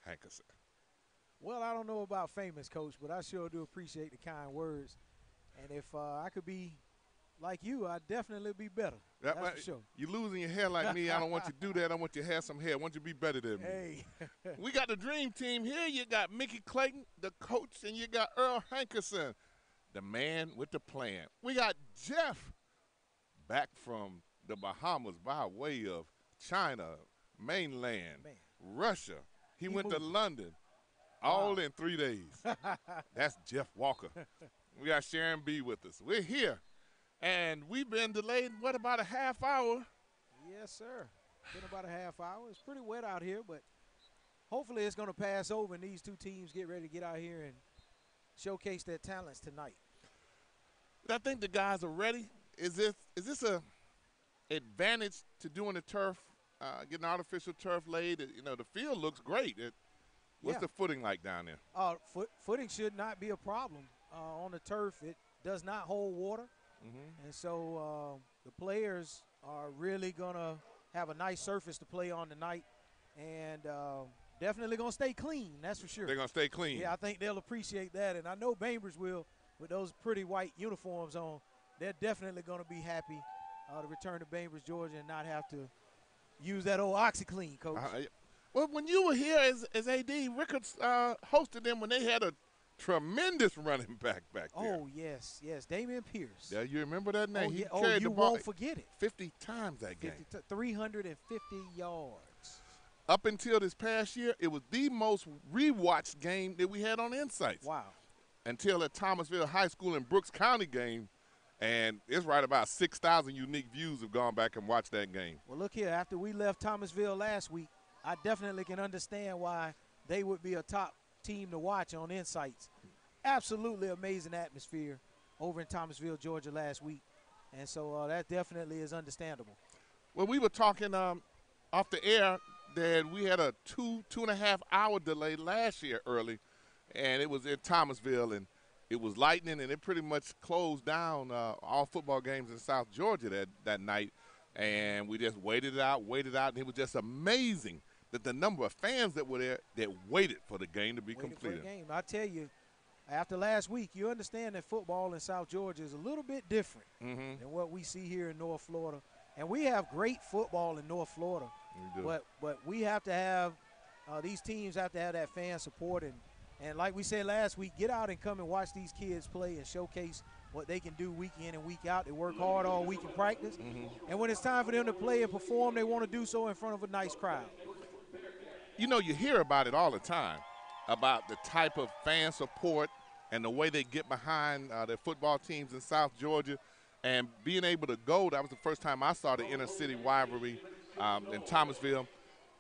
Hankerson? Well, I don't know about famous, Coach, but I sure do appreciate the kind words. And if I could be like you, I'd definitely be better. That's for sure. You're losing your hair like me. I don't want you to do that. I want you to have some hair. I want you to be better than me. Hey. We got the dream team here. You got Mickey Clayton, the coach, and you got Earl Hankerson, the man with the plan. We got Jeff back from the Bahamas by way of China, mainland, Russia. He went to London all in 3 days. That's Jeff Walker. We got Sharon B with us. We're here, and we've been delayed, what, about a half hour? Yes, sir. Been about a half hour. It's pretty wet out here, but hopefully it's going to pass over and these two teams get ready to get out here and showcase their talents tonight. I think the guys are ready. Is this a advantage to doing the turf, getting artificial turf laid? You know, the field looks great. What's the footing like down there? Footing should not be a problem on the turf. It does not hold water, and so the players are really going to have a nice surface to play on tonight, and definitely going to stay clean, that's for sure. They're going to stay clean. Yeah, I think they'll appreciate that, and I know Bainbridge will with those pretty white uniforms on. They're definitely going to be happy to return to Bainbridge, Georgia, and not have to use that old OxyClean, Coach. Well, when you were here as AD, Rickards hosted them when they had a tremendous running back there. Oh, yes, Damian Pierce. Yeah, you remember that name? He carried carried the ball won't forget it. 50 times that game. 350 yards. Up until this past year, it was the most rewatched game that we had on INSiiGHTS. Wow. Until the Thomasville High School and Brooks County game, and it's right about 6,000 unique views have gone back and watched that game. Well, look here. After we left Thomasville last week, I definitely can understand why they would be a top team to watch on INSiiGHTS. Absolutely amazing atmosphere over in Thomasville, Georgia last week, and so that definitely is understandable. Well, we were talking off the air that we had a 2.5 hour delay last year early, and it was in Thomasville, and it was lightning, and it pretty much closed down all football games in South Georgia that night, and we just waited it out, and it was just amazing that the number of fans that were there that waited for the game to be completed. I tell you, after last week, you understand that football in South Georgia is a little bit different than what we see here in North Florida. And we have great football in North Florida. We do. But we have to have these teams have to have that fan support. And like we said last week, get out and come and watch these kids play and showcase what they can do week in and week out. They work hard all week in practice. And when it's time for them to play and perform, they want to do so in front of a nice crowd. You know, you hear about it all the time, about the type of fan support and the way they get behind their football teams in South Georgia. And being able to go, that was the first time I saw the inner city rivalry in Thomasville.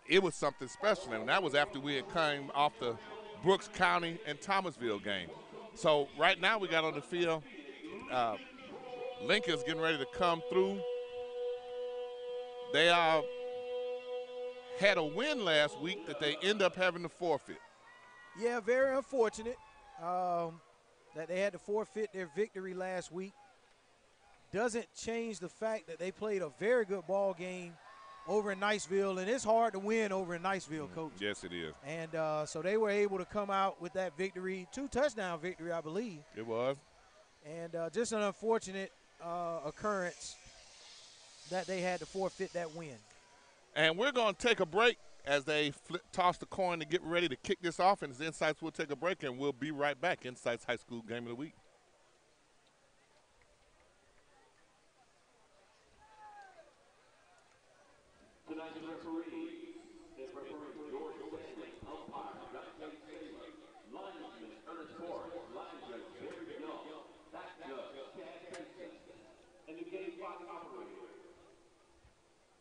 It was something special, and that was after we had come off the Brooks County and Thomasville game. So right now we got on the field, Lincoln's getting ready to come through. They had a win last week that they end up having to forfeit. Yeah, very unfortunate that they had to forfeit their victory last week. Doesn't change the fact that they played a very good ball game over in Niceville, and it's hard to win over in Niceville, Coach. Yes, it is. And so they were able to come out with that victory, 2-touchdown victory, I believe. It was. And just an unfortunate occurrence that they had to forfeit that win. And we're going to take a break as they toss the coin to get ready to kick this off. And as INSiiGHTS will take a break, and we'll be right back. INSiiGHTS High School Game of the Week. Tonight's referee is referee George Stanley, umpire Dr. Taylor, linesman Ernest Forrest, line judge Barry Young, back judge Chad Benson, and the game clock operator,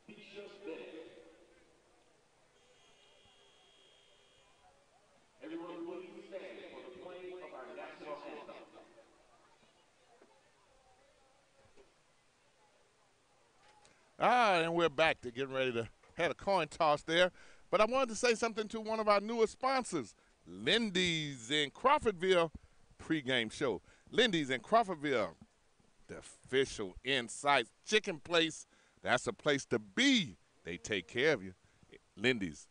Bishop Bennett. Everyone please stand for the playing of our national anthem. And we're back to getting ready to have a coin toss there. But I wanted to say something to one of our newest sponsors, Lindy's in Crawfordville pregame show. Lindy's in Crawfordville, the official INSiiGHTS chicken place. That's a place to be. They take care of you. Lindy's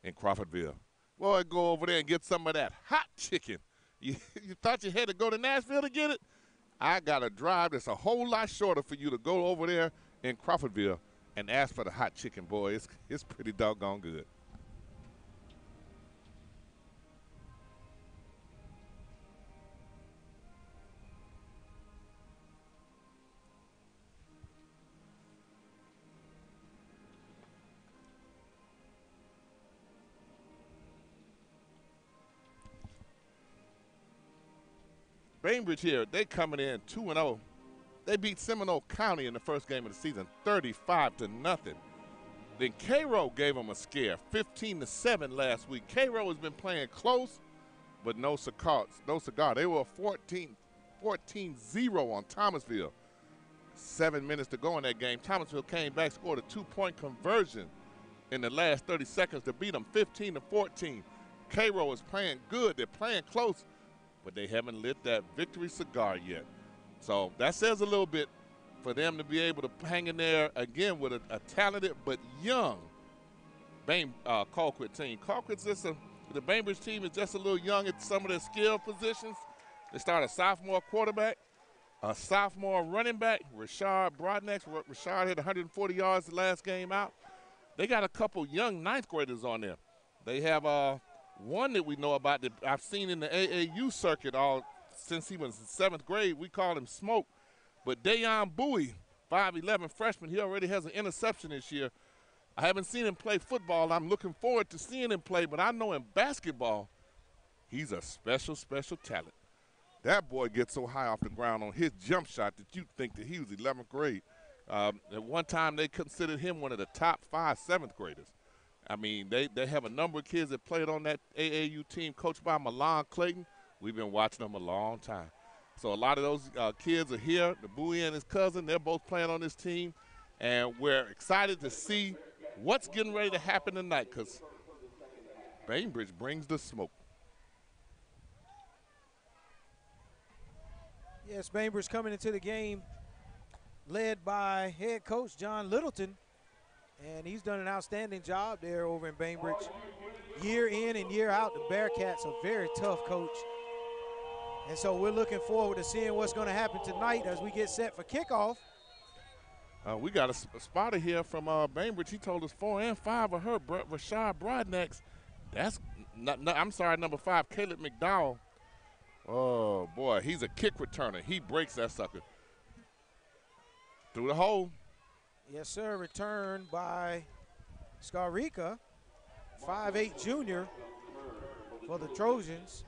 in Crawfordville. Boy, go over there and get some of that hot chicken. You thought you had to go to Nashville to get it? I got a drive that's a whole lot shorter for you to go over there in Crawfordville and ask for the hot chicken, boy. It's pretty doggone good. Bainbridge here, they coming in 2-0. They beat Seminole County in the first game of the season, 35-0. Then Cairo gave them a scare, 15-7 last week. Cairo has been playing close, but no cigar. They were 14-0 on Thomasville. 7 minutes to go in that game. Thomasville came back, scored a 2-point conversion in the last 30 seconds to beat them 15-14. Cairo is playing good. They're playing close, but they haven't lit that victory cigar yet. So that says a little bit for them to be able to hang in there again with a talented but young Colquitt team. Colquitt's the Bainbridge team is just a little young at some of their skill positions. They start a sophomore quarterback, a sophomore running back, Rashard Brodnex. Rashard had 140 yards the last game out. They got a couple young ninth graders on there. They have one that we know about that I've seen in the AAU circuit since he was in 7th grade. We call him Smoke. But Dayon Bowie, 5'11 freshman, he already has an interception this year. I haven't seen him play football. I'm looking forward to seeing him play, but I know in basketball, he's a special, special talent. That boy gets so high off the ground on his jump shot that you'd think that he was 11th grade. At one time, they considered him one of the top 5 7th graders. I mean, they have a number of kids that played on that AAU team coached by Milan Clayton. We've been watching them a long time. So a lot of those kids are here. The Bowie and his cousin, they're both playing on this team. And we're excited to see what's getting ready to happen tonight because Bainbridge brings the smoke. Yes, Bainbridge coming into the game led by head coach John Littleton. And he's done an outstanding job there over in Bainbridge. Year in and year out, the Bearcats are very tough, coach. And so we're looking forward to seeing what's going to happen tonight as we get set for kickoff. We got a spotter here from Bainbridge. He told us 4 and 5 are hurt. Rashard Brodnex. That's number 5, Caleb McDowell. Oh, boy, he's a kick returner. He breaks that sucker. Through the hole. Yes, sir. Returned by Scarrica, 5'8 junior for the Trojans.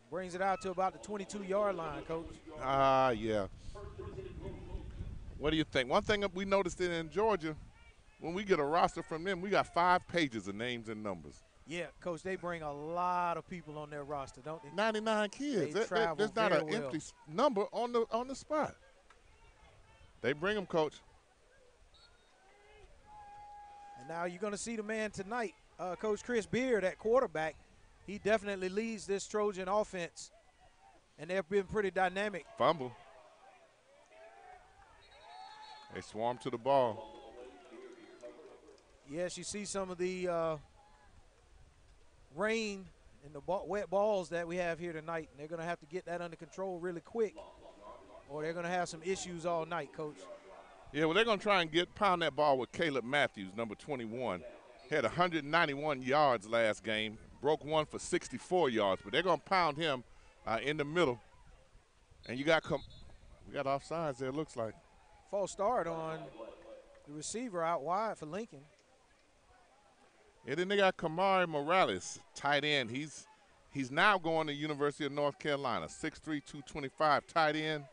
Brings it out to about the 22-yard line, coach. Yeah. What do you think? One thing we noticed in Georgia, when we get a roster from them, we got 5 pages of names and numbers. Yeah, coach, they bring a lot of people on their roster, don't they? 99 kids. There's not an empty number on the spot. They bring them, coach. And now you're going to see the man tonight, Coach Chris Beard at quarterback. He definitely leads this Trojan offense, and they've been pretty dynamic. Fumble. They swarm to the ball. Yes, you see some of the rain and the wet balls that we have here tonight, and they're going to have to get that under control really quick, or they're going to have some issues all night, Coach. Yeah, well, they're going to try and pound that ball with Caleb Matthews, number 21. Had 191 yards last game, broke one for 64 yards, but they're going to pound him in the middle. And we got offsides there, it looks like. False start on the receiver out wide for Lincoln. And then they got Kamari Morales, tight end. He's now going to University of North Carolina, 6'3", 225, tight end.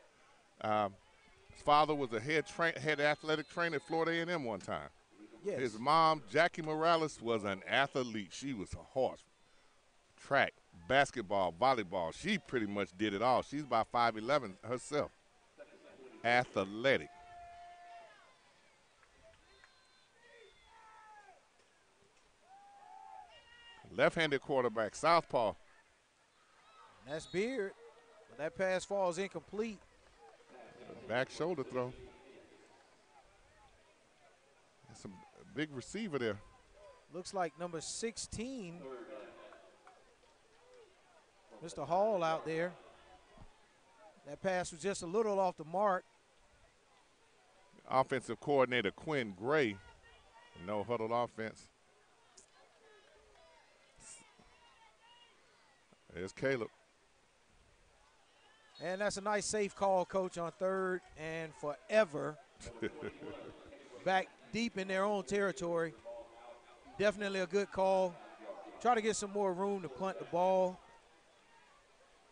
His father was a head athletic trainer at Florida A&M one time. Yes. His mom, Jackie Morales, was an athlete. She was a horse. Track, basketball, volleyball. She pretty much did it all. She's about 5'11 herself. Athletic. Left-handed quarterback, southpaw. That's Beard, but that pass falls incomplete. Back shoulder throw. That's a big receiver there. Looks like number 16 Mr. Hall out there. That pass was just a little off the mark. Offensive coordinator Quinn Gray. No huddle offense. There's Caleb. And that's a nice safe call, Coach, on 3rd and forever. Back deep in their own territory. Definitely a good call. Try to get some more room to punt the ball.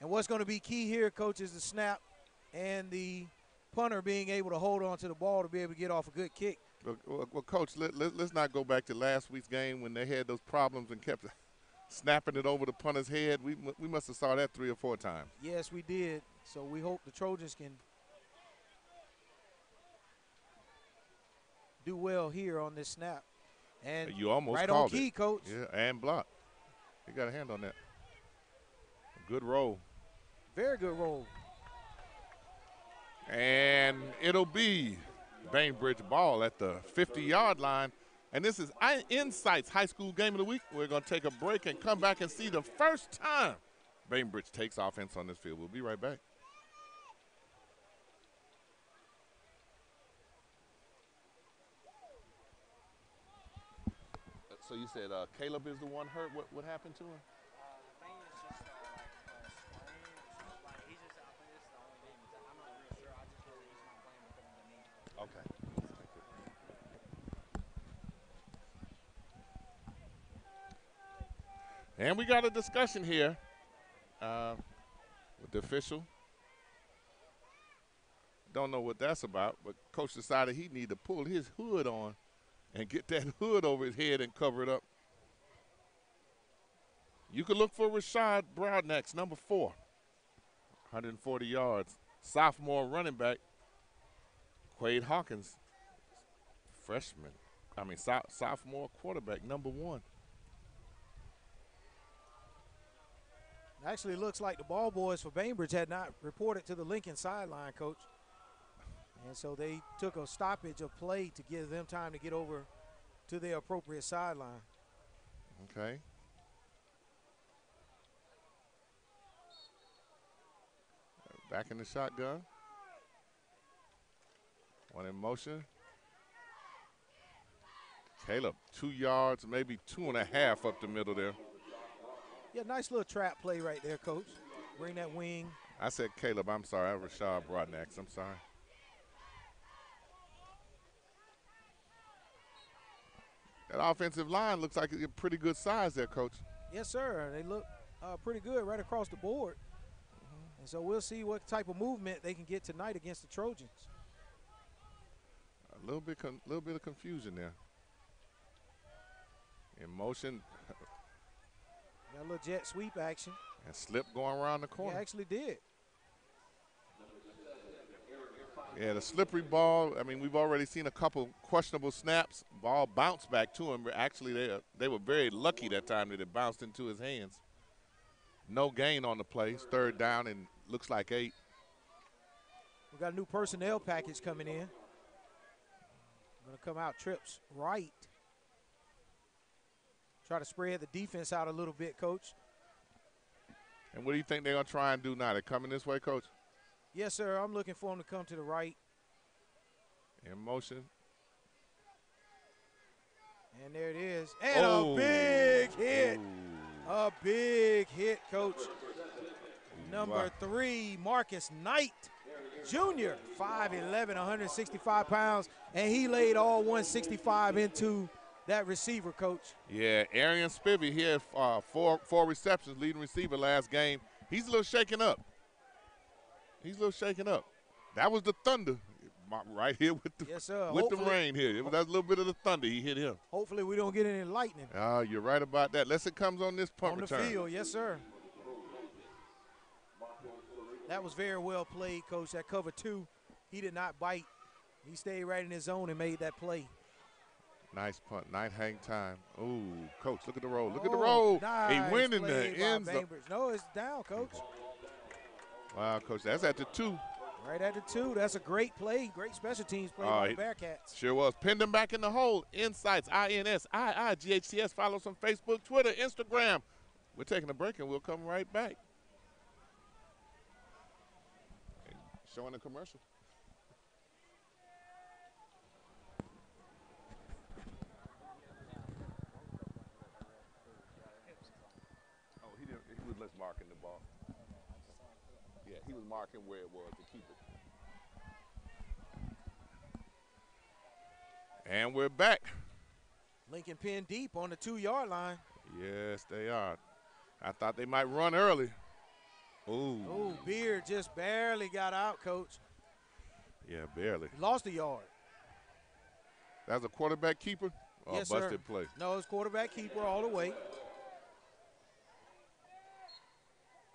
And what's going to be key here, Coach, is the snap and the punter being able to hold on to the ball to be able to get off a good kick. Well, Coach, let's not go back to last week's game when they had those problems and kept snapping it over the punter's head. We must have saw that 3 or 4 times. Yes, we did. So we hope the Trojans can do well here on this snap. And you almost right called on key, it. Coach. Yeah, and block. You got a hand on that. Good roll. Very good roll. And it'll be Bainbridge ball at the 50-yard line. And this is INSiiGHTS High School Game of the Week. We're going to take a break and come back and see the first time Bainbridge takes offense on this field. We'll be right back. So you said Caleb is the one hurt. What happened to him? I think it's just sprain. Like he's just, I think it's the only thing. I'm not real sure. I just know that he's not playing because of the knee. Okay. And we got a discussion here with the official. Don't know what that's about, but Coach decided he needed to pull his hood on and get that hood over his head and cover it up. You could look for Rashad Broadnax, number 4, 140 yards. Sophomore running back, Quade Hawkins, sophomore quarterback, number 1. Actually, looks like the ball boys for Bainbridge had not reported to the Lincoln sideline, Coach. And so they took a stoppage of play to give them time to get over to their appropriate sideline. Okay. Back in the shotgun. One in motion. Caleb, 2 yards, maybe 2.5 up the middle there. Yeah, nice little trap play right there, Coach. Bring that wing. I said Caleb, I'm sorry. I was Rashad Broadnax, I'm sorry. That offensive line looks like a pretty good size there, Coach. Yes, sir. They look pretty good right across the board. And so we'll see what type of movement they can get tonight against the Trojans. A little bit of confusion there. In motion. Got a little jet sweep action. And slip going around the corner. He actually did. Yeah, the slippery ball. I mean, we've already seen a couple questionable snaps. Ball bounced back to him. Actually, they were very lucky that time that it bounced into his hands. No gain on the play. It's 3rd down and looks like 8. We got a new personnel package coming in. Going to come out trips right. Try to spread the defense out a little bit, Coach. And what do you think they're going to try and do now? They're coming this way, Coach? Yes, sir. I'm looking for them to come to the right. In motion. And there it is. And a big hit. Ooh. A big hit, Coach. Number 3, Marcus Knight, Jr., 5'11", 165 pounds, and he laid all 165 into that receiver, Coach. Yeah, Arian Spivey, he had four receptions, leading receiver last game. He's a little shaken up. That was the thunder right here with the, yes, sir. with the rain here. That was a little bit of the thunder. He hit him. Hopefully we don't get any lightning. You're right about that. Unless it comes on this punt return. On the field, yes, sir. That was very well played, Coach. That cover 2, he did not bite. He stayed right in his zone and made that play. Nice punt, nice hang time. Ooh, Coach, look at the roll. Look at the roll. Nice He went in the end zone. No, it's down, Coach. Wow, Coach, that's at the 2. Right at the 2. That's a great play. Great special teams play by the Bearcats. Sure was. Pinned him back in the hole. INSiiGHTS, INSiiGHTS. Follow us on Facebook, Twitter, Instagram. We're taking a break, and we'll come right back. Showing a commercial. Oh, he didn't. He was just marking the ball. Yeah, he was marking where it was to keep it. And we're back. Lincoln pinned deep on the 2-yard line. Yes, they are. I thought they might run early. Ooh. Oh, Beard just barely got out, Coach. Yeah, barely. He lost a yard. That was a quarterback keeper or Yes, a busted sir. play? No, it's quarterback keeper all the way.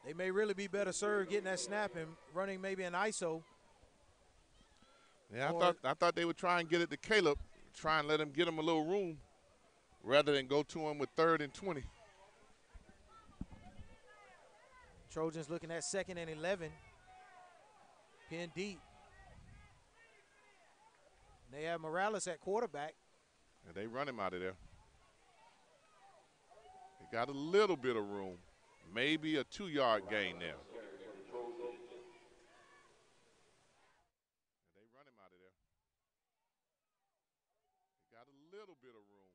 They may really be better served getting that snap and running maybe an ISO. Yeah, I thought they would try and get it to Caleb, try and let him get him a little room rather than go to him with 3rd and 20. Trojans looking at 2nd and 11. Pinned deep. They have Morales at quarterback. And they run him out of there. They got a little bit of room. Maybe a 2-yard gain there. And they run him out of there. They got a little bit of room.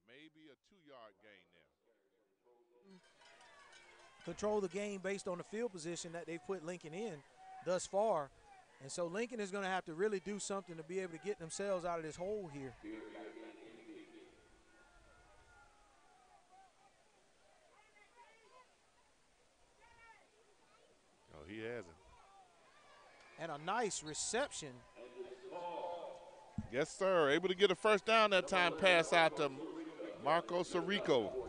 Maybe a 2-yard gain there. Control the game based on the field position that they've put Lincoln in thus far. And so Lincoln is going to have to really do something to be able to get themselves out of this hole here. Oh, he hasn't. And a nice reception. Yes, sir. Able to get a first down that time. Pass out to Marco Sirico. And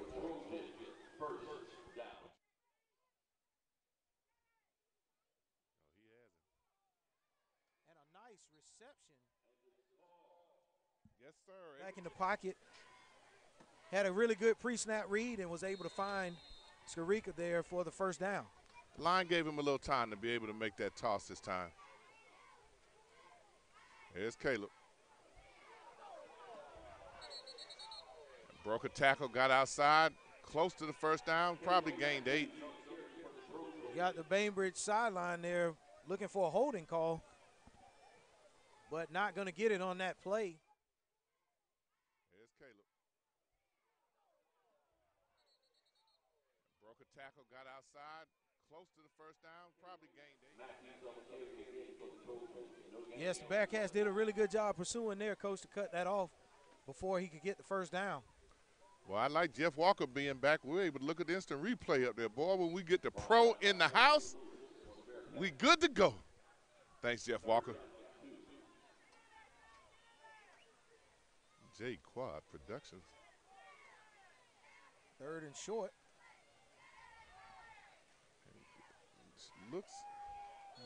a nice reception. Yes, sir. Back in the pocket. Had a really good pre-snap read and was able to find Sirico there for the first down. The line gave him a little time to be able to make that toss this time. Here's Caleb. Broke a tackle, got outside, close to the first down, probably gained 8. You got the Bainbridge sideline there looking for a holding call, but not going to get it on that play. Here's Caleb. Broke a tackle, got outside, close to the first down, probably gained 8. Yes, the Bearcats did a really good job pursuing their coach to cut that off before he could get the first down. Well, I like Jeff Walker being back. We're able to look at the instant replay up there. Boy, when we get the pro in the house, we good to go. Thanks, Jeff Walker. J Quad Productions. 3rd and short. Looks.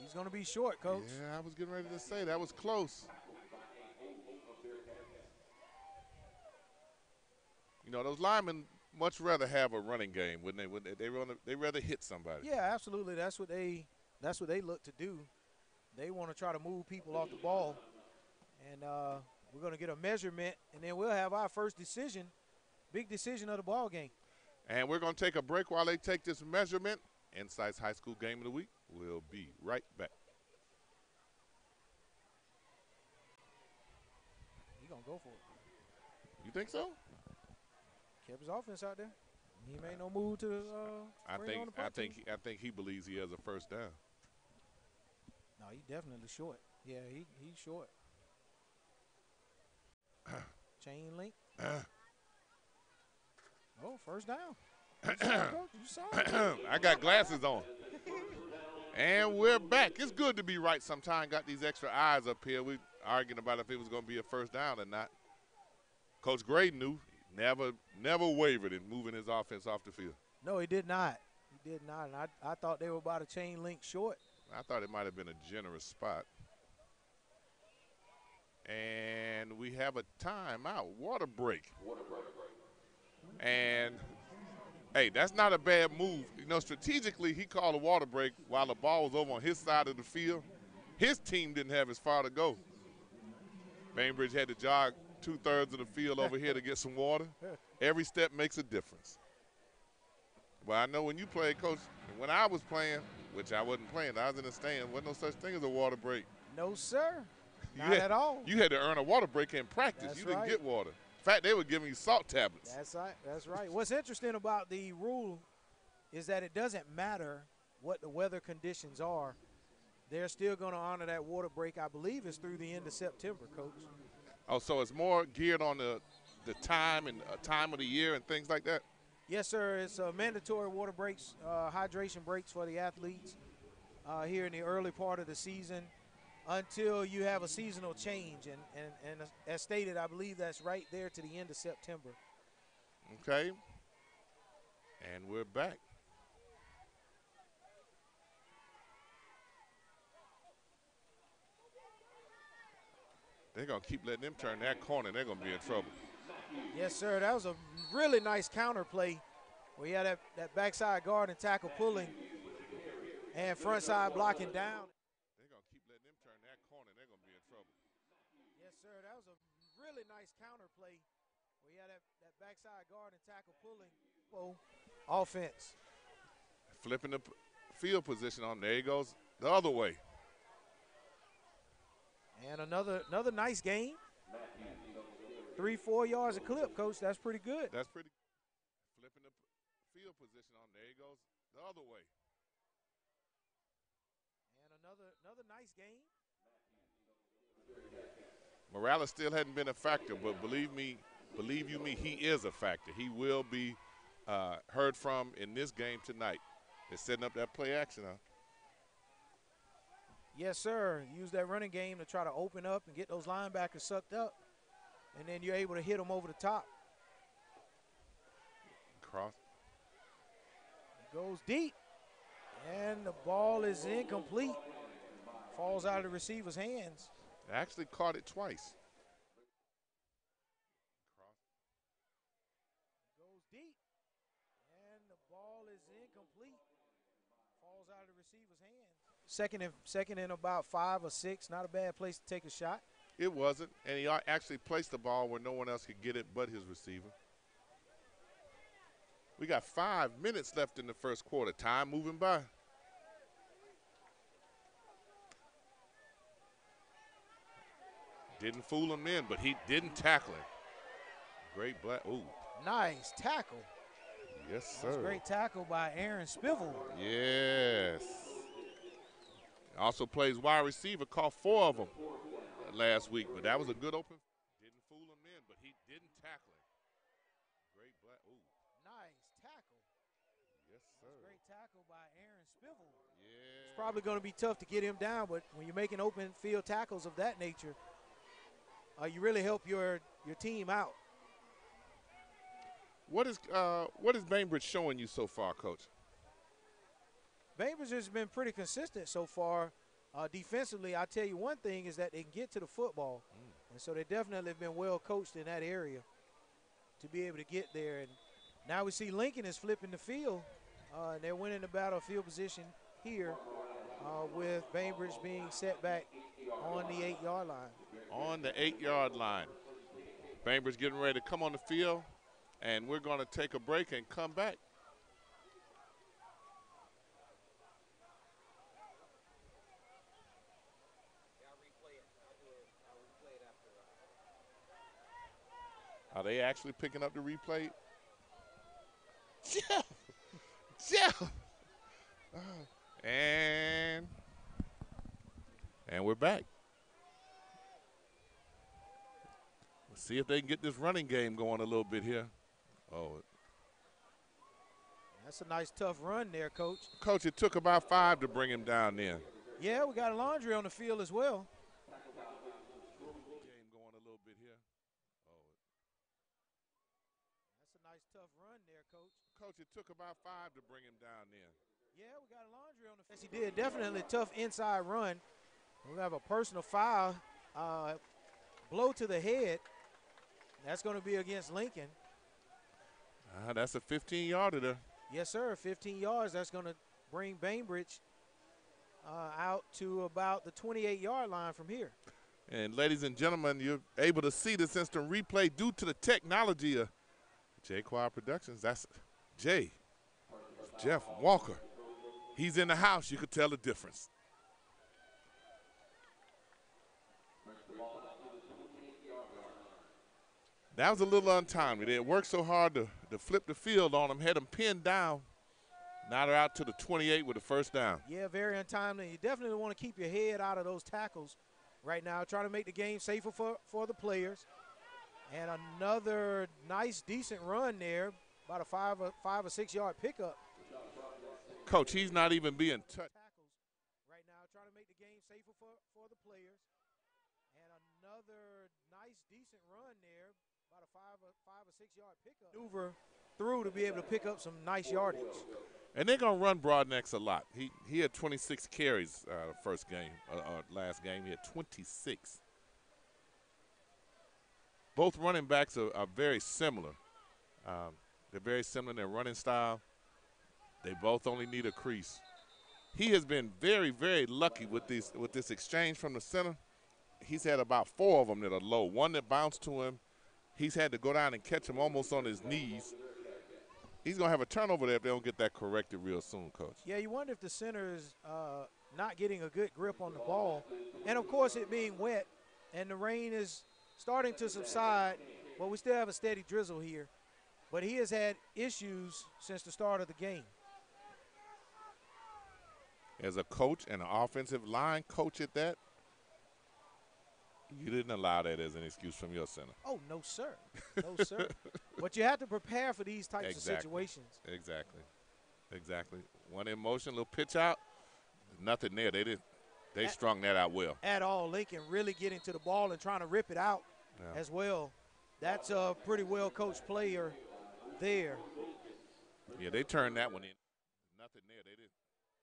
He's going to be short, Coach. Yeah, I was getting ready to say that was close. You know, those linemen much rather have a running game, wouldn't they? They rather hit somebody. Yeah, absolutely. That's what they look to do. They want to try to move people off the ball. And we're going to get a measurement, and then we'll have our first decision, big decision of the ball game. And we're going to take a break while they take this measurement. INSiiGHTS High School Game of the Week. We'll be right back. He's going to go for it. You think so? Kept his offense out there. He made no move to bring on the punt team. I think he believes he has a first down. No, he's definitely short. Yeah, he's short. Chain link. Oh, first down. You saw it. I got glasses on. And we're back. It's good to be right sometime. Got these extra eyes up here. We arguing about if it was going to be a first down or not. Coach Gray knew. Never wavered in moving his offense off the field. No, he did not. He did not. And I thought they were about a chain link short. I thought it might have been a generous spot. And we have a timeout, water break. And, hey, that's not a bad move. You know, strategically, he called a water break while the ball was over on his side of the field. His team didn't have as far to go. Bainbridge had to jog 2/3 of the field over here to get some water. Every step makes a difference. Well, I know when you played, Coach, when I was playing, which I wasn't playing, I was in the stand, wasn't no such thing as a water break. No, sir. Not had, at all. You had to earn a water break in practice. That's You didn't right. get water. In fact, they were giving you salt tablets. That's right. That's right. What's interesting about the rule is that it doesn't matter what the weather conditions are. They're still going to honor that water break. I believe it's through the end of September, Coach. Oh, so it's more geared on the time and time of the year and things like that? Yes, sir. It's mandatory water breaks, hydration breaks for the athletes here in the early part of the season until you have a seasonal change. And as stated, I believe that's right there to the end of September. Okay. And we're back. They're going to keep letting them turn that corner. They're going to be in trouble. Yes, sir. That was a really nice counter play where you had that backside guard and tackle pulling and front side blocking down. They're going to keep letting them turn that corner. They're going to be in trouble. Yes, sir. That was a really nice counter play where you had that backside guard and tackle pulling. Offense. Flipping the field position on. There he goes the other way. And another nice game. 3-4 yards a clip, Coach. That's pretty good. That's pretty. Flipping the field position on. There he goes the other way. And another nice game. Morales still hadn't been a factor, but believe you me, he is a factor. He will be heard from in this game tonight. They're setting up that play action, huh? Yes, sir. Use that running game to try to open up and get those linebackers sucked up, and then you're able to hit them over the top. Cross. Goes deep, and the ball is incomplete. Falls out of the receiver's hands. Actually caught it twice. Goes deep, and the ball is incomplete. Falls out of the receiver's hands. Second and about 5 or 6. Not a bad place to take a shot. It wasn't, and he actually placed the ball where no one else could get it but his receiver. We got 5 minutes left in the first quarter. Time moving by. Didn't fool him in, but he didn't tackle him. Great black. Ooh. Nice tackle. Yes, sir. That's a great tackle by Aaron Spivel. Yes. Also plays wide receiver. Caught 4 of them last week, but that was a good open. Didn't fool him in, but he didn't tackle him. Great black. Ooh. Nice tackle. Yes, sir. That's a great tackle by Aaron Spivel. Yeah. It's probably going to be tough to get him down, but when you're making open field tackles of that nature, you really help your team out. What is Bainbridge showing you so far, Coach? Bainbridge has been pretty consistent so far. Defensively, I'll tell you one thing is that they can get to the football. And so they definitely have been well coached in that area to be able to get there. And now we see Lincoln is flipping the field. And they're winning the battle of field position here with Bainbridge being set back on the 8-yard line. On the 8-yard line. Bainbridge getting ready to come on the field, and we're going to take a break and come back. Are they actually picking up the replay? Jeff! And we're back. Let's see if they can get this running game going a little bit here. Oh. That's a nice, tough run there, Coach. Coach, it took about 5 to bring him down there. Yeah, we got Laundry on the field as well. Game going a little bit here. Oh. That's a nice, tough run there, Coach. Coach, it took about 5 to bring him down there. Yeah, we got Laundry on the field. Yes, he did. Definitely a tough inside run. We have a personal foul, blow to the head. That's going to be against Lincoln. That's a 15-yarder there. Yes, sir, 15 yards. That's going to bring Bainbridge out to about the 28-yard line from here. And ladies and gentlemen, you're able to see this instant replay due to the technology of J Quad Productions. That's Jeff Walker. He's in the house. You could tell the difference. That was a little untimely. They worked so hard to flip the field on him, had him pinned down. Now they're out to the 28 with the first down. Yeah, very untimely. You definitely want to keep your head out of those tackles right now, trying to make the game safer for the players. And another nice, decent run there, about a 5 or 6 yard pickup. Coach, he's not even being touched. Tackles right now, trying to make the game safer for the players. And another nice, decent run there, about a 5 or 6 yard pickup. Maneuver through to be able to pick up some nice yardage. And they're going to run Broadnex a lot. He had 26 carries first game, last game. He had 26. Both running backs are very similar. They're very similar in their running style. They both only need a crease. He has been very, very lucky with this exchange from the center. He's had about 4 of them that are low. One that bounced to him. He's had to go down and catch him almost on his knees. He's going to have a turnover there if they don't get that corrected real soon, Coach. Yeah, you wonder if the center is not getting a good grip on the ball. And, of course, it being wet and the rain is starting to subside, but we still have a steady drizzle here. But he has had issues since the start of the game. As a coach and an offensive line coach at that, you didn't allow that as an excuse from your center. Oh, no, sir. No, sir. But you have to prepare for these types of situations. Exactly. One in motion, little pitch out, nothing there. They strung that out well. At all. Lincoln really getting to the ball and trying to rip it out as well. That's a pretty well-coached player there. Yeah, they turned that one in. Nothing there.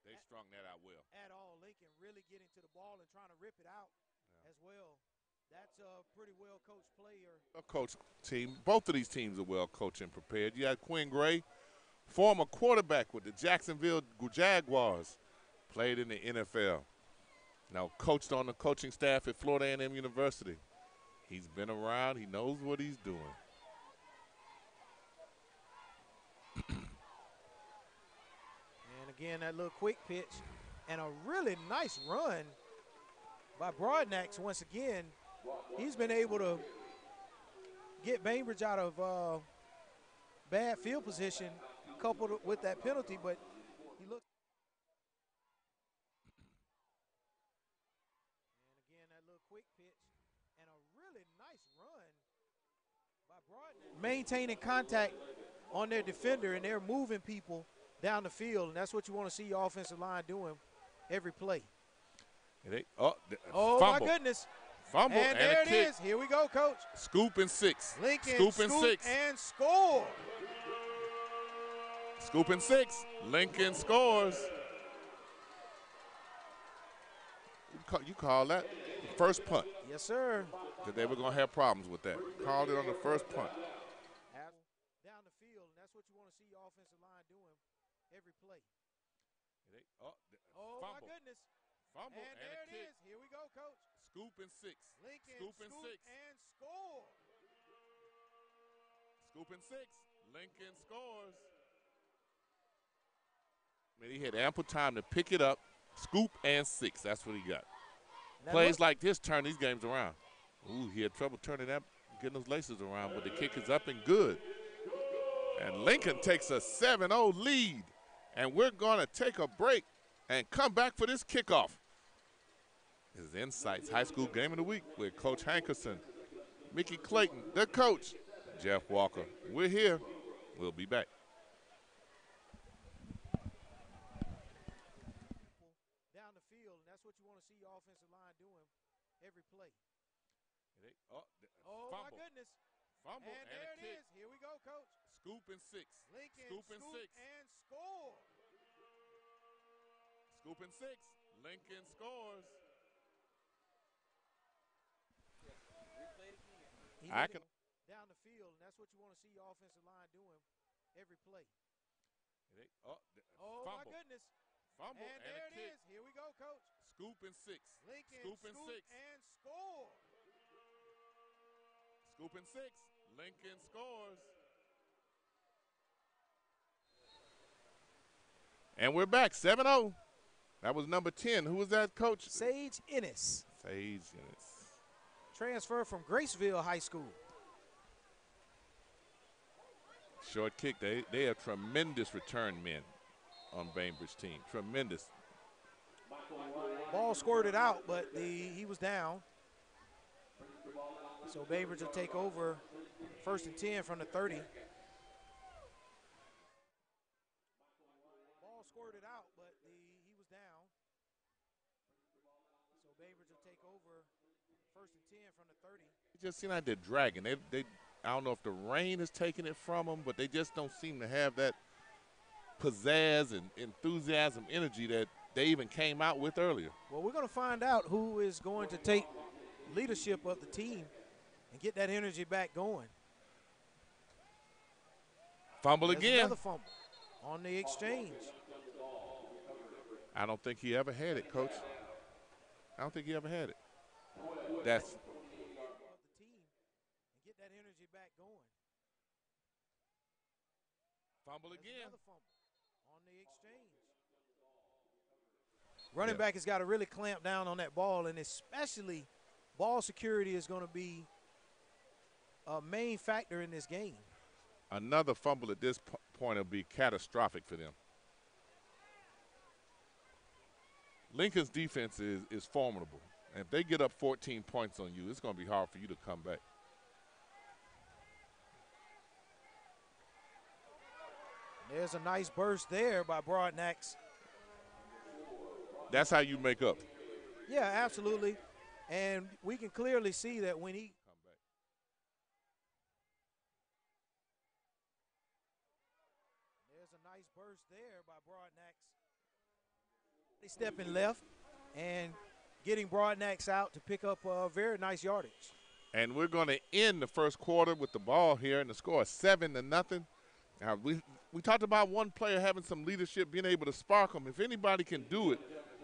They strung that out well. At all. Lincoln really getting to the ball and trying to rip it out as well. That's a pretty well-coached player. A coach team. Both of these teams are well-coached and prepared. You had Quinn Gray, former quarterback with the Jacksonville Jaguars, played in the NFL. Now coached on the coaching staff at Florida A&M University. He's been around. He knows what he's doing. And again, that little quick pitch and a really nice run by Broadnex once again. He's been able to get Bainbridge out of bad field position coupled with that penalty, but he looked. And again, that little quick pitch and a really nice run by Broadnex. Maintaining contact on their defender, and they're moving people down the field, and that's what you want to see your offensive line doing every play. Fumble. My goodness. Fumble and there it kick. is. Here we go, Coach. Scoop and 6. Lincoln Scoop and 6. And score. Scoop and 6. Lincoln scores. You call that first punt. Yes, sir. Because they were going to have problems with that. Called it on the first punt. Down the field, and that's what you want to see your offensive line doing every play. Fumble. My goodness. Fumble and there it kick. is. Here we go, Coach. Scoop and 6. Lincoln Scoop and 6. And score. Scoop and 6. Lincoln scores. I mean, he had ample time to pick it up. Scoop and 6. That's what he got. Plays like this turn these games around. Ooh, he had trouble turning that, getting those laces around, but the kick is up and good. And Lincoln takes a 7-0 lead. And we're going to take a break and come back for this kickoff. This is INSiiGHTS High School Game of the Week with Coach Hankerson, Mickey Clayton, the coach, Jeff Walker. We're here. We'll be back. Down the field, and that's what you want to see your offensive line doing every play. Fumble. My goodness. Fumble and there it kick. is. Here we go, Coach. Scoop and 6. Lincoln Scoop and 6. And score. Scoop and 6. Lincoln scores. Down the field, and that's what you want to see your offensive line doing every play. Fumble. My goodness. Fumble and there it kick. is. Here we go, Coach. Scoop and 6. Lincoln Scoop and 6. And score. Scoop and 6. Lincoln scores. And we're back, 7-0. That was number 10. Who was that, Coach? INSiiGHTS. INSiiGHTS. Transfer from Graceville High School. Short kick. They have tremendous return men on Bainbridge team. Tremendous. Ball squirted out, but he was down. So Bainbridge will take over 1st and 10 from the 30. Ball squirted out, but he was down. So Bainbridge will take over 1st and 10 from the 30. It just seems like they're dragging. I don't know if the rain is taking it from them, but they just don't seem to have that pizzazz and enthusiasm, energy that they even came out with earlier. Well, we're going to find out who is going to take leadership of the team and get that energy back going. Fumble There's again. Another fumble on the exchange. I don't think he ever had it, Coach. I don't think he ever had it. That's Of the team and get that energy back going. fumble There's again. Another fumble on the exchange. Running back has got to really clamp down on that ball, and especially ball security is going to be a main factor in this game. Another fumble at this point will be catastrophic for them. Lincoln's defense is formidable. And if they get up 14 points on you, it's going to be hard for you to come back. There's a nice burst there by Broadnax. That's how you make up. Yeah, absolutely. And we can clearly see that when he Come back. there's a nice burst there by Broadnax. They stepping left and getting Broadnax out to pick up a very nice yardage. And we're going to end the first quarter with the ball here, and the score is 7-0. Now, we talked about one player having some leadership, being able to spark them. If anybody can do it,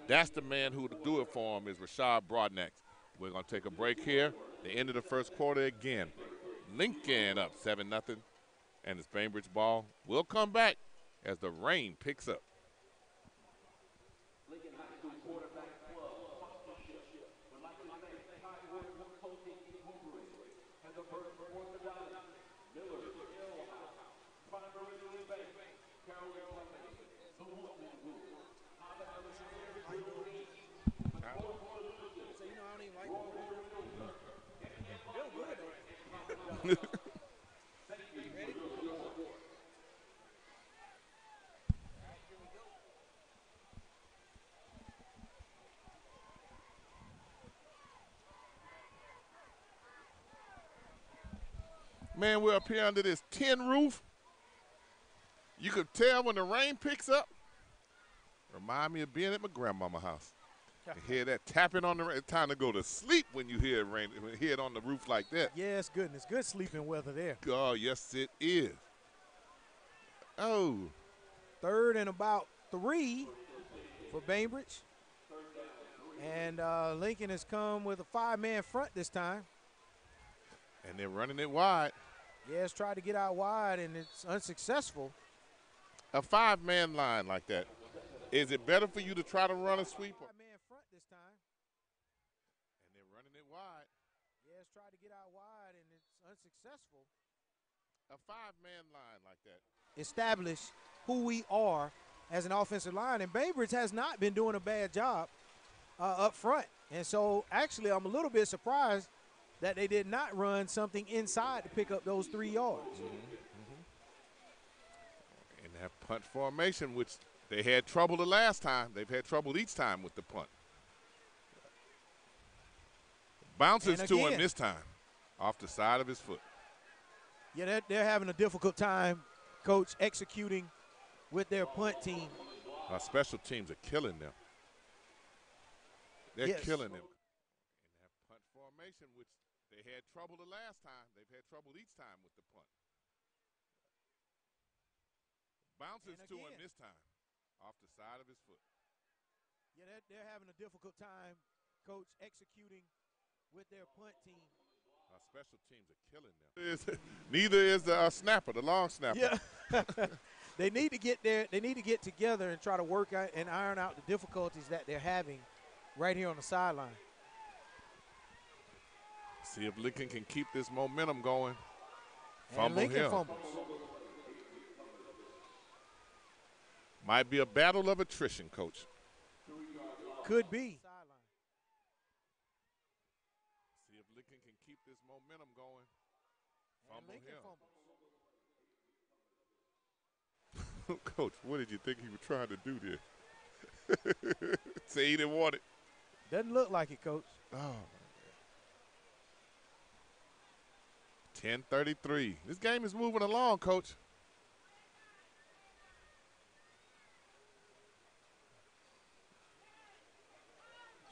that's the man who will do it for him is Rashad Broadnax. We're going to take a break here. The end of the first quarter again. Lincoln up 7-0, and it's Bainbridge ball. We'll come back as the rain picks up. Lincoln High School Quarterback Club sponsorship would like to thank Thai Wood Coaching Incorporated and the First Fourth Medallion, Miller Ale House, Primary Bank, Carroll Company, The Woodman Group, Hava Elementary School, So you know I don't even like Feel good though. Ready? Man, we're up here under this tin roof. You could tell when the rain picks up. Remind me of being at my grandmama's house. You hear that tapping on the rain. It's time to go to sleep when you hear it rain, when you hear it on the roof like that. Yes, goodness. Good sleeping weather there. Oh, yes, it is. Oh, 3rd and about 3 for Bainbridge. And Lincoln has come with a 5-man front this time. and they're running it wide. Yes, tried to get out wide, and it's unsuccessful. A 5-man line like that. Is it better for you to try to run a sweep? 5-man front this time. And they're running it wide. Yes, tried to get out wide, and it's unsuccessful. A 5-man line like that. Establish who we are as an offensive line, and Bainbridge has not been doing a bad job up front. And so, actually, I'm a little bit surprised that they did not run something inside to pick up those 3 yards. And that punt formation, which they had trouble the last time. They've had trouble each time with the punt. Bounces And to again, him this time, off the side of his foot. Yeah, they're having a difficult time, Coach, executing with their punt team. Our special teams are killing them. They're Yes. killing them. And that punt formation, which they had trouble the last time. They've had trouble each time with the punt. Bounces And to him again, this time, off the side of his foot. Yeah, they're having a difficult time, Coach, executing with their punt team. Our special teams are killing them. Neither is the snapper, the long snapper. Yeah. They need to get there. They need to get together and try to work out and iron out the difficulties that they're having right here on the sideline. See if Lincoln can keep this momentum going. And Fumble Lincoln here. fumbles. Might be a battle of attrition, Coach. Could be. See if Lincoln can keep this momentum going. And Fumble Lincoln here. fumbles. Coach, what did you think he was trying to do there? Say he didn't want it. Doesn't look like it, Coach. Oh, 10:33. This game is moving along, Coach.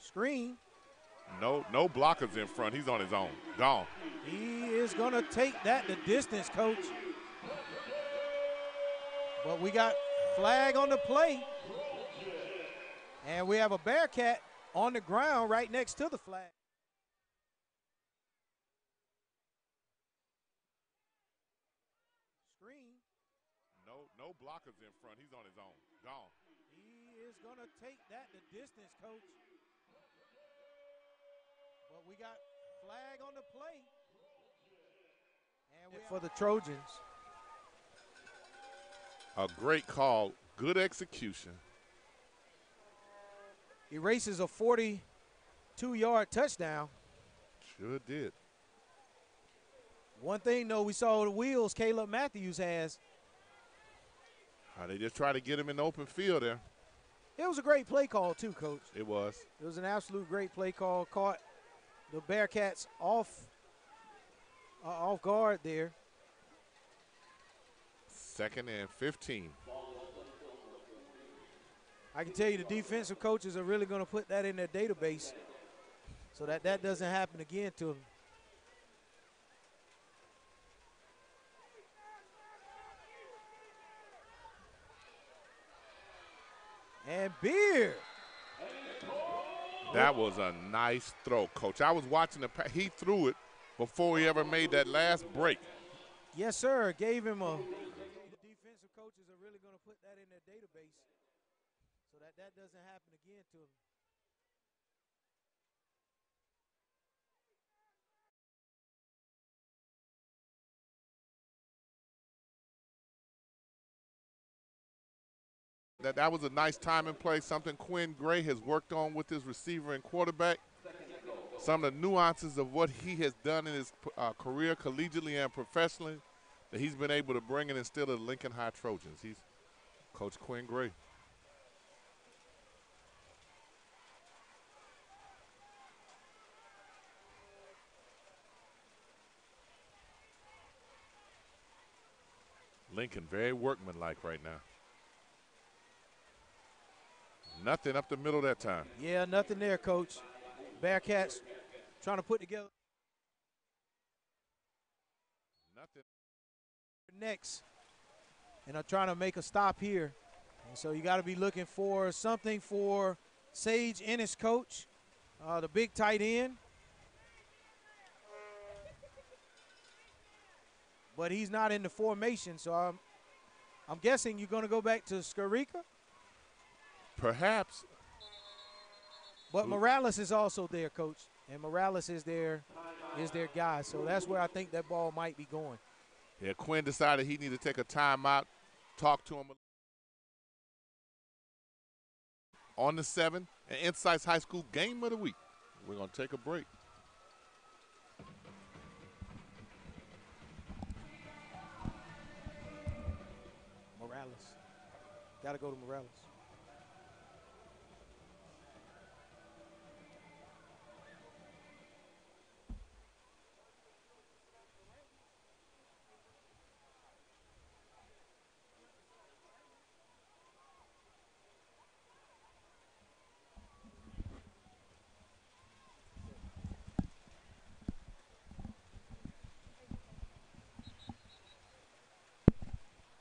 Screen. No blockers in front. He's on his own. Gone. He is going to take that the distance, Coach. But we got flag on the play. And we have a Bearcat on the ground right next to the flag. Screen. No blockers in front. He's on his own. Gone. He is going to take that the distance, Coach. But we got flag on the play. And for the Trojans. A great call. Good execution. Erases a 42-yard touchdown. Sure did. One thing, though, we saw the wheels Caleb Matthews has. They just try to get him in the open field there. It was a great play call, too, Coach. It was. It was an absolute great play call. Caught the Bearcats off guard there. 2nd and 15. I can tell you the defensive coaches are really going to put that in their database so that that doesn't happen again to them. And Beard. That was a nice throw, Coach. I was watching he threw it before he ever made that last break. Yes, sir. Gave him a. The defensive coaches are really going to put that in their database so that that doesn't happen again to them. That was a nice time and play, something Quinn Gray has worked on with his receiver and quarterback. Some of the nuances of what he has done in his career, collegiately and professionally, that he's been able to bring and instill in the Lincoln High Trojans. He's Coach Quinn Gray. Lincoln very workmanlike right now. Nothing up the middle that time. Yeah, nothing there, Coach. Bearcats trying to put together. Nothing. Next. And are trying to make a stop here. And so you got to be looking for something for Sage Ennis, coach, the big tight end. But he's not in the formation, so I'm guessing you're going to go back to Skarika. Perhaps. But Morales is also there, Coach, and Morales is their guy. So that's where I think that ball might be going. Yeah, Quinn decided he needed to take a timeout, talk to him on the 7 and INSiiGHTS High School Game of the Week. We're going to take a break. Morales. Got to go to Morales.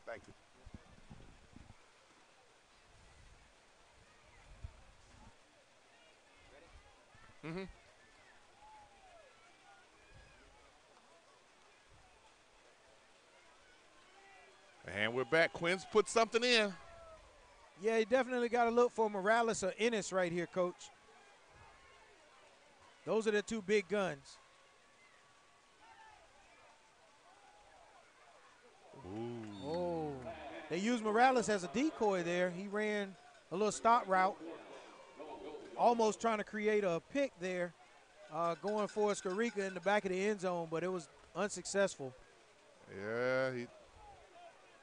Thank you. Mm-hmm. The And we're back. Quinn's put something in. Yeah, you definitely got to look for Morales or Ennis right here, Coach. Those are the two big guns. Ooh. Oh, they used Morales as a decoy there. He ran a little stop route, almost trying to create a pick there, going for Skarica in the back of the end zone, but it was unsuccessful. Yeah, he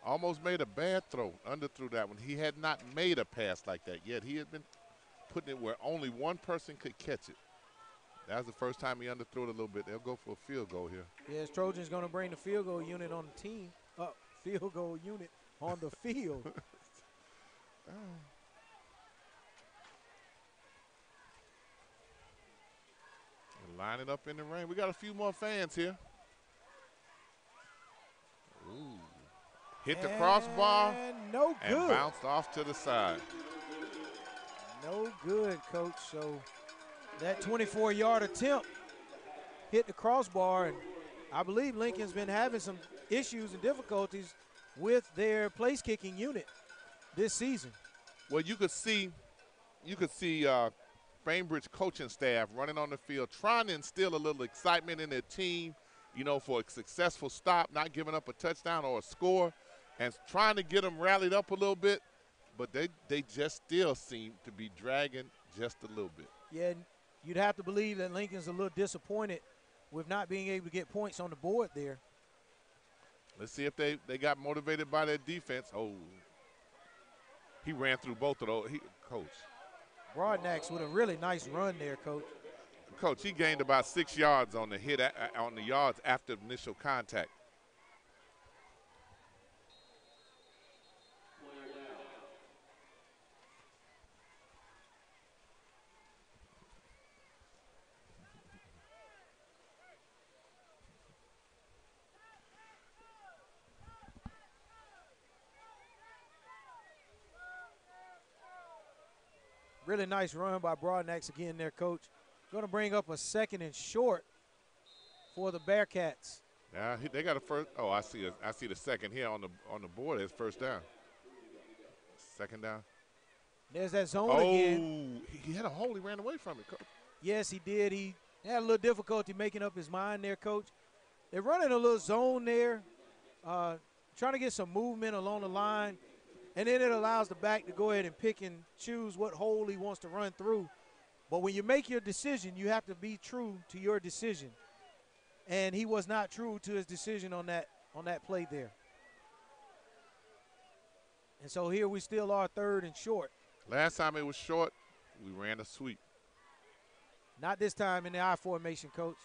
almost made a bad throw, underthrew that one. He had not made a pass like that yet. He had been putting it where only one person could catch it. That was the first time he underthrew it a little bit. They'll go for a field goal here. Yes, Trojans going to bring the field goal unit on the team. Field goal unit on the field. Line it up in the rain. We got a few more fans here. Ooh. Hit the crossbar. No good. And bounced off to the side. No good, Coach. So that 24-yard attempt hit the crossbar, and I believe Lincoln's been having some issues and difficulties with their place kicking unit this season. Well, you could see Bainbridge coaching staff running on the field, trying to instill a little excitement in their team, you know, for a successful stop, not giving up a touchdown or a score, and trying to get them rallied up a little bit, but they just still seem to be dragging just a little bit. Yeah, you'd have to believe that Lincoln's a little disappointed with not being able to get points on the board there. Let's see if they got motivated by their defense. Oh, he ran through both of those. Coach. Broadnax with a really nice run there, Coach. Coach, he gained about 6 yards on the hit on the yards after initial contact. Really nice run by Broadnax again there, Coach. Going to bring up a 2nd and short for the Bearcats. Yeah, they got a first. Oh, I see the second here on the board. It's first down. 2nd down. There's that zone Oh, again. he had a hole. He ran away from it, Coach. Yes, he did. He had a little difficulty making up his mind there, Coach. They're running a little zone there, trying to get some movement along the line. And then it allows the back to go ahead and pick and choose what hole he wants to run through. But when you make your decision, you have to be true to your decision. And he was not true to his decision on that play there. And so here we still are 3rd and short. Last time it was short, we ran a sweep. Not this time in the I formation, Coach.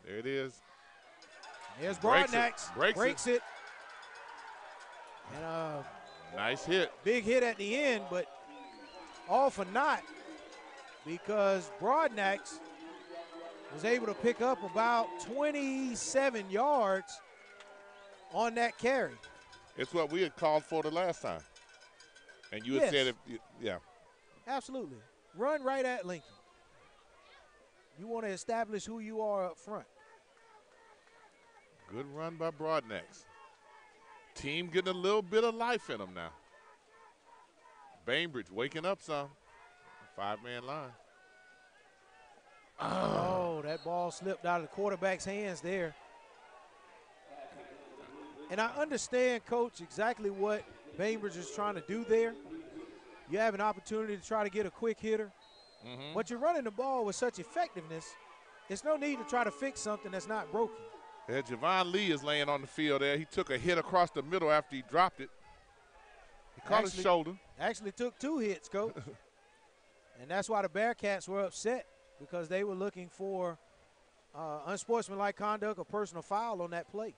There it is. There's Broadnax. Breaks it. And nice hit. Big hit at the end, but all for naught because Broadnax was able to pick up about 27 yards on that carry. It's what we had called for the last time. And you had said, yeah. Absolutely. Run right at Lincoln. You want to establish who you are up front. Good run by Broadnax. Team getting a little bit of life in them now. Bainbridge waking up some. 5-man line. Oh, that ball slipped out of the quarterback's hands there. And I understand, Coach, exactly what Bainbridge is trying to do there. You have an opportunity to try to get a quick hitter. But you're running the ball with such effectiveness, there's no need to try to fix something that's not broken. Yeah, Javon Lee is laying on the field there. He took a hit across the middle after he dropped it. He caught his shoulder. Actually took 2 hits, Coach. And that's why the Bearcats were upset, because they were looking for unsportsmanlike conduct or personal foul on that play.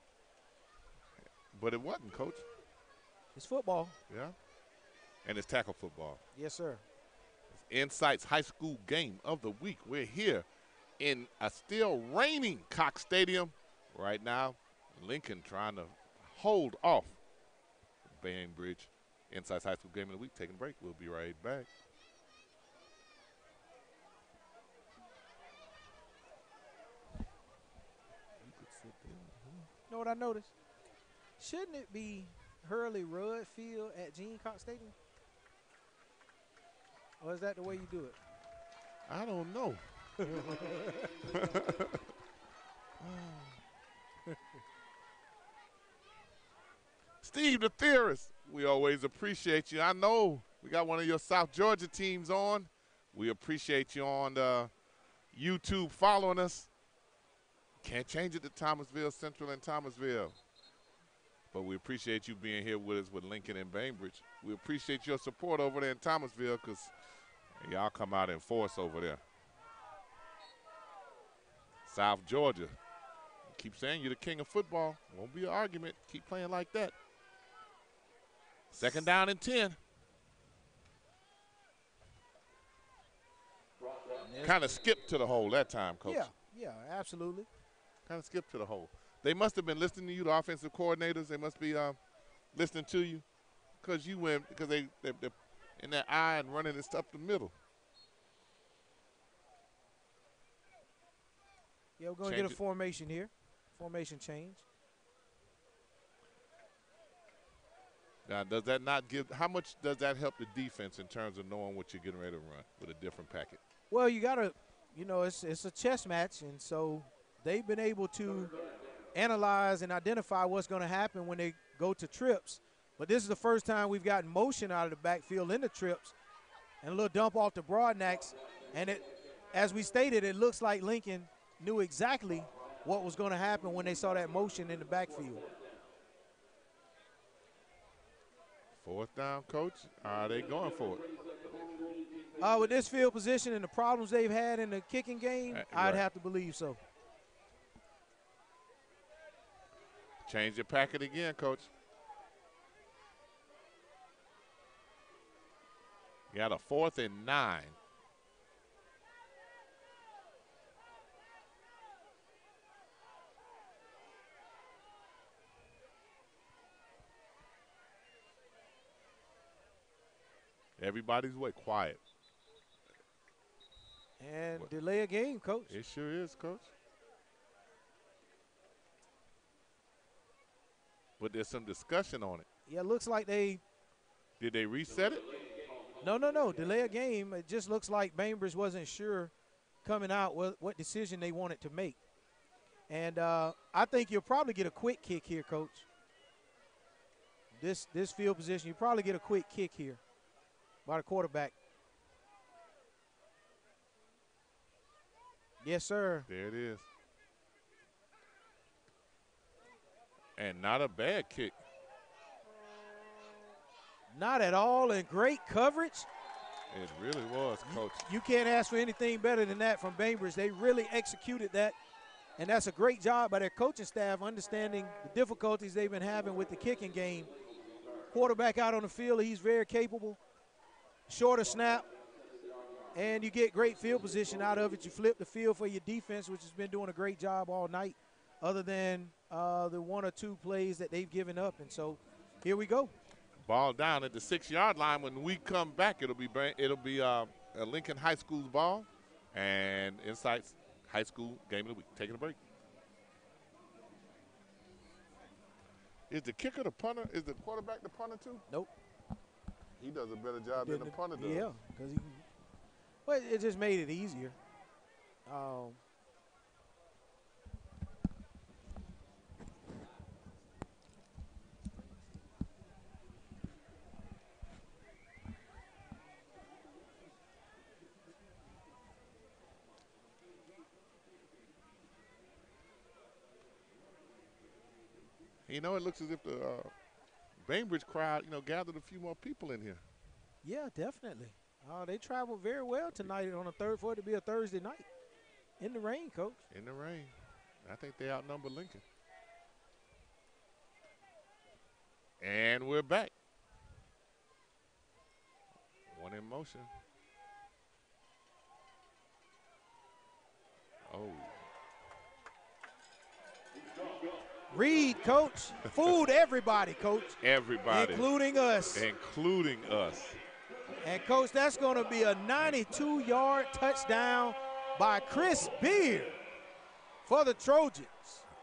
But it wasn't, Coach. It's football. Yeah. And it's tackle football. Yes, sir. It's INSiiGHTS High School Game of the Week. We're here in a still raining Cox Stadium. Right now, Lincoln trying to hold off Bainbridge. INSiiGHTS High School Game of the Week. Taking a break. We'll be right back. You know what I noticed? Shouldn't it be Hurley Rudd Field at Gene Cox Stadium? Or is that the way you do it? I don't know. Steve the Theorist, we always appreciate you. I know we got one of your South Georgia teams on. We appreciate you on YouTube following us. Can't change it to Thomasville Central and Thomasville. But we appreciate you being here with us with Lincoln and Bainbridge. We appreciate your support over there in Thomasville because y'all come out in force over there. South Georgia. Keep saying you're the king of football. Won't be an argument. Keep playing like that. 2nd down and 10. Kind of skipped to the hole that time, Coach. Yeah, absolutely. Kind of skipped to the hole. They must have been listening to you, the offensive coordinators. They must be listening to you because you went, because they're in that eye and running it up the middle. Yeah, we're going to get a formation here. Formation change. Now, does that not give – how much does that help the defense in terms of knowing what you're getting ready to run with a different packet? Well, you got to – it's a chess match, and so they've been able to analyze and identify what's going to happen when they go to trips. But this is the first time we've gotten motion out of the backfield in the trips and a little dump off the broadnecks. And as we stated, it looks like Lincoln knew exactly what was going to happen when they saw that motion in the backfield. 4th down, Coach. Are they going for it? With this field position and the problems they've had in the kicking game, I'd have to believe so. Change your packet again, Coach. You got a 4th and 9. Everybody's quiet. And delay a game, Coach. It sure is, Coach. But there's some discussion on it. Yeah, it looks like they – Did they reset it? No. Delay a game. It just looks like Bainbridge wasn't sure coming out what decision they wanted to make. And I think you'll probably get a quick kick here, Coach. This field position, you probably get a quick kick here by the quarterback. Yes, sir. There it is. And not a bad kick. Not at all, and great coverage. It really was, Coach. You can't ask for anything better than that from Bainbridge. They really executed that, and that's a great job by their coaching staff understanding the difficulties they've been having with the kicking game. Quarterback out on the field, he's very capable. Shorter snap, and you get great field position out of it. You flip the field for your defense, which has been doing a great job all night, other than the 1 or 2 plays that they've given up. And so here we go. Ball down at the 6-yard line. When we come back, it'll be Lincoln High School's ball and INSiiGHTS High School Game of the Week. Taking a break. Is the kicker the punter? Is the quarterback the punter too? Nope. He does a better job than the punter does. Yeah, because it just made it easier. It looks as if the Bainbridge crowd, gathered a few more people in here. Yeah, definitely. They traveled very well tonight for it to be a Thursday night. In the rain, Coach. In the rain. I think they outnumber Lincoln. And we're back. One in motion. Oh. Reed, Coach. Fooled everybody, Coach. Everybody. Including us. Including us. And, Coach, that's going to be a 92-yard touchdown by Chris Beard for the Trojans.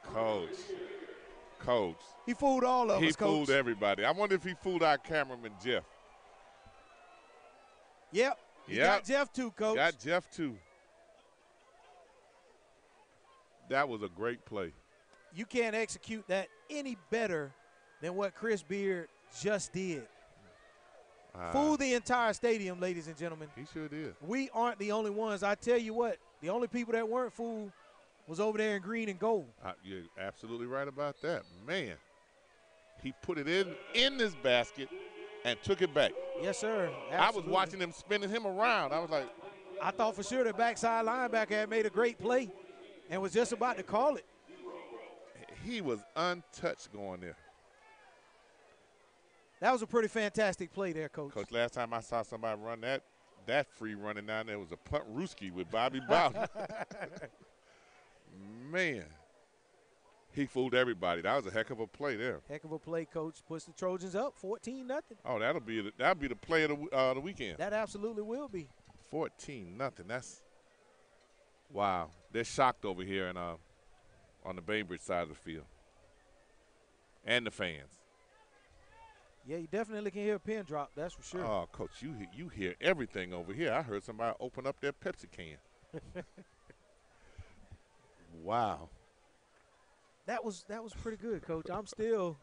Coach. Coach. He fooled all of He us, Coach. fooled everybody. I wonder if he fooled our cameraman, Jeff. Yep. He got Jeff too, Coach. Got Jeff too. That was a great play. You can't execute that any better than what Chris Beard just did. Fooled the entire stadium, ladies and gentlemen. He sure did. We aren't the only ones. I tell you what, the only people that weren't fooled was over there in green and gold. You're absolutely right about that. Man, he put it in this basket and took it back. Yes, sir. Absolutely. I was watching him spinning him around. I was like. I thought for sure the backside linebacker had made a great play and was just about to call it. He was untouched going there. That was a pretty fantastic play there, Coach. Coach, last time I saw somebody run that free running down there was a punt Rooski with Bobby Bowden. Man, he fooled everybody. That was a heck of a play there. Heck of a play, Coach. Puts the Trojans up 14-0. Oh, that'll be the play of the weekend. That absolutely will be. 14-0. That's wow. They're shocked over here on the Bainbridge side of the field, and the fans. Yeah, you definitely can hear a pin drop. That's for sure. Oh, Coach, you hear everything over here. I heard somebody open up their Pepsi can. Wow. That was pretty good, Coach. I'm still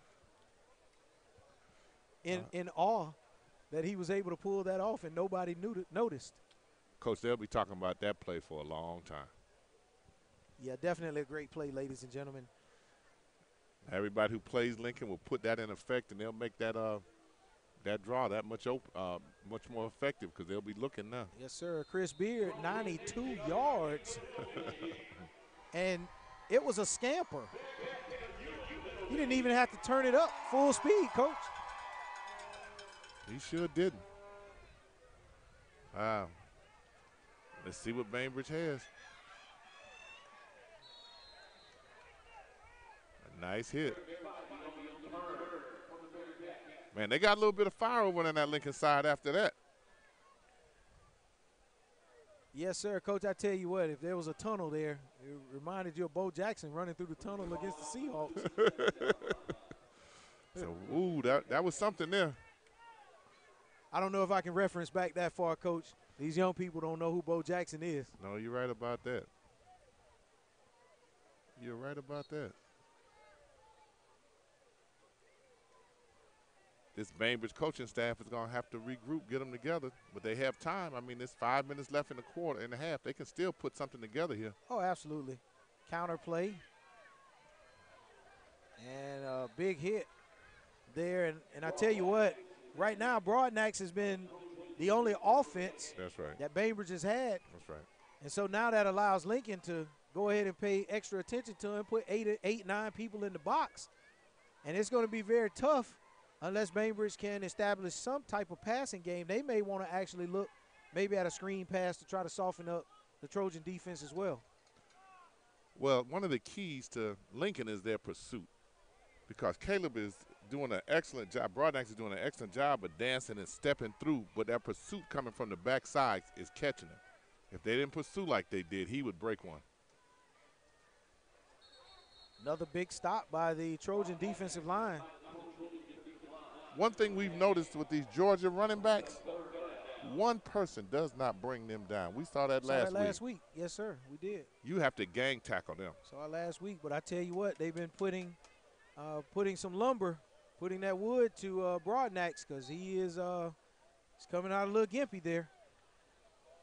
in awe that he was able to pull that off and nobody noticed. Coach, they'll be talking about that play for a long time. Yeah, definitely a great play, ladies and gentlemen. Everybody who plays Lincoln will put that in effect, and they'll make that draw that much more effective because they'll be looking now. Yes, sir. Chris Beard, 92 yards. And it was a scamper. He didn't even have to turn it up full speed, Coach. He sure didn't. Wow. Let's see what Bainbridge has. A nice hit. Man, they got a little bit of fire over on that Lincoln side after that. Yes, sir. Coach, I tell you what, if there was a tunnel there, it reminded you of Bo Jackson running through the tunnel against the Seahawks. So, ooh, that was something there. I don't know if I can reference back that far, Coach. These young people don't know who Bo Jackson is. No, you're right about that. You're right about that. This Bainbridge coaching staff is going to have to regroup, get them together, but they have time. I mean, there's 5 minutes left in the quarter and a half. They can still put something together here. Oh, absolutely. Counter play. And a big hit there. And I tell you what, right now, Broadnax has been the only offense That's right. that Bainbridge has had. That's right. And so now that allows Lincoln to go ahead and pay extra attention to him, put 9 people in the box. And it's going to be very tough unless Bainbridge can establish some type of passing game. They may want to actually look maybe at a screen pass to try to soften up the Trojan defense as well. Well, one of the keys to Lincoln is their pursuit, because Caleb is doing an excellent job. Broadnax is doing an excellent job of dancing and stepping through, but that pursuit coming from the backside is catching him. If they didn't pursue like they did, he would break one. Another big stop by the Trojan defensive line. One thing we've noticed with these Georgia running backs, one person does not bring them down. We saw that last week. Yes, sir, we did. You have to gang tackle them. Saw it last week, but I tell you what, they've been putting some lumber, putting that wood to Broadnax, because he's coming out a little gimpy there.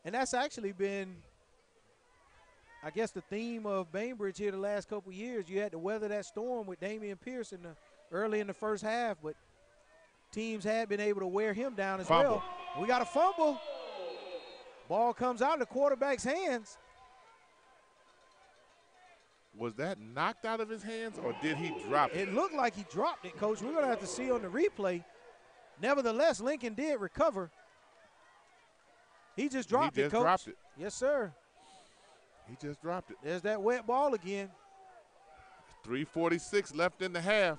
And that's actually been, I guess, the theme of Bainbridge here the last couple of years. You had to weather that storm with Damian Pierce early in the first half, but teams had been able to wear him down as well. We got a fumble. Ball comes out of the quarterback's hands. Was that knocked out of his hands, or did he drop it? It looked like he dropped it, Coach. We're going to have to see on the replay. Nevertheless, Lincoln did recover. He just dropped it, Coach. He just dropped it. Yes, sir. He just dropped it. There's that wet ball again. 3:46 left in the half.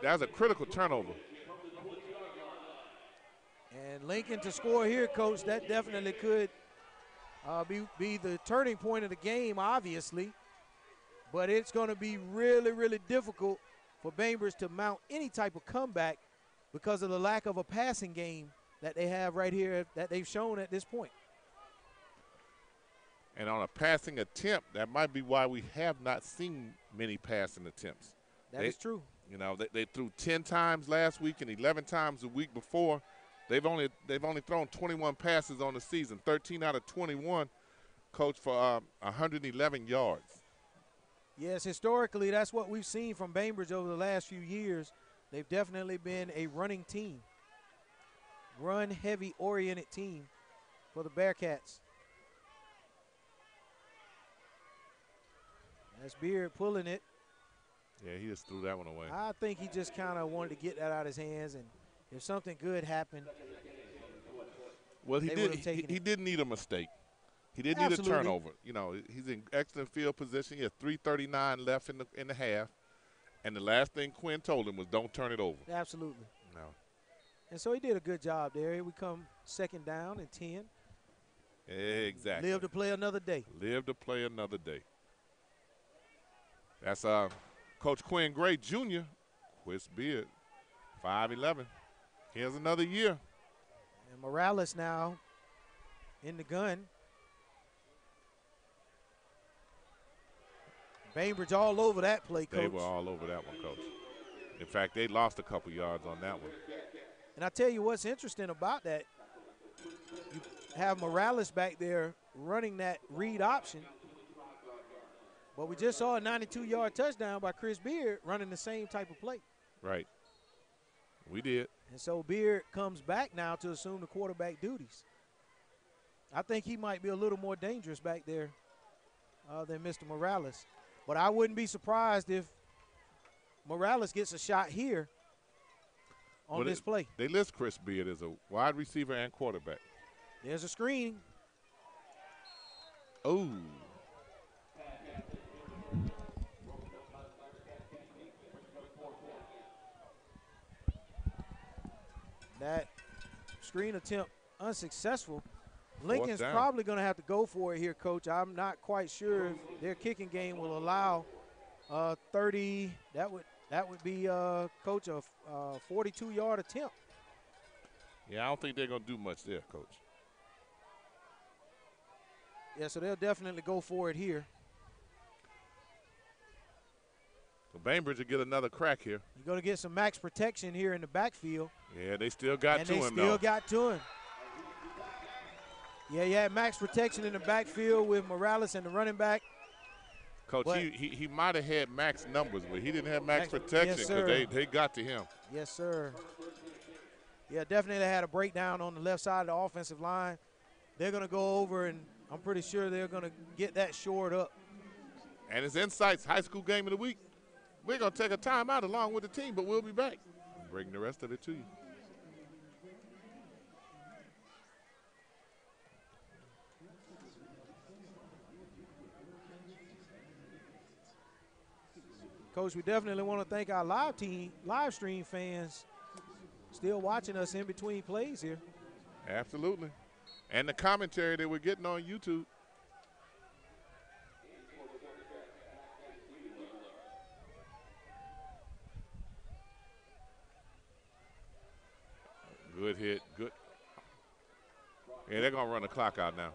That's a critical turnover. And Lincoln to score here, Coach, that definitely could be the turning point of the game, obviously. But it's going to be really, really difficult for Bainbridge to mount any type of comeback because of the lack of a passing game that they have right here that they've shown at this point. And on a passing attempt, that might be why we have not seen many passing attempts. That is true. You know, they threw 10 times last week and 11 times the week before. They've only thrown 21 passes on the season, 13 out of 21, Coach, for 111 yards. Yes, historically, that's what we've seen from Bainbridge over the last few years. They've definitely been a running team, run-heavy oriented team for the Bearcats. That's Beard pulling it. Yeah, he just threw that one away. I think he just kind of wanted to get that out of his hands, and if something good happened, well, he didn't need a mistake. He didn't need a turnover. You know, he's in excellent field position. He has 3:39 left in the half, and the last thing Quinn told him was don't turn it over. Absolutely. No. And so he did a good job there. Here we come 2nd down and 10. Exactly. Live to play another day. Live to play another day. That's Coach Quinn Gray Jr., Chris Beard, 5'11". Here's another year. And Morales now in the gun. Bainbridge all over that play, Coach. They were all over that one, Coach. In fact, they lost a couple yards on that one. And I tell you what's interesting about that, you have Morales back there running that read option. But we just saw a 92-yard touchdown by Chris Beard running the same type of play. Right. We did. And so Beard comes back now to assume the quarterback duties. I think he might be a little more dangerous back there than Mr. Morales. But I wouldn't be surprised if Morales gets a shot here on this play. They list Chris Beard as a wide receiver and quarterback. There's a screen. Oh. That screen attempt unsuccessful. Lincoln's probably going to have to go for it here, Coach. I'm not quite sure if their kicking game will allow 30. That would be, Coach, a 42-yard attempt. Yeah, I don't think they're going to do much there, Coach. Yeah, so they'll definitely go for it here. So Bainbridge will get another crack here. You're going to get some max protection here in the backfield. Yeah, they still got to him, though. And they still got to him. Yeah, you had max protection in the backfield with Morales and the running back. Coach, he might have had max numbers, but he didn't have max protection because they got to him. Yes, sir. Yeah, definitely had a breakdown on the left side of the offensive line. They're going to go over, and I'm pretty sure they're going to get that shored up. And it's INSiiGHTS High School Game of the Week. We're going to take a timeout along with the team, but we'll be back. Bring the rest of it to you. Coach, we definitely want to thank our live stream fans still watching us in between plays here. Absolutely. And the commentary that we're getting on YouTube. Good hit, good. Yeah, they're going to run the clock out now.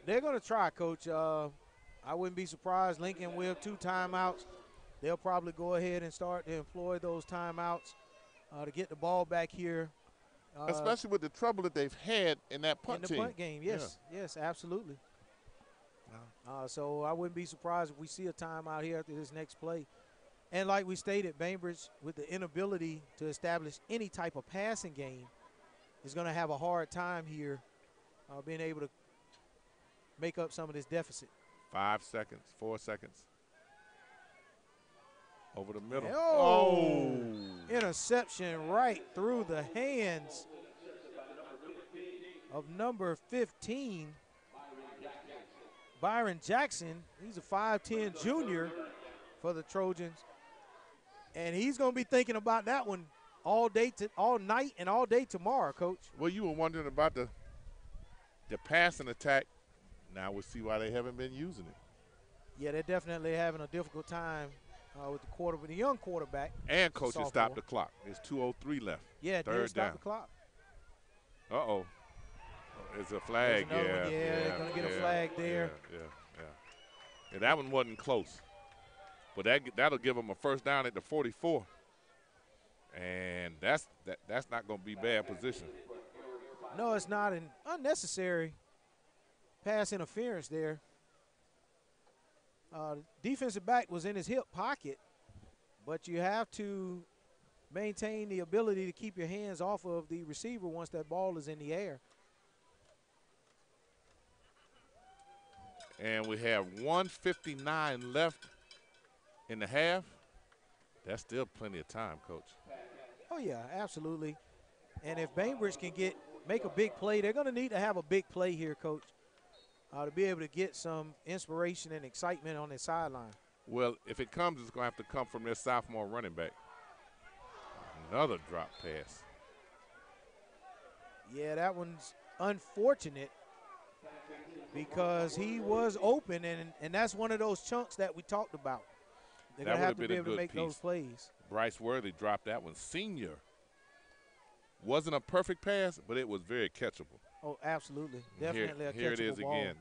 They're going to try, Coach. I wouldn't be surprised. Lincoln with 2 timeouts. They'll probably go ahead and start to employ those timeouts to get the ball back here. Especially with the trouble that they've had in that punt team. In the punt game, yes. Yeah. Yes, absolutely. So I wouldn't be surprised if we see a timeout here after this next play. And like we stated, Bainbridge, with the inability to establish any type of passing game, is going to have a hard time here being able to make up some of this deficit. 5 seconds, 4 seconds. Over the middle. Oh! Interception right through the hands of number 15, Byron Jackson. He's a 5'10 junior for the Trojans. And he's going to be thinking about that one all night and all day tomorrow, Coach. Well, you were wondering about the passing attack. Now we'll see why they haven't been using it. Yeah, they're definitely having a difficult time with the young quarterback. And coach has stopped sophomore. the clock. There's 2:03 left. Yeah, Third did stop down. the clock. Uh-oh. It's a flag. There's another Yeah, one. Yeah, they're going to get a flag there. Yeah, that one wasn't close. But that'll give them a first down at the 44. And that's not going to be bad position. No, it's not an unnecessary pass interference there. The defensive back was in his hip pocket, but you have to maintain the ability to keep your hands off of the receiver once that ball is in the air. And we have 1:59 left in the half. That's still plenty of time, Coach. Oh, yeah, absolutely. And if Bainbridge can make a big play, they're going to need to have a big play here, Coach, to be able to get some inspiration and excitement on the sideline. Well, if it comes, it's going to have to come from their sophomore running back. Another drop pass. Yeah, that one's unfortunate because he was open, and that's one of those chunks that we talked about. They're going to have to be able to make those plays. Bryce Worthy dropped that one. Senior. Wasn't a perfect pass, but it was very catchable. Oh, absolutely. Definitely a catchable ball. Here it is again.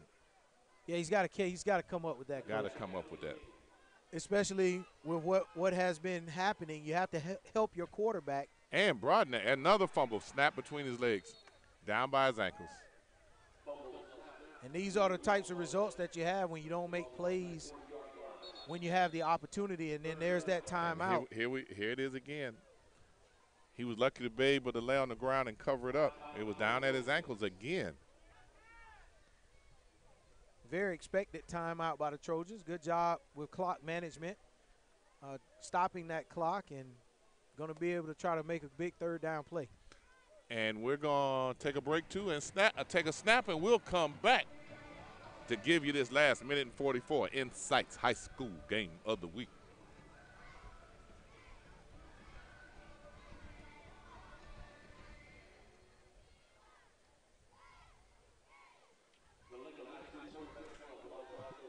Yeah, he's got to come up with that. Got to come up with that. Especially with what has been happening. You have to help your quarterback. And Brodner, another fumble, snap between his legs, down by his ankles. And these are the types of results that you have when you don't make plays when you have the opportunity, and then there's that timeout. Here it is again. He was lucky to be able to lay on the ground and cover it up. It was down at his ankles again. Very expected timeout by the Trojans. Good job with clock management, stopping that clock, and going to be able to try to make a big third down play. And we're going to take a break, too, and take a snap, and we'll come back to give you this last minute and 44 INSiiGHTS High School Game of the Week.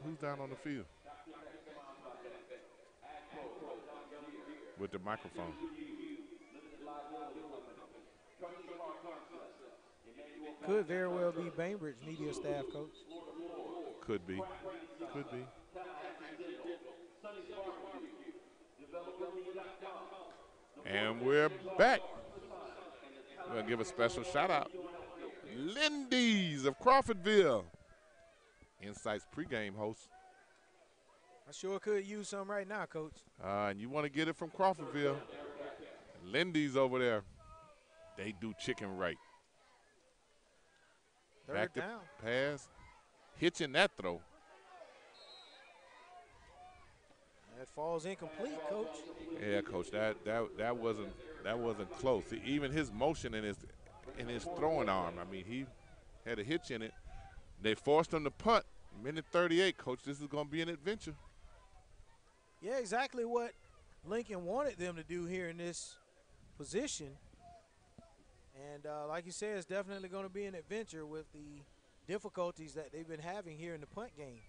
Who's down on the field? With the microphone. Could very well be Bainbridge media staff, Coach. Could be. Could be. And we're back. We're going to give a special shout out. Lindy's of Crawfordville. INSiiGHTS pregame host. I sure could use some right now, Coach. And you want to get it from Crawfordville. Lindy's over there. They do chicken right. Third down. Pass. Hitching that throw. That falls incomplete, Coach. Yeah, Coach. That wasn't close. Even his motion in his throwing arm. I mean, he had a hitch in it. They forced him to punt. Minute 38, Coach. This is going to be an adventure. Yeah, exactly what Lincoln wanted them to do here in this position. And like you said, it's definitely going to be an adventure with the difficulties that they've been having here in the punt game.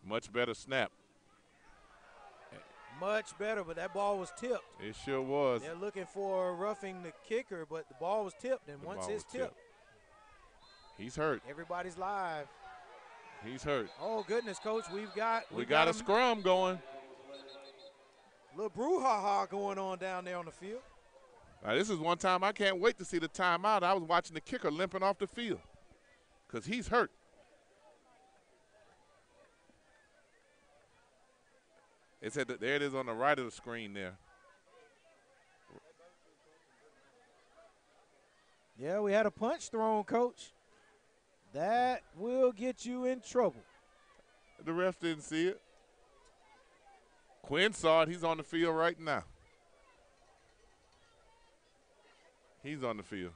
Much better snap. Much better, but that ball was tipped. It sure was. They're looking for roughing the kicker, but the ball was tipped, and once it's tipped, he's hurt. Everybody's live. He's hurt. Oh, goodness, Coach. We got a scrum going. Little brouhaha going on down there on the field. Now, this is one time I can't wait to see the timeout. I was watching the kicker limping off the field because he's hurt. It said that there it is on the right of the screen there. Yeah, we had a punch thrown, Coach. That will get you in trouble. The ref didn't see it. Quinn saw it. He's on the field right now. He's on the field.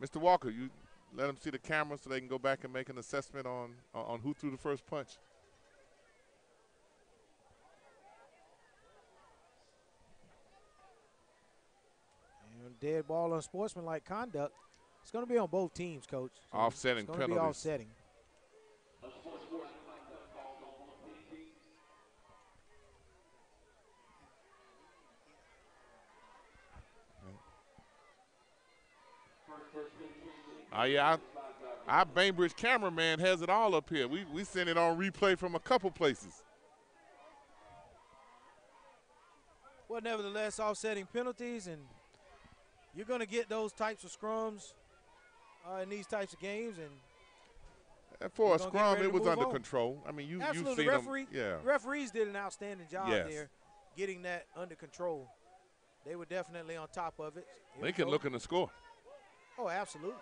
Mr. Walker, you let them see the camera so they can go back and make an assessment on who threw the first punch. And dead ball, unsportsmanlike conduct. It's going to be on both teams, Coach. So Offsetting it's going to be penalties. offsetting. Yeah, our Bainbridge cameraman has it all up here. We send it on replay from a couple places. Well, nevertheless, offsetting penalties, and you're going to get those types of scrums in these types of games. And for a we're gonna get scrum, ready it to was move under on. control. I mean, you've Absolutely, seen them. Yeah. referees did an outstanding job Yes. there, getting that under control. They were definitely on top of it. Here we Lincoln go. looking to score. Oh, absolutely.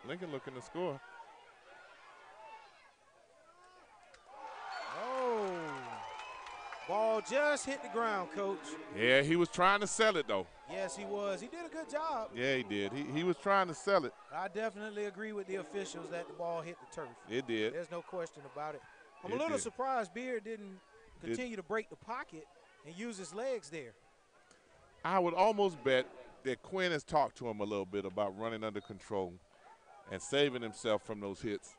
Lincoln looking to score. Oh, ball just hit the ground, Coach. Yeah, he was trying to sell it, though. Yes, he was. He did a good job. Yeah, he did. He was trying to sell it. I definitely agree with the officials that the ball hit the turf. It did. There's no question about it. I'm It a little did. surprised Beard didn't continue to break the pocket and use his legs there. I would almost bet that Quinn has talked to him a little bit about running under control and saving himself from those hits.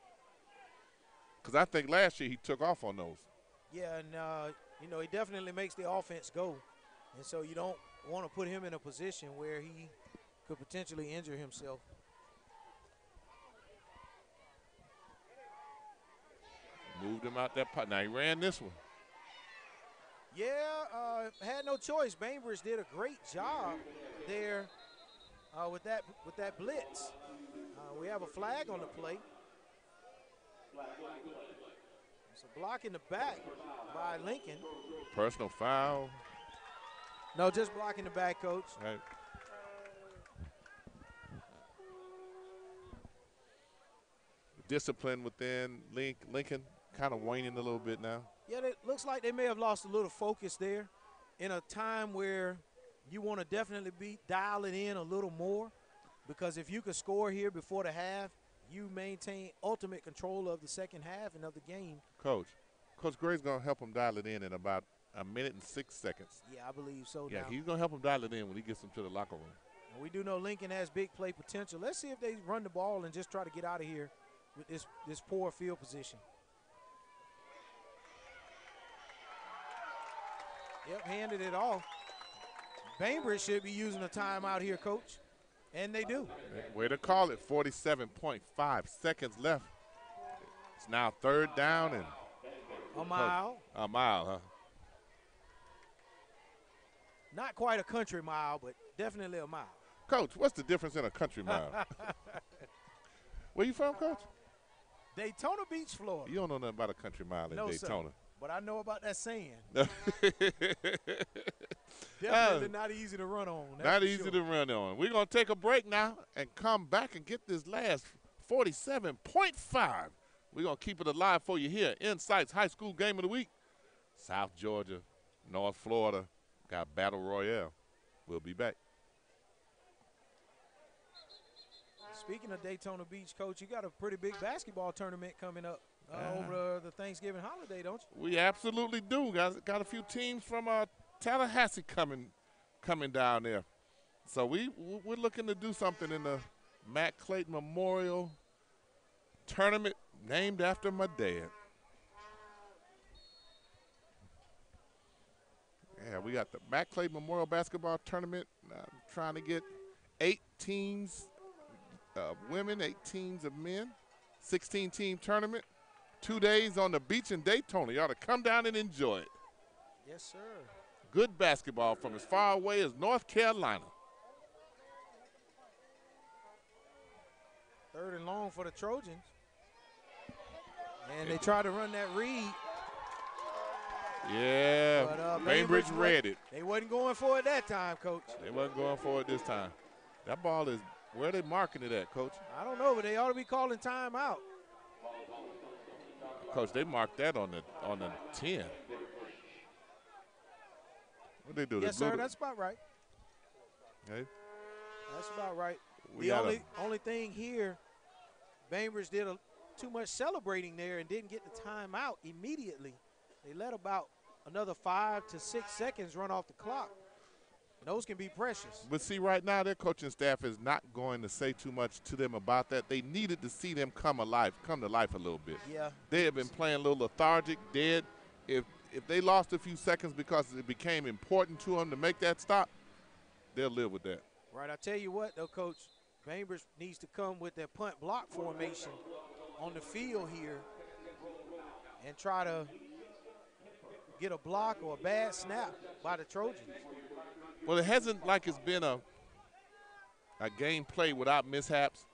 Because I think last year he took off on those. Yeah, and, he definitely makes the offense go. And so you don't want to put him in a position where he could potentially injure himself. Moved him out that pot. Now he ran this one. Yeah, had no choice. Bainbridge did a great job there with that blitz. We have a flag on the play. It's a block in the back by Lincoln. Personal foul. No, just blocking the back, Coach. Right. Discipline within Lincoln kind of waning a little bit now. Yeah, it looks like they may have lost a little focus there in a time where you want to definitely be dialing in a little more, because if you could score here before the half, you maintain ultimate control of the second half and of the game. Coach Gray's going to help him dial it in about a minute and 6 seconds. Yeah, I believe so. Yeah, now. he's going to help him dial it in when he gets him to the locker room. And we do know Lincoln has big play potential. Let's see if they run the ball and just try to get out of here with this poor field position. Yep, handed it off. Bainbridge should be using a timeout here, Coach, and they do. Way to call it, 47.5 seconds left. It's now 3rd down and a mile. A mile, huh? Not quite a country mile, but definitely a mile. Coach, what's the difference in a country mile? Where you from, Coach? Daytona Beach, Florida. You don't know nothing about a country mile in Daytona. Sir, but I know about that sand. Definitely not easy to run on. Not easy to run on. We're going to take a break now and come back and get this last 47.5. We're going to keep it alive for you here. INSiiGHTS High School Game of the Week. South Georgia, North Florida, got Battle Royale. We'll be back. Speaking of Daytona Beach, Coach, you got a pretty big basketball tournament coming up over the Thanksgiving holiday, don't you? We absolutely do. Got a few teams from Tallahassee coming down there. So we're looking to do something in the Matt Clayton Memorial Tournament named after my dad. Yeah, we got the Matt Clayton Memorial Basketball Tournament. Trying to get 8 teams of women, 8 teams of men, 16-team tournament. 2 days on the beach in Daytona. You ought to come down and enjoy it. Yes, sir. Good basketball from as far away as North Carolina. 3rd and long for the Trojans. And they try to run that read. Yeah, But, Bainbridge read it. They wasn't going for it that time, Coach. They wasn't going for it this time. That ball is, where are they marking it at, Coach? I don't know, but they ought to be calling timeout. Coach, they marked that on the 10. What they do? Yes, sir, that's about right. Okay. That's about right. We The only thing here, Bainbridge did too much celebrating there and didn't get the timeout immediately. They let about another 5 to 6 seconds run off the clock. Those can be precious. But see, right now their coaching staff is not going to say too much to them about that. They needed to see them come to life a little bit. Yeah. They have been playing a little lethargic, dead. If they lost a few seconds because it became important to them to make that stop, they'll live with that. Right. I tell you what, though, Coach, Bainbridge needs to come with their punt block formation on the field here and try to get a block or a bad snap by the Trojans. Well, it hasn't like it's been a game played without mishaps,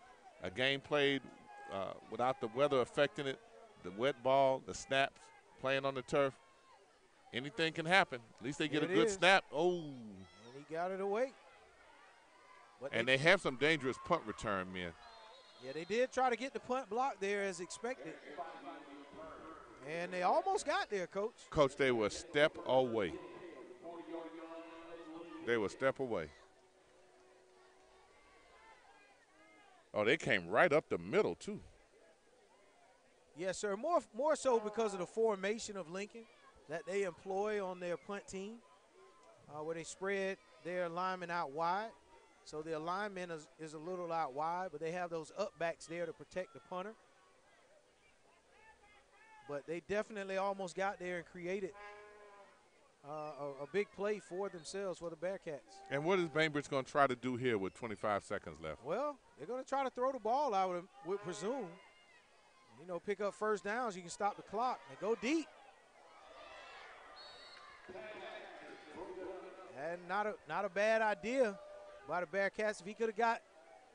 a game played without the weather affecting it, the wet ball, the snaps, playing on the turf. Anything can happen. At least they get a good snap. Oh. And he got it away. But and they have some dangerous punt return men. Yeah, they did try to get the punt block there as expected. And they almost got there, Coach. Coach, they were a step away. They were a step away. Oh, they came right up the middle, too. Yes, sir. More so because of the formation of Lincoln that they employ on their punt team, where they spread their linemen out wide. So the alignment is a little out wide, but they have those up backs there to protect the punter. But they definitely almost got there and created a big play for themselves, for the Bearcats. And what is Bainbridge going to try to do here with 25 seconds left? Well, they're going to try to throw the ball, I would presume. You know, pick up first downs. You can stop the clock and go deep. And not a bad idea by the Bearcats. If he could have got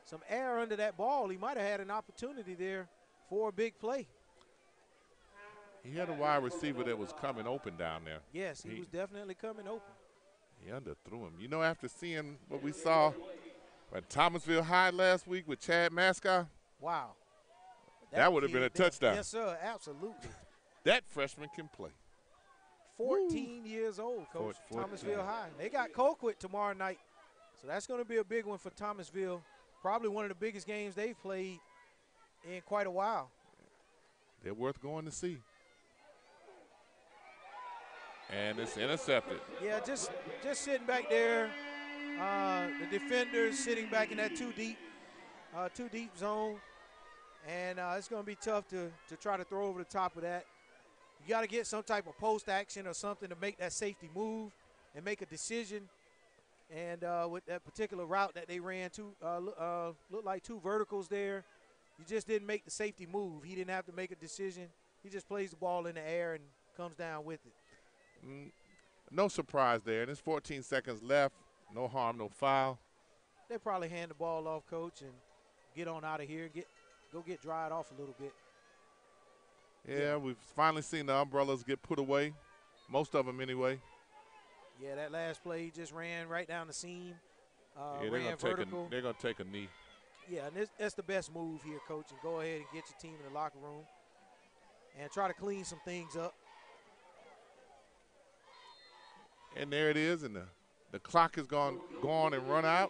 some air under that ball, he might have had an opportunity there for a big play. He had a wide receiver that was coming open down there. Yes, he was definitely coming open. He underthrew him. You know, after seeing what we saw at Thomasville High last week with Chad Mascow. Wow. That would have been a touchdown. Yes, sir, absolutely. That freshman can play. 14 years old, Coach. 14. Thomasville High. They got Colquitt tomorrow night, so that's going to be a big one for Thomasville. Probably one of the biggest games they've played in quite a while. They're worth going to see. And it's intercepted. Yeah, just sitting back there. The defenders sitting back in that too deep zone. And it's going to be tough to try to throw over the top of that. You got to get some type of post action or something to make that safety move and make a decision. And with that particular route that they ran, looked like two verticals there. You just didn't make the safety move. He didn't have to make a decision. He just plays the ball in the air and comes down with it. No surprise there. There's 14 seconds left. No harm, no foul. They probably hand the ball off, Coach, and get on out of here and go get dried off a little bit. Yeah, we've finally seen the umbrellas get put away. Most of them anyway. Yeah, that last play, he just ran right down the seam. Yeah, ran vertical. They're going to take a knee. Yeah, and that's the best move here, Coach, and go ahead and get your team in the locker room and try to clean some things up. And there it is, and the clock is gone and run out.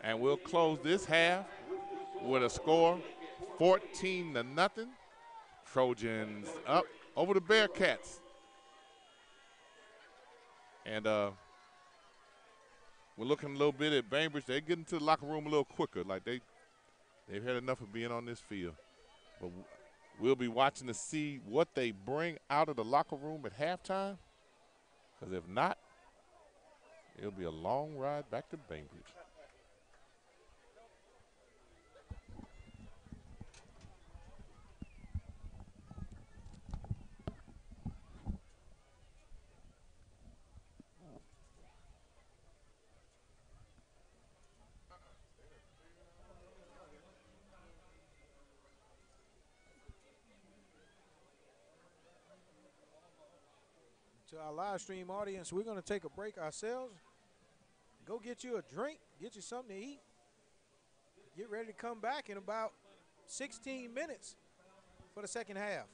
And we'll close this half with a score 14-0. Trojans up over the Bearcats. And we're looking a little bit at Bainbridge. They're getting to the locker room a little quicker. Like they've had enough of being on this field. But we'll be watching to see what they bring out of the locker room at halftime. Because if not, it'll be a long ride back to Bainbridge. To our live stream audience, we're going to take a break ourselves. Go get you a drink, get you something to eat. Get ready to come back in about 16 minutes for the second half.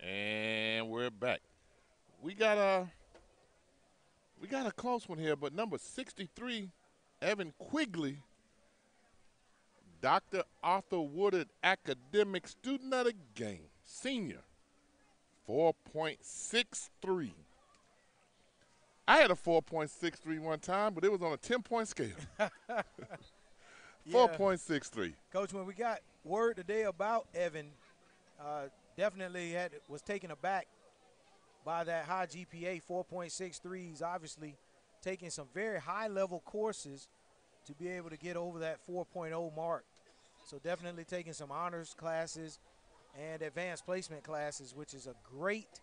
And we're back. We got a close one here, but number 63, Evan Quigley, Dr. Arthur Woodard Academic Student of the Game, senior, 4.63. I had a 4.63 one time, but it was on a 10-point scale. 4.63. Coach, when we got word today about Evan, definitely was taken aback by that high GPA, 4.63. He's obviously taking some very high-level courses to be able to get over that 4.0 mark. So definitely taking some honors classes and advanced placement classes, which is a great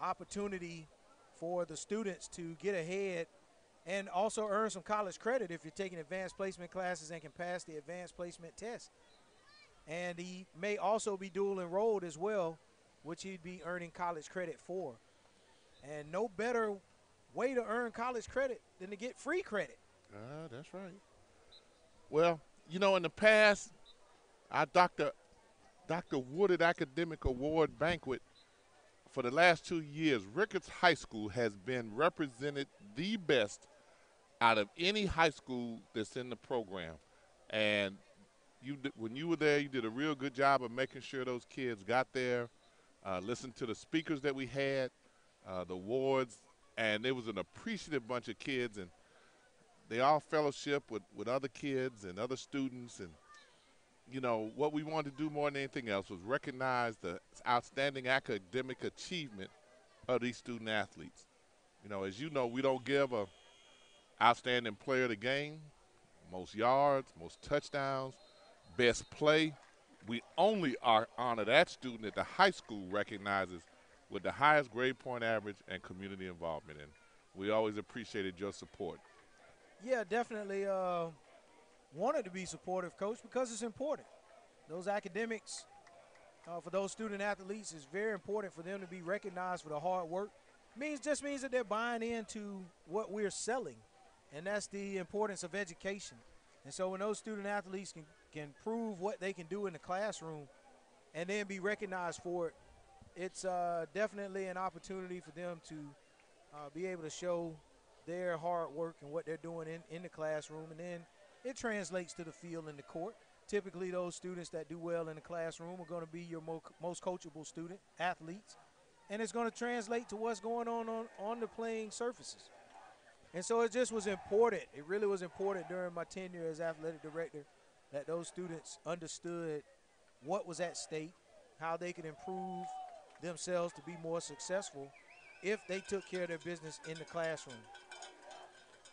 opportunity for the students to get ahead and also earn some college credit if you're taking advanced placement classes and can pass the advanced placement test. And he may also be dual enrolled as well, which he'd be earning college credit for. And no better way to earn college credit than to get free credit. That's right. Well, you know, in the past, our Dr. Woodard Academic Award banquet, for the last 2 years, Ricketts High School has been represented the best out of any high school that's in the program. And when you were there, you did a real good job of making sure those kids got there, listened to the speakers that we had, the awards, and there was an appreciative bunch of kids, and they all fellowship with other kids and other students. And, you know, what we wanted to do more than anything else was recognize the outstanding academic achievement of these student athletes. You know, as you know, we don't give a outstanding player of the game, most yards, most touchdowns, best play. We only honor that student that the high school recognizes with the highest grade point average and community involvement. And we always appreciated your support. Yeah, definitely wanted to be supportive, Coach, because it's important. Those academics, for those student athletes, is very important for them to be recognized for the hard work. Just means that they're buying into what we're selling, and that's the importance of education. And so when those student athletes can prove what they can do in the classroom and then be recognized for it, it's definitely an opportunity for them to be able to show their hard work and what they're doing in the classroom, and then it translates to the field and the court. Typically, those students that do well in the classroom are going to be your most coachable student athletes, and it's going to translate to what's going on the playing surfaces. And so it just was important. It really was important during my tenure as athletic director that those students understood what was at stake, how they could improve themselves to be more successful if they took care of their business in the classroom.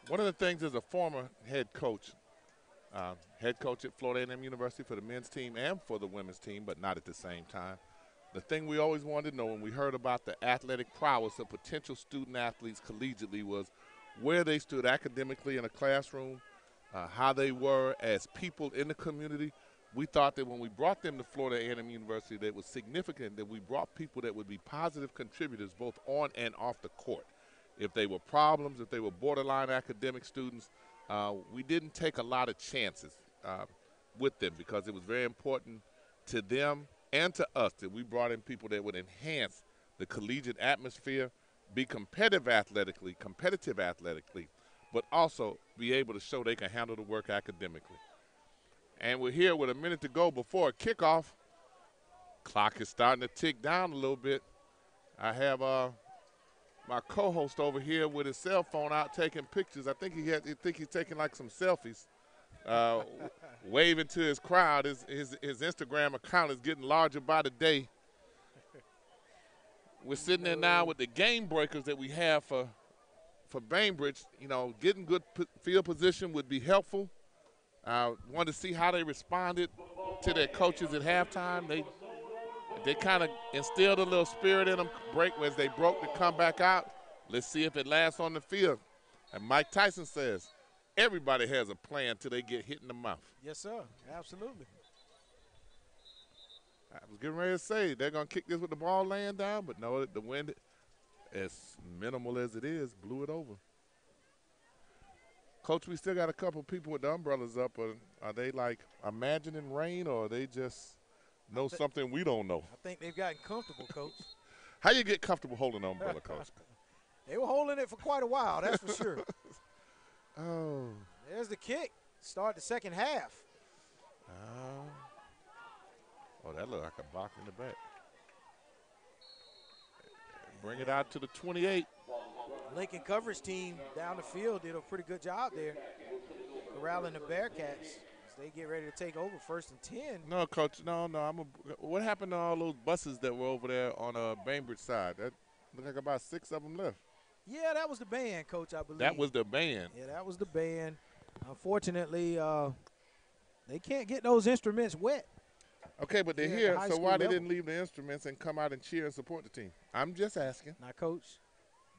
One of the things as a former head coach at Florida A&M University for the men's team and for the women's team, but not at the same time, the thing we always wanted to know when we heard about the athletic prowess of potential student athletes collegiately was where they stood academically in a classroom, how they were as people in the community. We thought that when we brought them to Florida A&M University, that it was significant that we brought people that would be positive contributors both on and off the court. If they were problems, if they were borderline academic students, we didn't take a lot of chances with them because it was very important to them and to us that we brought in people that would enhance the collegiate atmosphere, be competitive athletically, but also be able to show they can handle the work academically. And we're here with a minute to go before kickoff. Clock is starting to tick down a little bit. I have my co-host over here with his cell phone out taking pictures. I think he's taking like some selfies, waving to his crowd. His Instagram account is getting larger by the day. We're sitting there now with the game breakers that we have for Bainbridge. You know, getting good field position would be helpful. Wanted to see how they responded to their coaches at halftime. They kind of instilled a little spirit in them as they broke to come back out. Let's see if it lasts on the field. And Mike Tyson says, everybody has a plan till they get hit in the mouth. Yes, sir. Absolutely. I was getting ready to say they're going to kick this with the ball laying down, but no, the wind, as minimal as it is, blew it over. Coach, we still got a couple people with the umbrellas up. Are they like imagining rain, or are they just know something we don't know. I think they've gotten comfortable, Coach. How you get comfortable holding an umbrella, Coach? They were holding it for quite a while, that's for sure. Oh. There's the kick. Start the second half. Oh, that looked like a block in the back. Bring it out to the 28. Lincoln coverage team down the field did a pretty good job there, corralling the Bearcats as they get ready to take over 1st and 10. No, Coach, no. What happened to all those buses that were over there on Bainbridge side? That looked like about 6 of them left. Yeah, that was the band, Coach, I believe. That was the band. Yeah, that was the band. Unfortunately, they can't get those instruments wet. Okay, but they're Yeah, here, the high so school why they level. didn't leave the instruments and come out and cheer and support the team? I'm just asking. Now, Coach,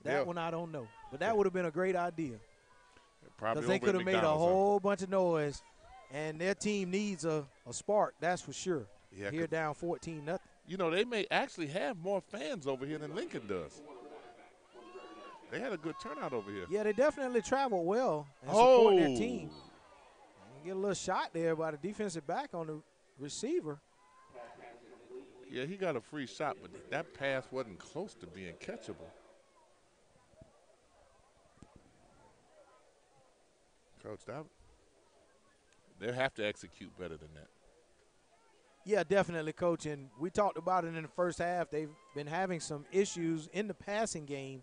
that Yeah. one I don't know. But that would have been a great idea. Probably Because they over could at have made a McDonald's, huh? whole bunch of noise, and their team needs a spark, that's for sure. Yeah, Here 'cause, down 14-0. you know, they may actually have more fans over here than Lincoln does. They had a good turnout over here. Yeah, they definitely traveled well and support their Oh. team. And get a little shot there by the defensive back on the receiver. Yeah, he got a free shot, but that pass wasn't close to being catchable. Coach, they'll have to execute better than that. Yeah, definitely, Coach. And we talked about it in the first half. They've been having some issues in the passing game.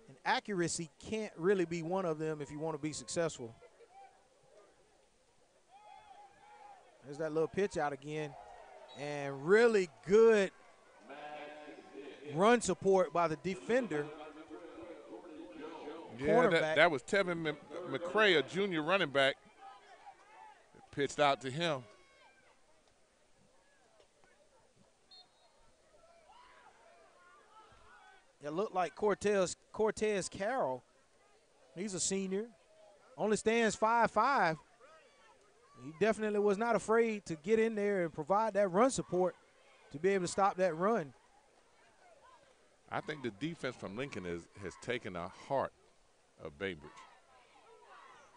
And accuracy can't really be one of them if you want to be successful. There's that little pitch out again. And really good run support by the defender. Yeah, Cornerback. that was Tevin McCray, a junior running back. Pitched out to him. It looked like Cortez Carroll. He's a senior. Only stands 5'5". He definitely was not afraid to get in there and provide that run support to be able to stop that run. I think the defense from Lincoln has taken the heart of Bainbridge.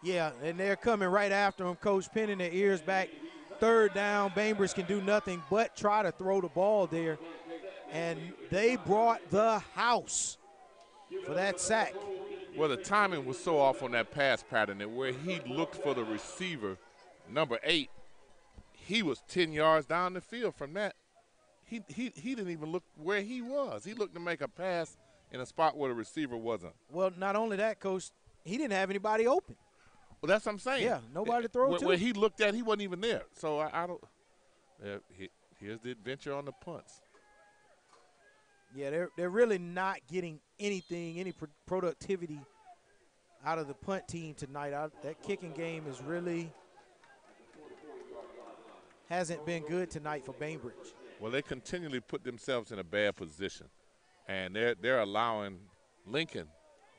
Yeah, and they're coming right after him, Coach, pinning their ears back. 3rd down, Bainbridge can do nothing but try to throw the ball there. And they brought the house for that sack. Well, the timing was so off on that pass pattern that where he looked for the receiver, number 8, he was 10 yards down the field from that. He didn't even look where he was. He looked to make a pass in a spot where the receiver wasn't. Well, not only that, Coach, he didn't have anybody open. Well, that's what I'm saying. Yeah, nobody to throw to. Where he looked at, he wasn't even there. So I don't. Here's the adventure on the punts. Yeah, they're really not getting anything, any productivity out of the punt team tonight. That kicking game is really hasn't been good tonight for Bainbridge. Well, they continually put themselves in a bad position, and they're allowing Lincoln,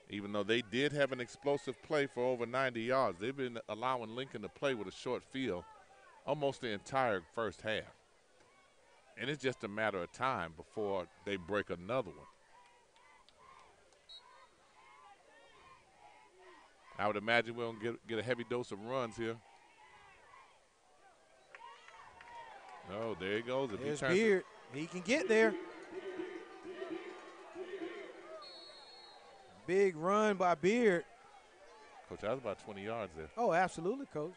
even though they did have an explosive play for over 90 yards, they've been allowing Lincoln to play with a short field almost the entire first half. And it's just a matter of time before they break another one. I would imagine we'll get a heavy dose of runs here. Oh, there he goes. If There's he turns Beard. He can get there. Big run by Beard. Coach, that was about 20 yards there. Oh, absolutely, Coach.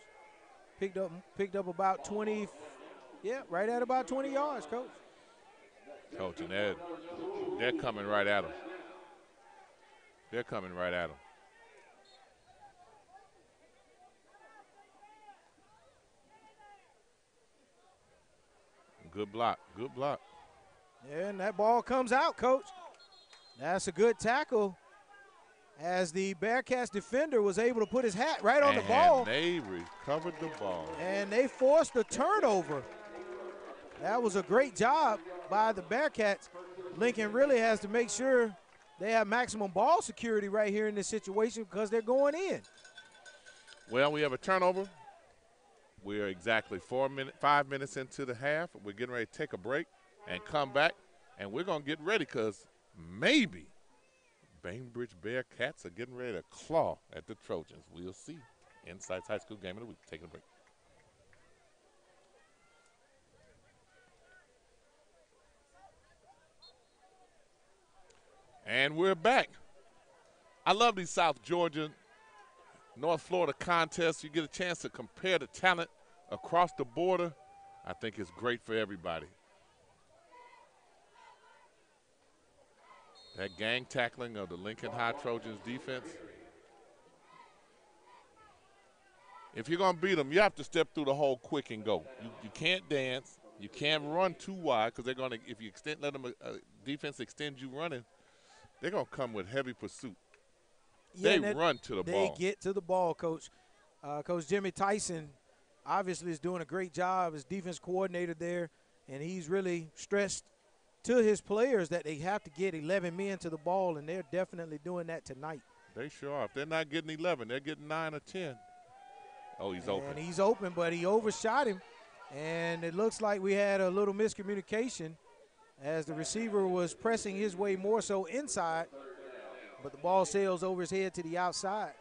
Picked up about 20. Yeah, right at about 20 yards, Coach. Coach, and they're coming right at him. They're coming right at him. Good block, good block. Yeah, and that ball comes out, Coach. That's a good tackle as the Bearcats defender was able to put his hat right on the ball. And they recovered the ball. And they forced the turnover. That was a great job by the Bearcats. Lincoln really has to make sure they have maximum ball security right here in this situation because they're going in. Well, we have a turnover. We are exactly 5 minutes into the half. We're getting ready to take a break and come back, and we're going to get ready because maybe Bainbridge Bearcats are getting ready to claw at the Trojans. We'll see. INSiiGHTS High School Game of the Week. Taking a break. And we're back. I love these South Georgia, North Florida contests. You get a chance to compare the talent across the border. I think it's great for everybody. That gang tackling of the Lincoln High Trojans defense. If you're going to beat them, you have to step through the hole quick and go. You can't dance. You can't run too wide because they're going to, if you let them defense extend you running, they're going to come with heavy pursuit. Yeah, they run to the ball. They get to the ball, Coach. Coach Jimmy Tyson obviously is doing a great job as defense coordinator there, and he's really stressed to his players that they have to get 11 men to the ball, and they're definitely doing that tonight. They sure are. If they're not getting 11, they're getting 9 or 10. Oh, he's open. And he's open, but he overshot him, and it looks like we had a little miscommunication as the receiver was pressing his way more so inside, but the ball sails over his head to the outside.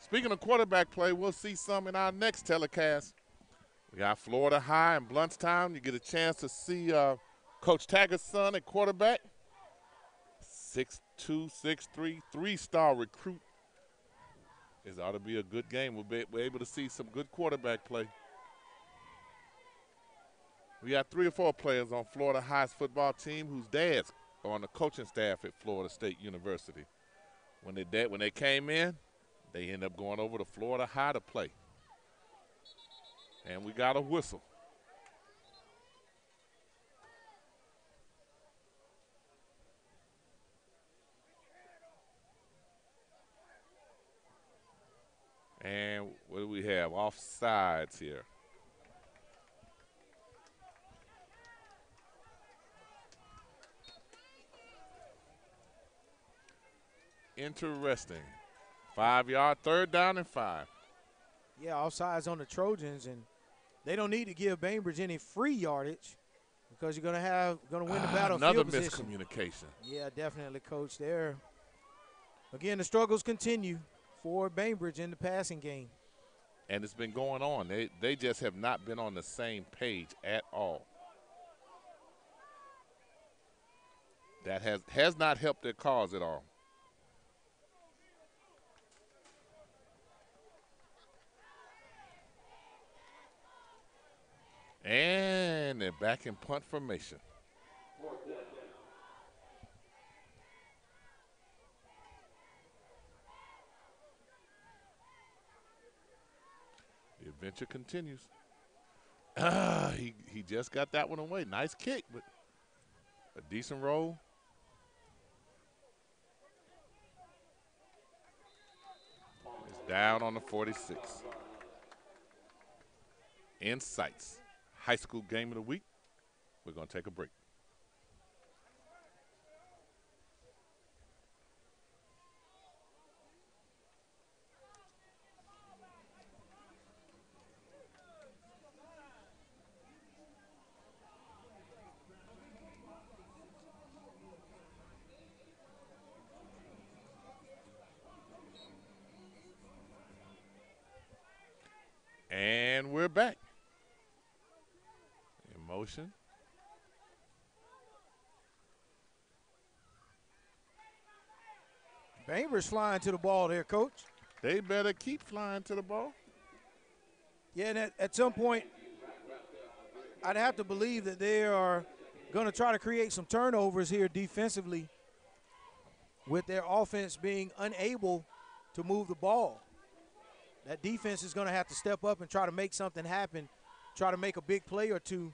Speaking of quarterback play, we'll see some in our next telecast. We got Florida High and Bluntstown. You get a chance to see Coach Taggart's son at quarterback. 6'2", 6'3", three-star recruit. This ought to be a good game. We're able to see some good quarterback play. We got 3 or 4 players on Florida High's football team whose dads are on the coaching staff at Florida State University. When they came in, they ended up going over to Florida High to play. And we got a whistle. And what do we have? Offsides here. Interesting. 5-yard, 3rd down and 5. Yeah, offsides on the Trojans, and they don't need to give Bainbridge any free yardage because you're going to win the battle. Another field position. miscommunication. Yeah, definitely, Coach. There, again, the struggles continue for Bainbridge in the passing game. And it's been going on. They just have not been on the same page at all. That has not helped their cause at all. And they're back in punt formation. The adventure continues. He just got that one away. Nice kick, but a decent roll. It's down on the 46. INSiiGHTS High School Game of the Week. We're going to take a break. And we're back. In motion. Bainbridge flying to the ball there, Coach. They better keep flying to the ball. Yeah, and at some point, I'd have to believe that they are going to try to create some turnovers here defensively with their offense being unable to move the ball. That defense is going to have to step up and try to make something happen, try to make a big play or two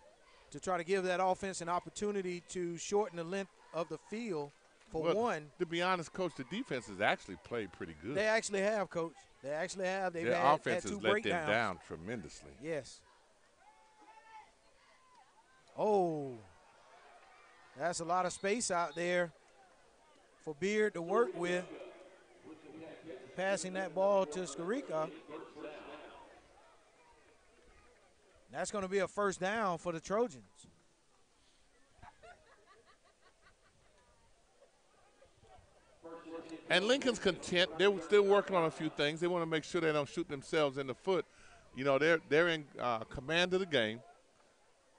to try to give that offense an opportunity to shorten the length of the field for one. To be honest, Coach, the defense has actually played pretty good. They actually have, Coach. They actually have. They've Their had offense two has let breakdowns. them down tremendously. Yes. Oh, that's a lot of space out there for Beard to work with. Passing that ball to Skarica. That's going to be a 1st down for the Trojans. And Lincoln's content. They're still working on a few things. They want to make sure they don't shoot themselves in the foot. You know, they're in command of the game.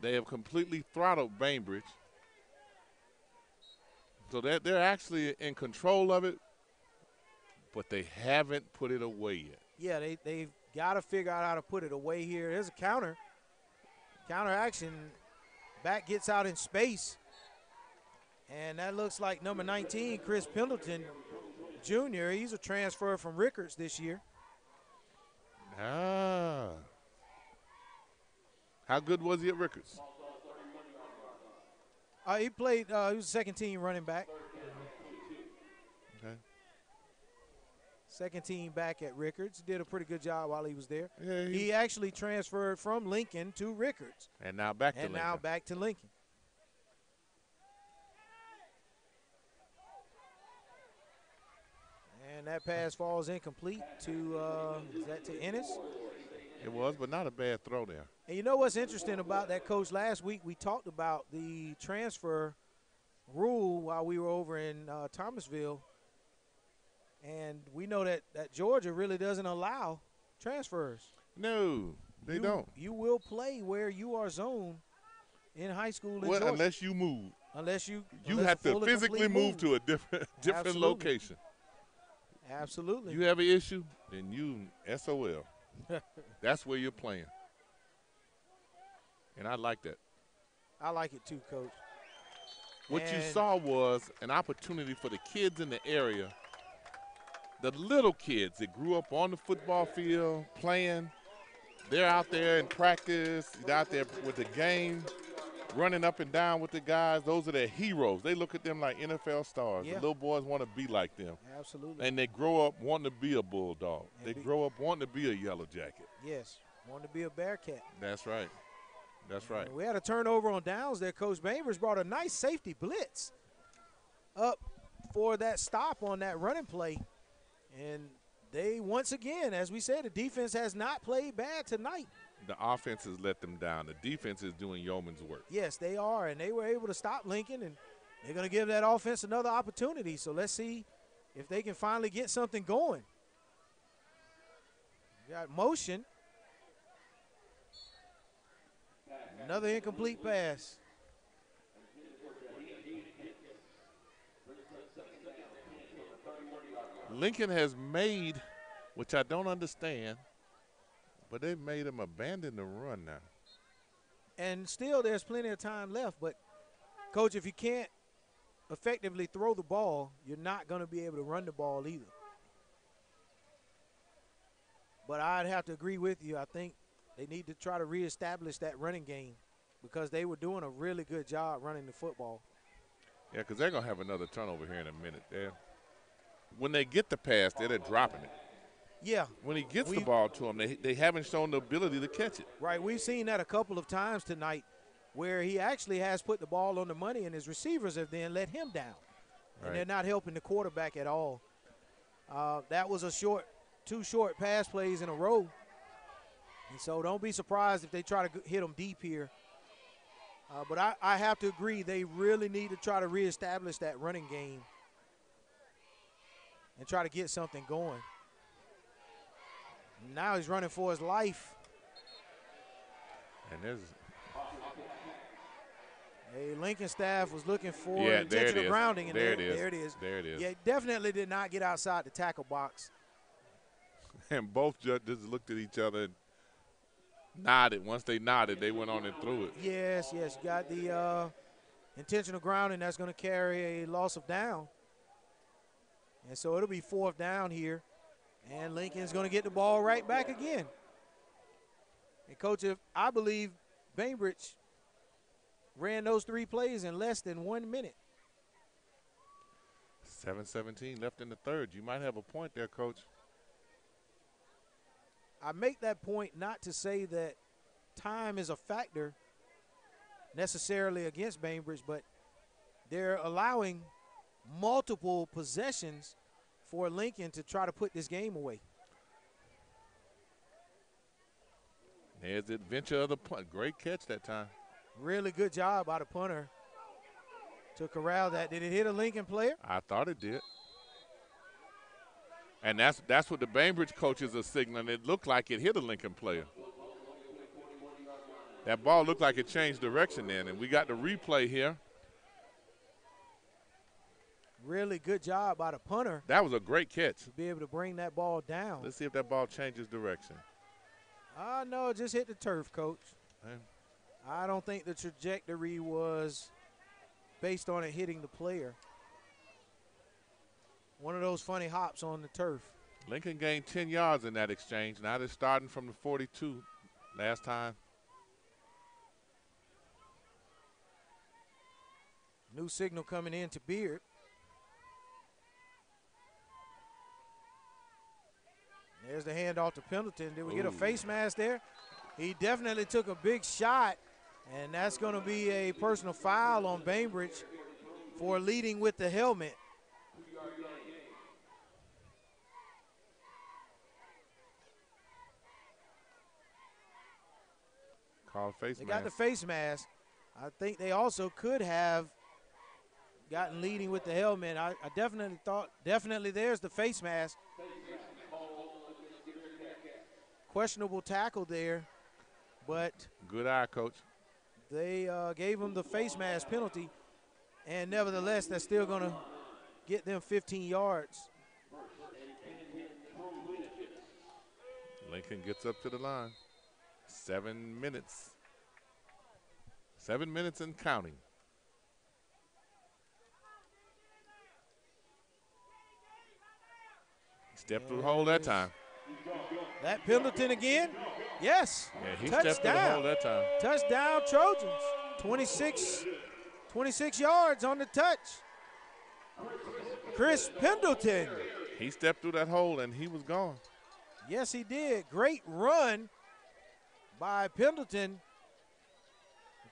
They have completely throttled Bainbridge. So they're actually in control of it, but they haven't put it away yet. Yeah, they've got to figure out how to put it away here. There's a counter action. Back gets out in space. And that looks like number 19, Chris Pendleton Jr. He's a transfer from Rickards this year. Ah. How good was he at Rickards? He played, he was a second team running back. Okay. Second team back at Rickards. Did a pretty good job while he was there. Yeah, he actually transferred from Lincoln to Rickards. And now back to Lincoln. And now back to Lincoln. And that pass falls incomplete to, is that to Ennis? It was, but not a bad throw there. And you know what's interesting about that, Coach? Last week we talked about the transfer rule while we were over in Thomasville. And we know that Georgia really doesn't allow transfers. No, they don't. You will play where you are zoned in high school in Georgia. Unless you move. Unless you have to physically move to a different Absolutely. location. Absolutely. You have an issue, then you SOL. That's where you're playing. And I like that. I like it too, Coach. What you saw was an opportunity for the kids in the area, the little kids that grew up on the football field playing. They're out there in practice, they're out there with the game, running up and down with the guys. Those are their heroes. They look at them like NFL stars. Yeah. The little boys want to be like them. Absolutely. And they grow up wanting to be a Bulldog. They grow up wanting to be a Yellow Jacket. Yes, wanting to be a Bearcat. That's right. That's right. We had a turnover on downs there. Coach Bainbridge brought a nice safety blitz up for that stop on that running play. And they, once again, as we said, the defense has not played bad tonight. The offense has let them down. The defense is doing yeoman's work. Yes, they are, and they were able to stop Lincoln, and they're going to give that offense another opportunity. So let's see if they can finally get something going. Got motion. Another incomplete pass. Lincoln has made, which I don't understand, but they've made him abandon the run now. And still there's plenty of time left. But, Coach, if you can't effectively throw the ball, you're not going to be able to run the ball either. But I'd have to agree with you. I think they need to try to reestablish that running game because they were doing a really good job running the football. Yeah, because they're going to have another turnover here in a minute. When they get the pass, they're dropping it. Yeah. When he gets the ball to them, they haven't shown the ability to catch it. Right. We've seen that a couple of times tonight where he actually has put the ball on the money and his receivers have then let him down. Right. And they're not helping the quarterback at all. That was two short pass plays in a row. And so don't be surprised if they try to hit them deep here. But I have to agree, they really need to try to reestablish that running game and try to get something going. Now he's running for his life. And there's Lincoln staff was looking for intentional grounding. And there it is. There it is. Yeah, definitely did not get outside the tackle box. And both judges looked at each other and nodded. Once they nodded, they went on and threw it. Yes. You got the intentional grounding. That's going to carry a loss of down. And so it'll be fourth down here. And Lincoln's going to get the ball right back again. And, Coach, I believe Bainbridge ran those 3 plays in less than 1 minute. 7:17 left in the third. You might have a point there, Coach. I make that point not to say that time is a factor necessarily against Bainbridge, but they're allowing multiple possessions for Lincoln to try to put this game away. There's the adventure of the punt. Great catch that time. Really good job by the punter to corral that. Did it hit a Lincoln player? I thought it did. And that's what the Bainbridge coaches are signaling. It looked like it hit a Lincoln player. That ball looked like it changed direction then, and we got the replay here. Really good job by the punter That was a great catch. to be able to bring that ball down. Let's see if that ball changes direction. No, it just hit the turf, Coach. Man. I don't think the trajectory was based on it hitting the player. One of those funny hops on the turf. Lincoln gained 10 yards in that exchange. Now they're starting from the 42 last time. New signal coming in to Beard. There's the handoff to Pendleton. Did we get a face mask there? He definitely took a big shot, and that's going to be a personal foul on Bainbridge for leading with the helmet. Call face They mask. got the face mask. I think they also could have gotten leading with the helmet. I definitely thought, definitely there's the face mask. Questionable tackle there, but Good eye, Coach. they gave him the face mask penalty, and nevertheless, they're still going to get them 15 yards. Lincoln gets up to the line. 7 minutes. 7 minutes and counting. He stepped through the hole that time. That Pendleton again? Yes. Yeah, he stepped through the hole that time. Touchdown Trojans. 26 yards on the touch. Chris Pendleton. He stepped through that hole and he was gone. Yes, he did. Great run by Pendleton.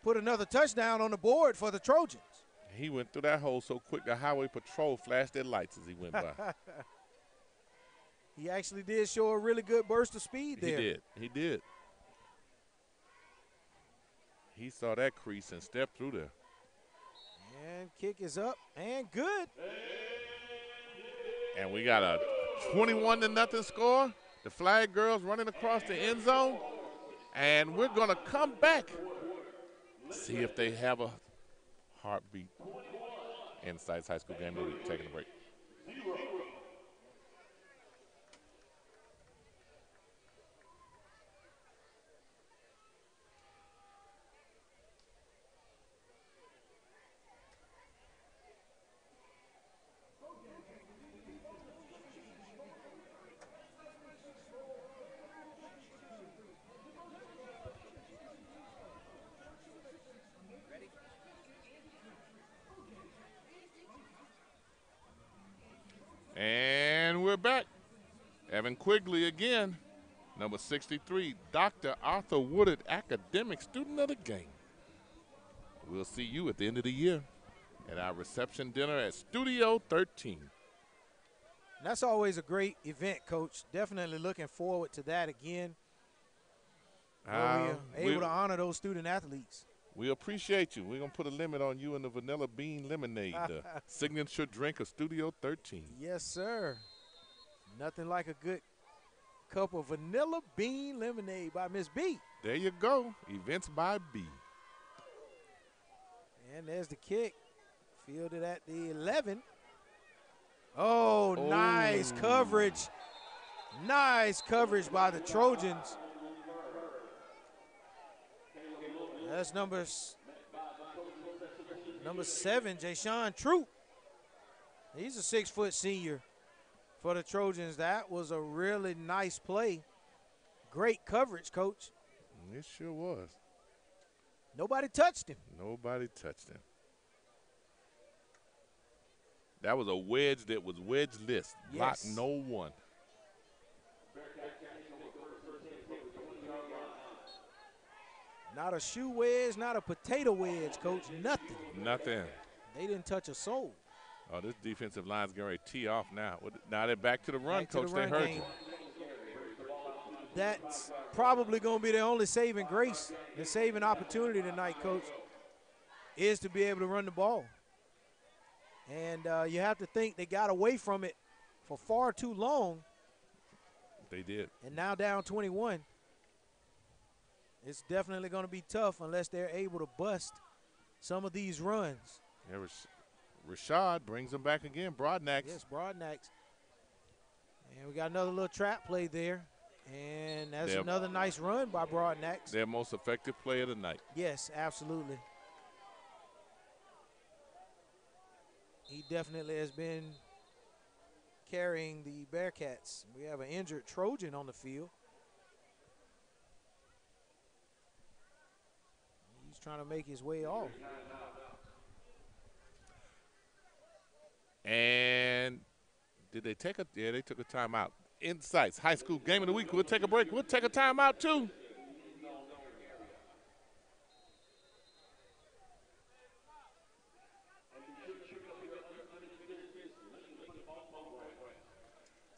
Put another touchdown on the board for the Trojans. He went through that hole so quick the highway patrol flashed their lights as he went by. He actually did show a really good burst of speed there. He did. He did. He saw that crease and stepped through there. And kick is up and good. And we got a 21-0 score. The Flag Girls running across the end zone. And we're going to come back. See if they have a heartbeat. INSiiGHTS High School game. We'll be taking a break. And we're back. Evan Quigley again. Number 63, Dr. Arthur Woodard, Academic Student of the Game. We'll see you at the end of the year at our reception dinner at Studio 13. That's always a great event, Coach. Definitely looking forward to that again. Where we're able to honor those student athletes. We appreciate you. We're going to put a limit on you and the Vanilla Bean Lemonade, the signature drink of Studio 13. Yes, sir. Nothing like a good cup of Vanilla Bean Lemonade by Miss B. There you go. Events by B. And there's the kick. Fielded at the 11. Oh, nice coverage. Nice coverage by the Trojans. That's number 7, Jashawn Troop. He's a 6-foot senior for the Trojans. That was a really nice play. Great coverage, Coach. It sure was. Nobody touched him. Nobody touched him. That was a wedge that was wedge-less. Yes. Blocked no one. Not a shoe wedge, not a potato wedge, Coach. Nothing. Nothing. They didn't touch a soul. Oh, this defensive line's getting ready to tee off now. Now they're back to the run, Back to Coach. the run They heard game. you. That's probably going to be their only saving grace, the saving opportunity tonight, Coach, is to be able to run the ball. And you have to think they got away from it for far too long. They did. And now down 21. It's definitely going to be tough unless they're able to bust some of these runs. Rashad brings him back again. Broadnax. Yes, Broadnax. And we got another little trap play there. And that's another nice run by Broadnax. Their most effective play of the night. Yes, absolutely. He definitely has been carrying the Bearcats. We have an injured Trojan on the field. He's trying to make his way off. And did they take a, yeah, they took a timeout. INSiiGHTS High School Game of the Week. We'll take a break. We'll take a timeout too.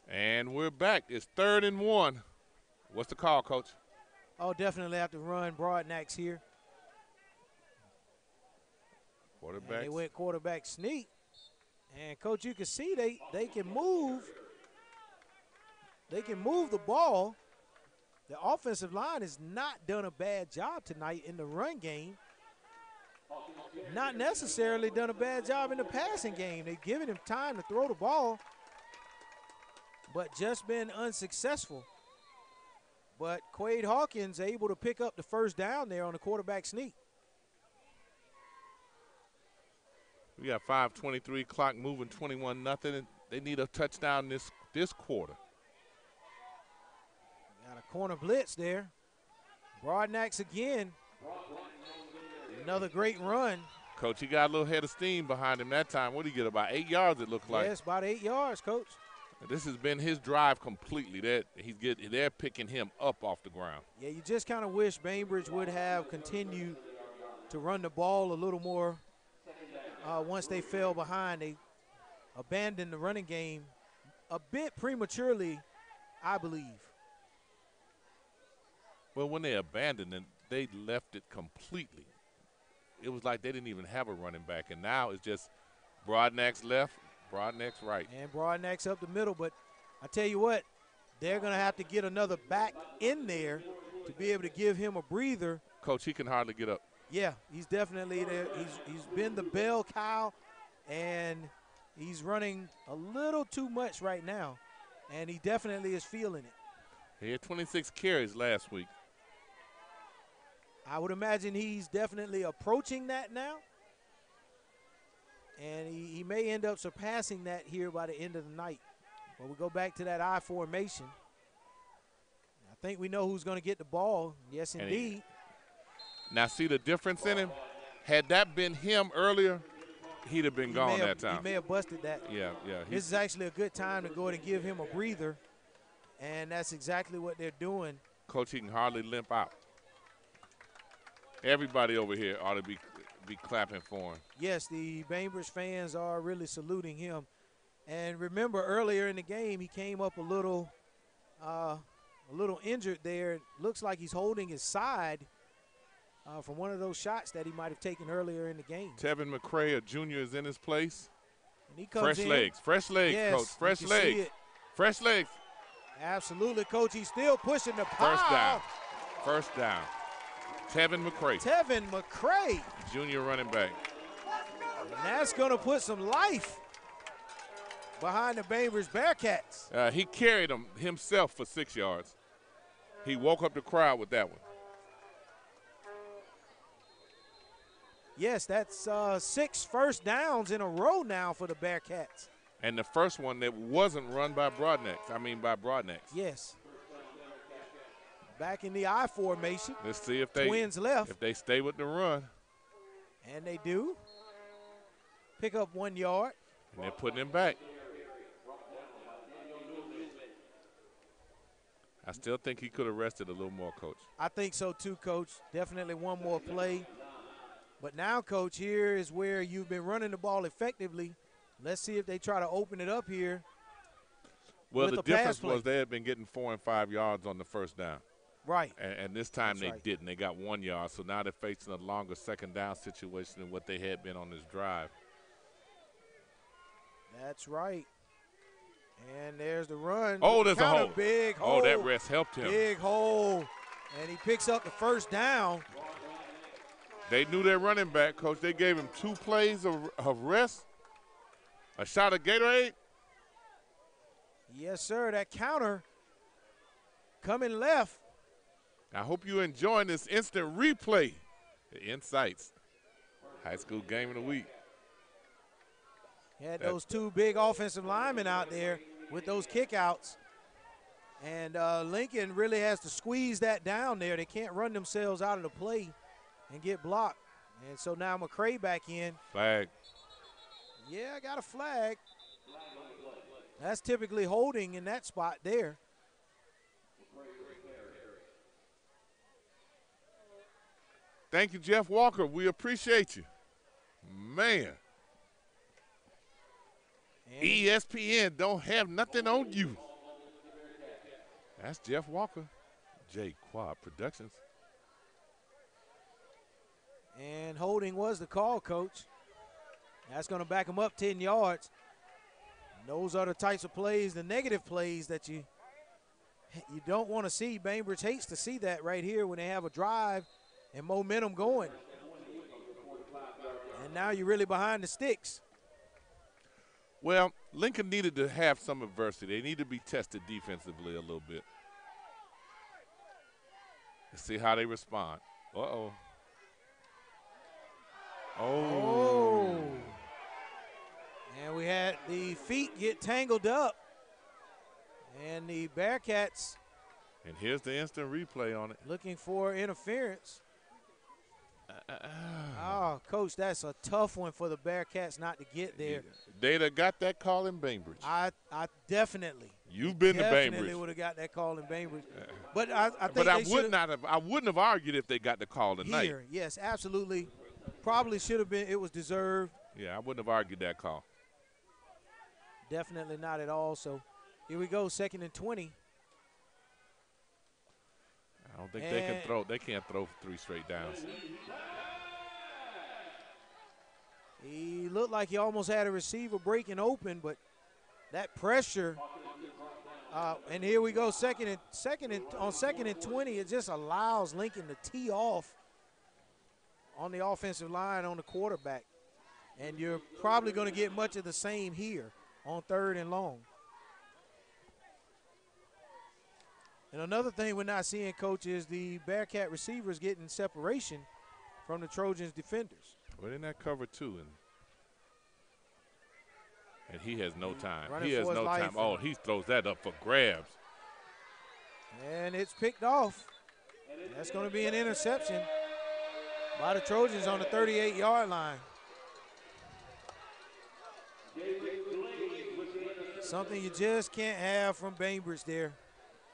And we're back. It's 3rd and 1. What's the call, Coach? Oh, definitely have to run Broadnax here. Quarterback. They went quarterback sneak. And, Coach, you can see they can move. They can move the ball. The offensive line has not done a bad job tonight in the run game. Not necessarily done a bad job in the passing game. They've given him time to throw the ball, but just been unsuccessful. But Quade Hawkins able to pick up the first down there on the quarterback sneak. We got 5:23 clock moving, 21-0. They need a touchdown this quarter. Got a corner blitz there. Broadnax again. Another great run. Coach, he got a little head of steam behind him that time. What did he get, about 8 yards it looked like? Yes, about 8 yards, Coach. This has been his drive completely. They're picking him up off the ground. Yeah, you just kind of wish Bainbridge would have continued to run the ball a little more. Once they fell behind, they abandoned the running game a bit prematurely, I believe. Well, when they abandoned it, they left it completely. It was like they didn't even have a running back, and now it's just Broadnax left, Broadnax right. And Broadnax up the middle, but I tell you what, they're going to have to get another back in there to be able to give him a breather. Coach, he can hardly get up. Yeah, he's definitely there. He's been the bell cow, and he's running a little too much right now, and he definitely is feeling it. He had 26 carries last week. I would imagine he's definitely approaching that now, and he may end up surpassing that here by the end of the night. But we go back to that I formation. I think we know who's going to get the ball. Yes, indeed. Now, see the difference in him? Had that been him earlier, he'd have been gone that time. He may have busted that. Yeah. This is actually a good time to go ahead and give him a breather, and that's exactly what they're doing. Coach, he can hardly limp out. Everybody over here ought to be clapping for him. Yes, the Bainbridge fans are really saluting him. And remember, earlier in the game, he came up a little injured there. It looks like he's holding his side from one of those shots that he might have taken earlier in the game. Tevin McCray, a junior, is in his place. And he comes Fresh legs, yes, Coach. Fresh legs. Fresh legs. Absolutely, Coach. He's still pushing the power. First down. Tevin McCray. Junior running back. And that's going to put some life behind the Bainbridge Bearcats. He carried him himself for 6 yards. He woke up the crowd with that one. Yes, that's 6 first downs in a row now for the Bearcats. And the first one that wasn't run by Broadnax. Yes. Back in the I formation. Let's see if Twins left. If they stay with the run. And they do. Pick up 1 yard. And they're putting him back. I still think he could have rested a little more, Coach. I think so too, Coach. Definitely one more play. But now, Coach, here is where you've been running the ball effectively. Let's see if they try to open it up here. Well, the difference was they had been getting 4 and 5 yards on the first down. Right. And this time they didn't. They got 1 yard. So now they're facing a longer second down situation than what they had been on this drive. That's right. And there's the run. Oh, there's a hole. Big hole. Oh, that rest helped him. Big hole. And he picks up the first down. They knew their running back, Coach. They gave him 2 plays of rest, A shot of Gatorade. Yes, sir. That counter coming left. I hope you're enjoying this instant replay. The INSiiGHTS High School Game of the Week. Had those two big offensive linemen out there with those kickouts. And Lincoln really has to squeeze that down there. They can't run themselves out of the play and get blocked. And so now McCray back in. Flag. Yeah, I got a flag. That's typically holding in that spot there. Thank you, Jeff Walker. We appreciate you. Man. And ESPN don't have nothing on you. That's Jeff Walker, J Quad Productions. And holding was the call, Coach. That's going to back him up 10 yards. And those are the types of plays, the negative plays that you don't want to see. Bainbridge hates to see that right here when they have a drive and momentum going. And now you're really behind the sticks. Well, Lincoln needed to have some adversity. They need to be tested defensively a little bit. Let's see how they respond. Uh-oh. Oh. And we had the feet get tangled up. And the Bearcats. And here's the instant replay on it. Looking for interference. Oh, Coach, that's a tough one for the Bearcats not to get there. They'd have got that call in Bainbridge. I definitely. You've been to Bainbridge. Definitely would have got that call in Bainbridge. But I think but I they would not have. I wouldn't have argued if they got the call tonight. Here, yes, absolutely. Probably should have been. It was deserved. Yeah, I wouldn't have argued that call. Definitely not at all. So here we go, 2nd and 20. I don't think they can throw. They can't throw 3 straight downs. He looked like he almost had a receiver breaking open, but that pressure. And here we go, second and 20. It just allows Lincoln to tee off on the offensive line on the quarterback, and you're probably going to get much of the same here on 3rd and long. And another thing we're not seeing, Coach, is the Bearcat receivers getting separation from the Trojans defenders. Well, in that cover 2, and he has no time. Running He has for his no life. time. Oh, he throws that up for grabs. And it's picked off. That's going to be an interception by the Trojans on the 38-yard line. Something you just can't have from Bainbridge there.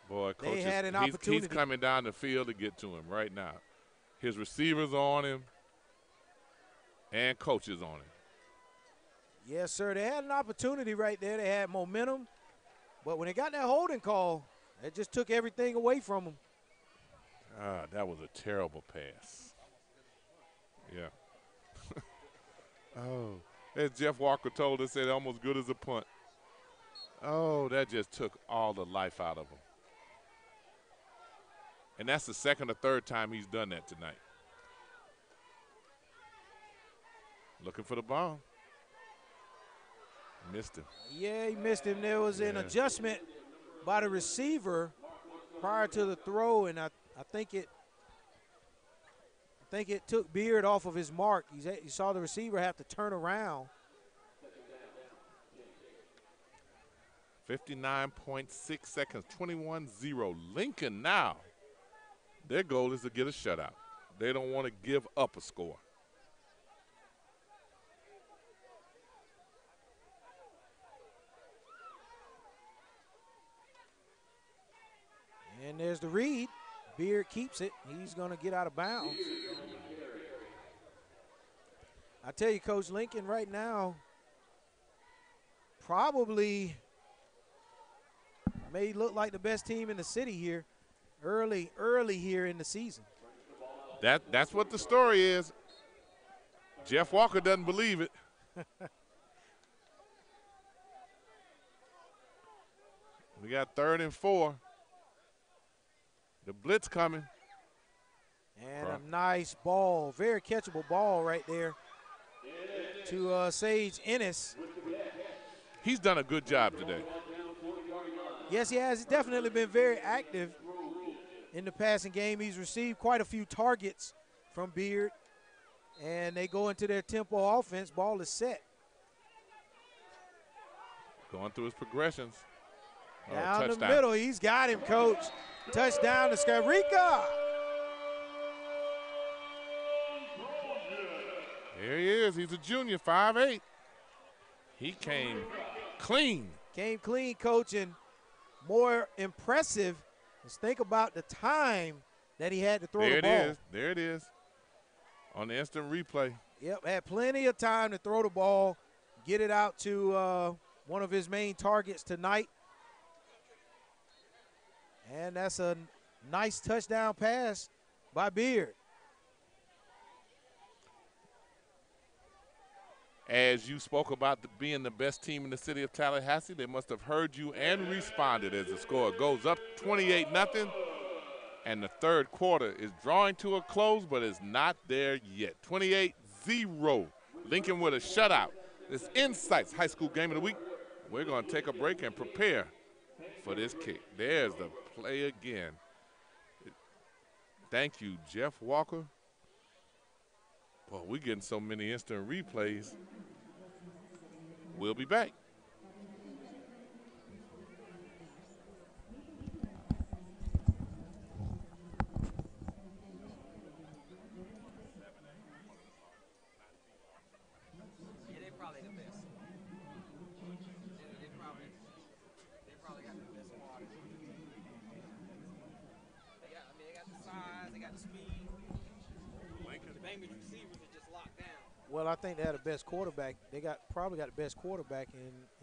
Boy, Coach, They had an he's opportunity. coming down the field to get to him right now. His receivers on him, and coaches on him. Yes, sir. They had an opportunity right there. They had momentum. But when they got that holding call, it just took everything away from them. Ah, that was a terrible pass. Yeah. Oh, as Jeff Walker told us, it's almost good as a punt. Oh, that just took all the life out of him. And that's the 2nd or 3rd time he's done that tonight. Looking for the bomb. Missed him. Yeah, he missed him. There was an adjustment by the receiver prior to the throw, and I think it took Beard off of his mark. You saw the receiver have to turn around. 59.6 seconds, 21-0. Lincoln now. Their goal is to get a shutout. They don't want to give up a score. And there's the read. Beard keeps it. He's going to get out of bounds. I tell you, Coach, Lincoln right now probably may look like the best team in the city here early here in the season. That's what the story is. Jeff Walker doesn't believe it. We got 3rd and 4. The blitz coming. And a nice ball, very catchable ball right there to Sage Ennis. He's done a good job today. Yes, he has. He's definitely been very active in the passing game. He's received quite a few targets from Beard, and they go into their tempo offense. Ball is set. Going through his progressions. Down the touchdown. middle, he's got him, Coach. Touchdown to Skarika. There he is. He's a junior, 5'8". He came clean. Came clean, Coach, and more impressive is think about the time that he had to throw the ball. There it is. There it is. On the instant replay. Yep, had plenty of time to throw the ball, get it out to one of his main targets tonight. And that's a nice touchdown pass by Beard. As you spoke about being the best team in the city of Tallahassee, they must have heard you and responded as the score goes up 28-0. And the third quarter is drawing to a close, but it's not there yet. 28-0. Lincoln with a shutout. This INSiiGHTS High School Game of the Week. We're going to take a break and prepare for this kick. There's the play again. Thank you, Jeff Walker. Boy, we're getting so many instant replays. We'll be back. Yeah, they probably the best. They probably got the best squad. They got the size, they got the speed. The Bainbridge receivers are just locked down. Well, I think they had the best quarterback. They probably got the best quarterback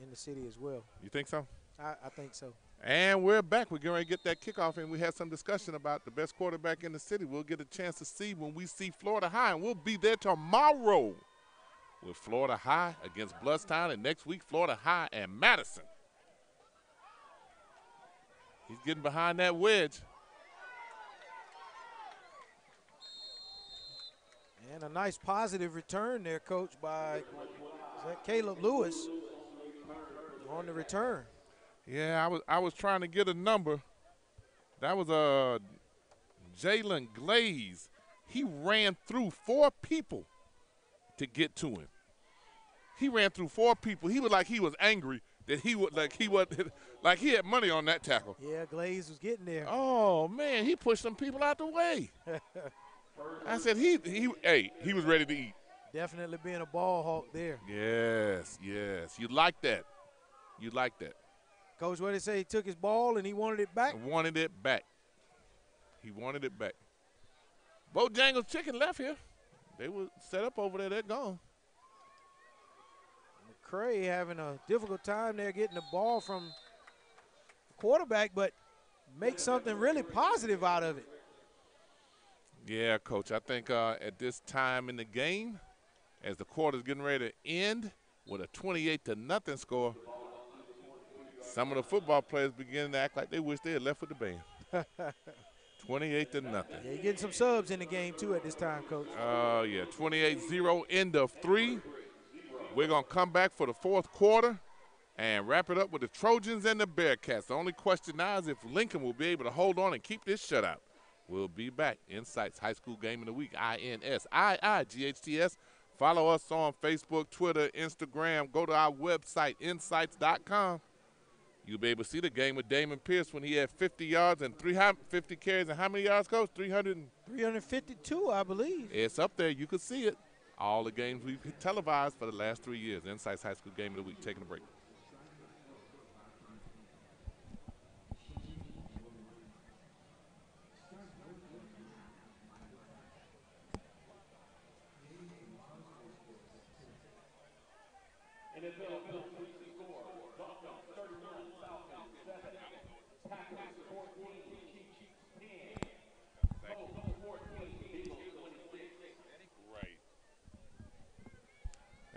in the city as well. You think so? I think so. And we're back. We're going to get that kickoff, and we had some discussion about the best quarterback in the city. We'll get a chance to see when we see Florida High, and we'll be there tomorrow with Florida High against Bloodstown, and next week Florida High and Madison. He's getting behind that wedge. And a nice positive return there, Coach, by is that Caleb Lewis on the return. Yeah, I was trying to get a number. That was Jalen Glaze. He ran through 4 people to get to him. He ran through 4 people. He was angry that he had money on that tackle. Yeah, Glaze was getting there. Oh man, he pushed some people out the way. I said he was ready to eat. Definitely being a ball hawk there. Yes. You like that. You like that. Coach, what did he say? He took his ball and he wanted it back? He wanted it back. Bojangles Chicken left here. They were set up over there. They're gone. McCray having a difficult time there getting the ball from the quarterback, but make something really positive out of it. Yeah, Coach. I think at this time in the game, as the quarter's getting ready to end with a 28-0 score, some of the football players beginning to act like they wish they had left with the band. 28-0. Yeah, you're getting some subs in the game, too, at this time, Coach. Yeah, 28-0, end of 3. We're going to come back for the fourth quarter and wrap it up with the Trojans and the Bearcats. The only question now is if Lincoln will be able to hold on and keep this shutout. We'll be back. INSiiGHTS High School Game of the Week, INSiiGHTS. Follow us on Facebook, Twitter, Instagram. Go to our website, INSiiGHTS.com. You'll be able to see the game with Damon Pierce when he had 50 yards and 350 carries. And how many yards, Coach? 352, I believe. It's up there. You can see it. All the games we've televised for the last 3 years. INSiiGHTS High School Game of the Week. Taking a break.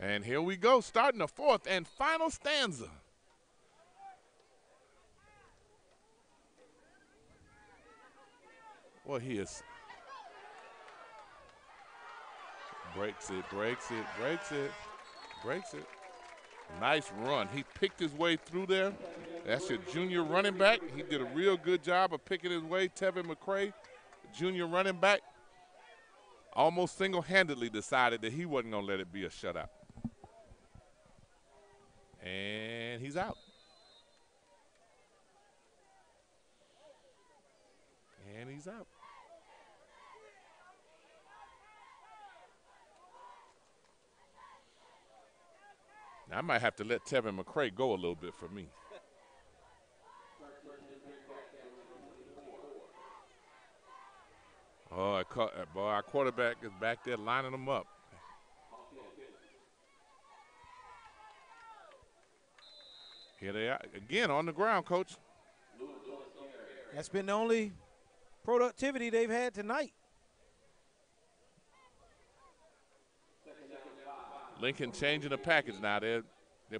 And here we go, starting the fourth and final stanza. Well, he is. Breaks it. Nice run. He picked his way through there. That's your junior running back. He did a real good job of picking his way. Tevin McCray, junior running back, almost single-handedly decided that he wasn't going to let it be a shutout. And he's out. And he's out. Now, I might have to let Tevin McCray go a little bit for me. Oh, boy, our quarterback is back there lining them up. Here they are again on the ground, Coach. That's been the only productivity they've had tonight. Lincoln changing the package now. They're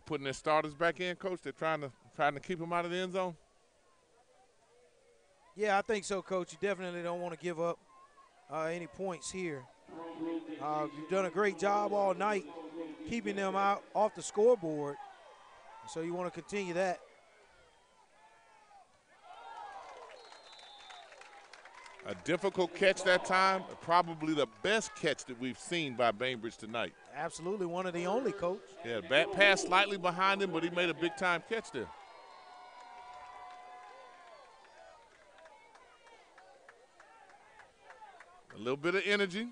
putting their starters back in, Coach. They're trying to keep them out of the end zone. Yeah, I think so, Coach. You definitely don't want to give up any points here. You've done a great job all night keeping them out off the scoreboard. So you want to continue that. A difficult catch that time, probably the best catch that we've seen by Bainbridge tonight. Absolutely one of the only, Coach. Yeah, bat pass slightly behind him, but he made a big-time catch there. A little bit of energy,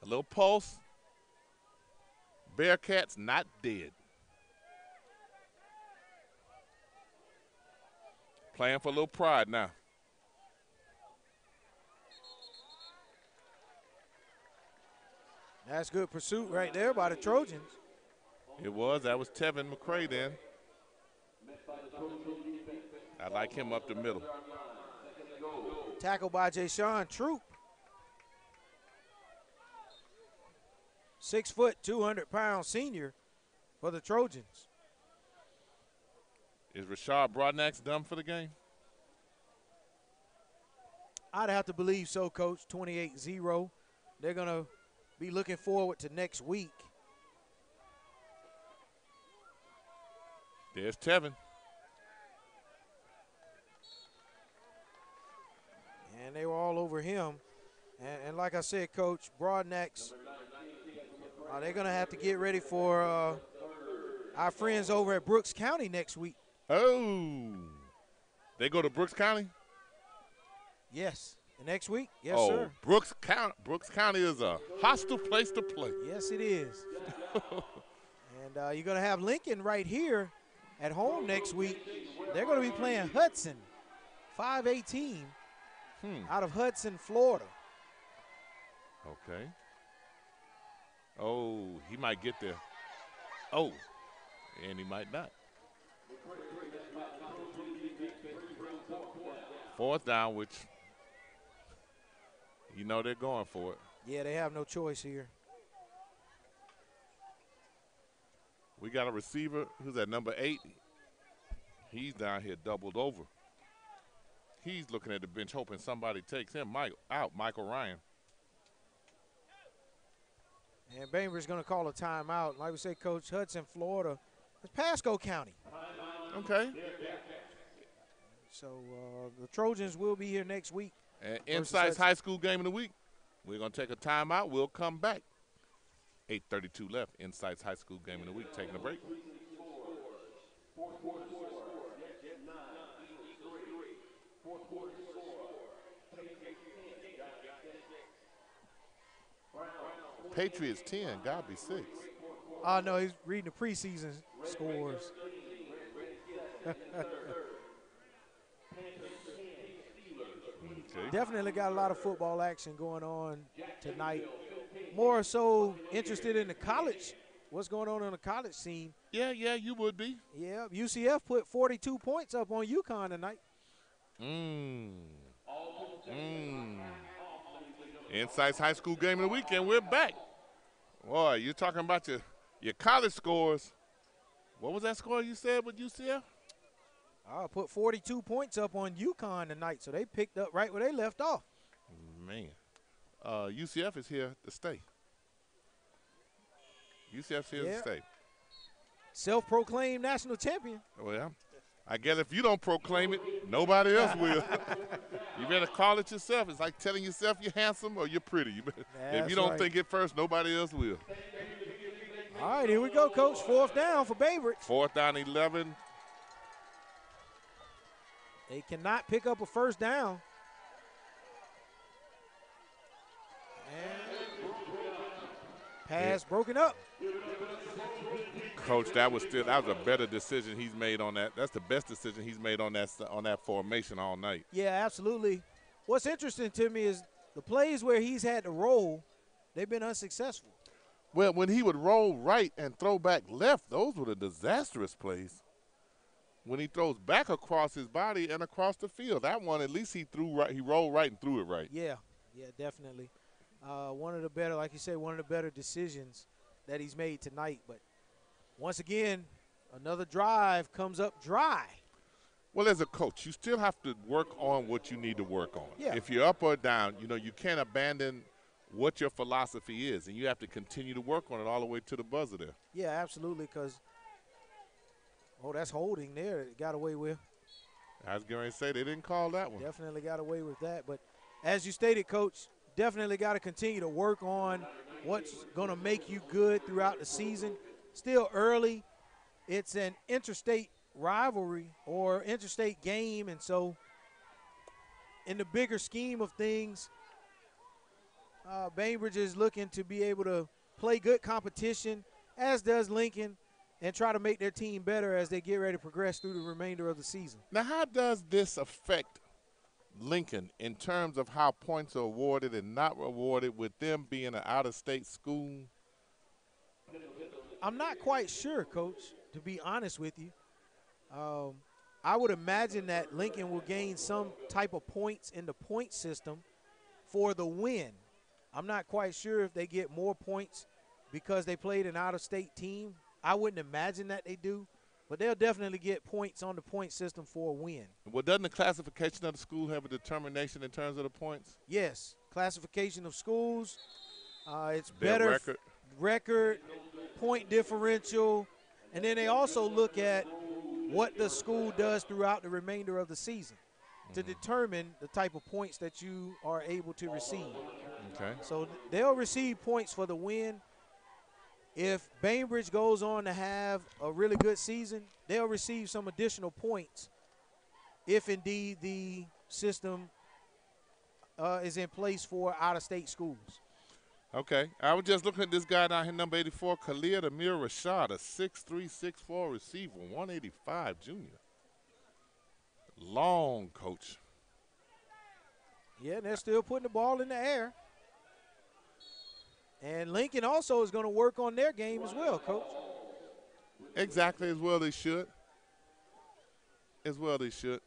a little pulse. Bearcats not dead. Playing for a little pride now. That's good pursuit right there by the Trojans. It was. That was Tevin McCray then. I like him up the middle. Tackled by Ja'Shawn Troop. 6 foot, 200-pound senior for the Trojans. Is Rashard Broadnax done for the game? I'd have to believe so, Coach. 28-0. They're going to be looking forward to next week. There's Tevin. And they were all over him. And like I said, Coach, Broadnax, they're going to have to get ready for our friends over at Brooks County next week. Oh, they go to Brooks County? Yes. Next week? Yes, oh, sir. Brooks County is a hostile place to play. Yes, it is. And you're going to have Lincoln right here at home next week. They're going to be playing Hudson, 518, out of Hudson, Florida. Okay. Oh, he might get there. Oh, and he might not. 4th down, which you know they're going for it. Yeah, they have no choice here. We got a receiver who's at number 8. He's down here doubled over. He's looking at the bench hoping somebody takes him out, Michael Ryan. And Bainbridge's going to call a timeout. Like we say, Coach, Hudson, Florida. It's Pasco County. Okay. So the Trojans will be here next week. And INSiiGHTS High School Game of the Week. We're going to take a timeout. We'll come back. 8:32 left. INSiiGHTS High School Game of the Week. Taking a break. Patriots 10, gotta be 6. Oh, no, he's reading the preseason scores. Okay. Definitely got a lot of football action going on tonight. More so interested in the college, what's going on the college scene. Yeah, you would be. Yeah, UCF put 42 points up on UConn tonight. INSiiGHTS High School Game of the Week, and we're back. Boy, you're talking about your college scores. What was that score you said with UCF? I put 42 points up on UConn tonight, so they picked up right where they left off. Man, UCF is here to stay. UCF's here to Yeah. stay. Self-proclaimed national champion. Well, I guess if you don't proclaim it, nobody else will. You better call it yourself. It's like telling yourself you're handsome or you're pretty. If you don't right. think it first, nobody else will. All right, here we go, Coach. 4th down for Bainbridge. 4th down, 11. They cannot pick up a first down. And pass broken up. Coach, that was a better decision he's made on that. That's the best decision he's made on that formation all night. Yeah, absolutely. What's interesting to me is the plays where he's had to roll, they've been unsuccessful. Well, when he would roll right and throw back left, those were the disastrous plays. When he throws back across his body and across the field, that one at least he rolled right and threw it right. Yeah, definitely. One of the better, like you said, one of the better decisions that he's made tonight. But once again, another drive comes up dry. Well, as a coach, you still have to work on what you need to work on. Yeah. If you're up or down, you can't abandon what your philosophy is, and you have to continue to work on it all the way to the buzzer there. Yeah, absolutely, because, that's holding there. It got away with. I was going to say they didn't call that one. Definitely got away with that. But as you stated, Coach, definitely got to continue to work on what's going to make you good throughout the season. Still early. It's an interstate rivalry or interstate game, and so in the bigger scheme of things, Bainbridge is looking to be able to play good competition, as does Lincoln, and try to make their team better as they get ready to progress through the remainder of the season. Now, how does this affect Lincoln in terms of how points are awarded and not awarded with them being an out-of-state school? I'm not quite sure, Coach, to be honest with you. I would imagine that Lincoln will gain some type of points in the point system for the win. I'm not quite sure if they get more points because they played an out-of-state team. I wouldn't imagine that they do, but they'll definitely get points on the point system for a win. Well, doesn't the classification of the school have a determination in terms of the points? Yes, classification of schools. It's Their better record. record, point differential, and then they also look at what the school does throughout the remainder of the season to determine the type of points that you are able to receive. Okay. So they'll receive points for the win. If Bainbridge goes on to have a really good season, they'll receive some additional points if indeed the system is in place for out-of-state schools. Okay. I was just looking at this guy down here, number 84, Khalid Amir Rashad, a 6'3", 6'4" receiver, 185 junior. Long, Coach. Yeah, and they're still putting the ball in the air. And Lincoln also is going to work on their game as well, Coach. Exactly, as well they should. As well they should.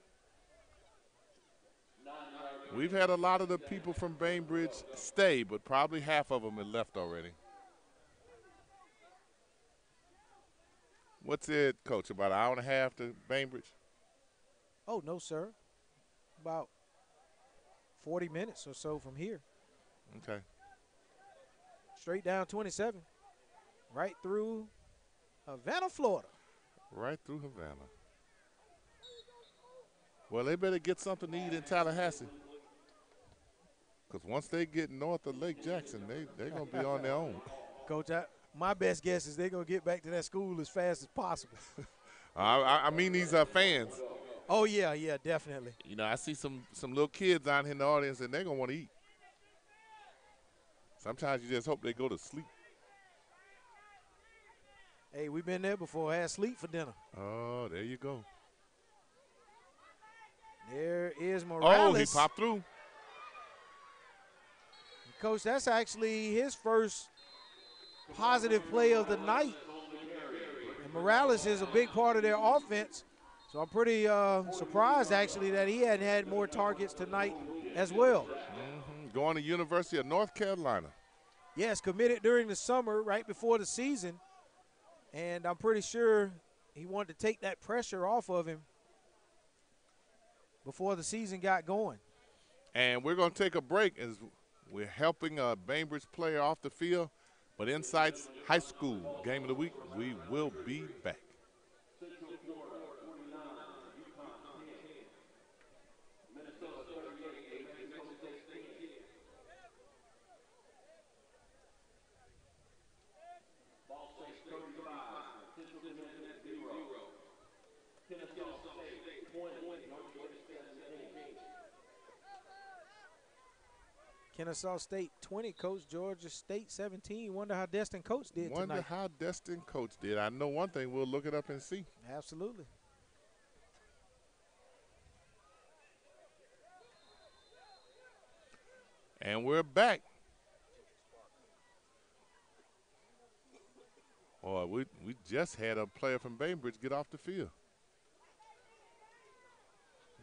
We've had a lot of the people from Bainbridge stay, but probably half of them have left already. What's it, Coach, about an hour and a half to Bainbridge? Oh, no, sir. About 40 minutes or so from here. Okay. Straight down 27. Right through Havana, Florida. Right through Havana. Well, they better get something to eat in Tallahassee. Because once they get north of Lake Jackson, they're going to be on their own. Coach, my best guess is they're going to get back to that school as fast as possible. I mean these fans. Oh, yeah, definitely. You know, I see some little kids down here in the audience, and they're going to want to eat. Sometimes you just hope they go to sleep. Hey, we've been there before. Had sleep for dinner. Oh, there you go. There is Morales. Oh, he popped through. Coach, that's actually his first positive play of the night. And Morales is a big part of their offense. So I'm pretty surprised, actually, that he hadn't had more targets tonight as well. Going to University of North Carolina. Yes, committed during the summer, right before the season. And I'm pretty sure he wanted to take that pressure off of him before the season got going. And we're going to take a break as we're helping a Bainbridge player off the field. But INSiiGHTS High School Game of the Week, we will be back. Central Florida 49, UConn 10. Minnesota 38, Mexico State 10. Ball State 35, Central Division 0. Kennesaw State 20, Northwest 17. Kennesaw State 20, Coach. Georgia State 17. Wonder how Destin Coach did Wonder tonight. how Destin Coach did. I know one thing. We'll look it up and see. Absolutely. And we're back. Boy, we just had a player from Bainbridge get off the field.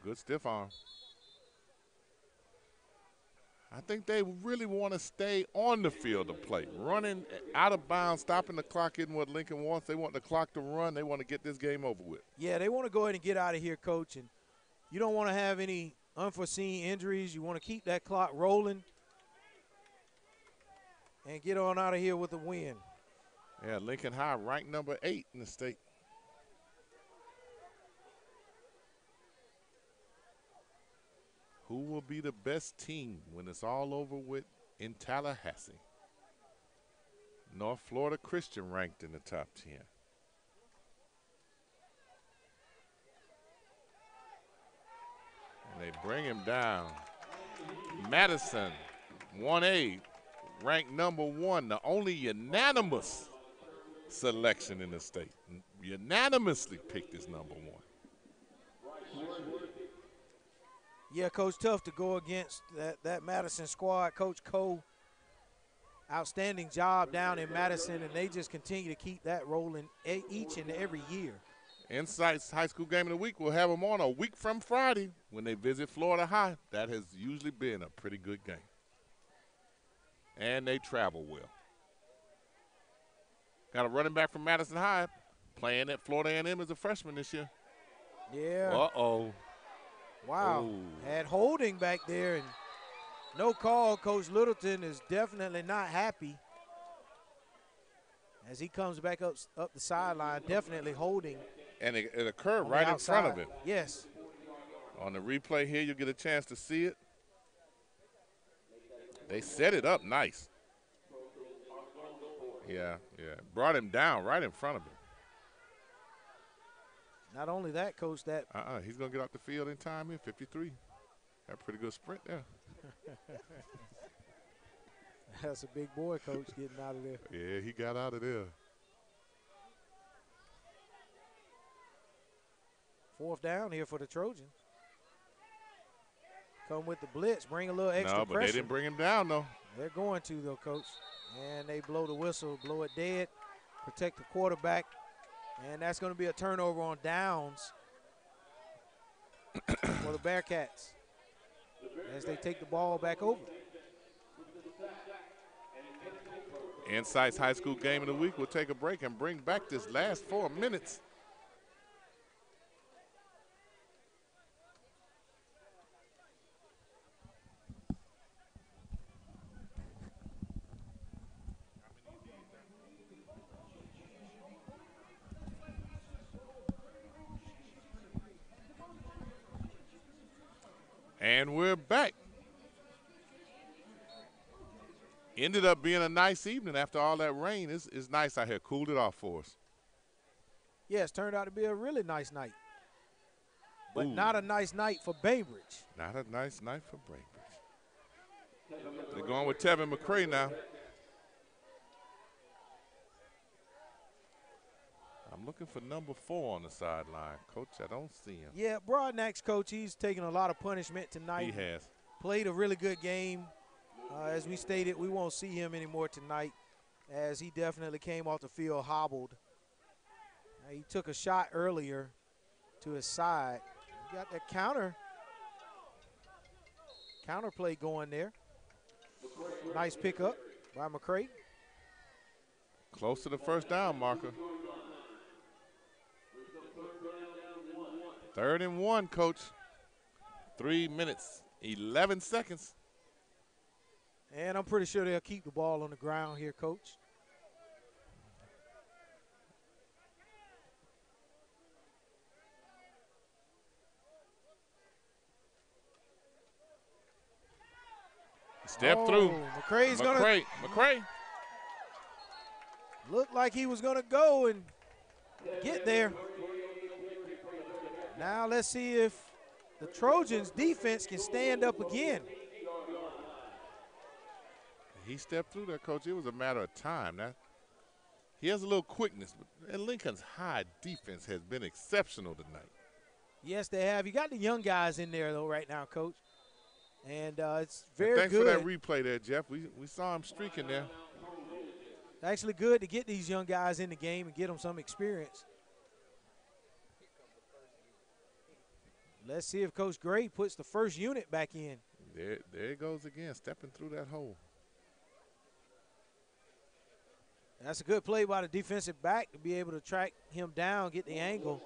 Good stiff arm. I think they really want to stay on the field to play. Running out of bounds, stopping the clock isn't what Lincoln wants. They want the clock to run. They want to get this game over with. Yeah, they want to go ahead and get out of here, Coach. And you don't want to have any unforeseen injuries. You want to keep that clock rolling and get on out of here with a win. Yeah, Lincoln High ranked number 8 in the state. Who will be the best team when it's all over with in Tallahassee? North Florida Christian ranked in the top 10. And they bring him down. Madison, 1A, ranked number 1, the only unanimous selection in the state. Unanimously picked as number 1. Yeah, Coach, tough to go against that Madison squad. Coach Cole, outstanding job down in Madison, and they just continue to keep that rolling each and every year. INSiiGHTS High School Game of the Week, we'll have them on a week from Friday when they visit Florida High. That has usually been a pretty good game. And they travel well. Got a running back from Madison High playing at Florida A&M as a freshman this year. Yeah. Uh-oh. Wow. Oh. Had holding back there, and no call. Coach Littleton is definitely not happy as he comes back up the sideline, definitely holding. And it occurred right in front of him. Yes. On the replay here, you'll get a chance to see it. They set it up nice. Yeah. Brought him down right in front of him. Not only that, Coach, that He's going to get off the field in time here, 53. Got a pretty good sprint there. that's a big boy, Coach, getting out of there. Yeah, he got out of there. 4th down here for the Trojans. Come with the blitz, bring a little extra No, but pressure. they didn't bring him down, though. They're going to, though, Coach. And they blow the whistle, blow it dead, protect the quarterback. And that's going to be a turnover on downs for the Bearcats as they take the ball back over. INSiiGHTS High School Game of the Week. We'll take a break and bring back this last 4 minutes. And we're back. Ended up being a nice evening after all that rain. It's nice out here. Cooled it off for us. Yes, turned out to be a really nice night. But Ooh. not a nice night for Bainbridge. Not a nice night for Bainbridge. They're going with Tevin McCray now. I'm looking for number 4 on the sideline. Coach, I don't see him. Yeah, Broadnax, Coach, he's taking a lot of punishment tonight. He has. Played a really good game. As we stated, we won't see him anymore tonight as he definitely came off the field hobbled. He took a shot earlier to his side. He got that counter play going there. Nice pickup by McCray. Close to the first down marker. 3rd and 1, Coach. 3 minutes, 11 seconds. And I'm pretty sure they'll keep the ball on the ground here, Coach. Step through. McCray's going to McCray. look like he was going to go and get there. Now let's see if the Trojans defense can stand up again. He stepped through there, Coach. It was a matter of time. He has a little quickness, but Lincoln's high defense has been exceptional tonight. Yes, they have. You got the young guys in there, though, right now, Coach. And it's very thanks good. for that replay there, Jeff. We saw him streaking there. Actually good to get these young guys in the game and get them some experience. Let's see if Coach Gray puts the first unit back in. There it goes again, stepping through that hole. That's a good play by the defensive back to be able to track him down, get the angle,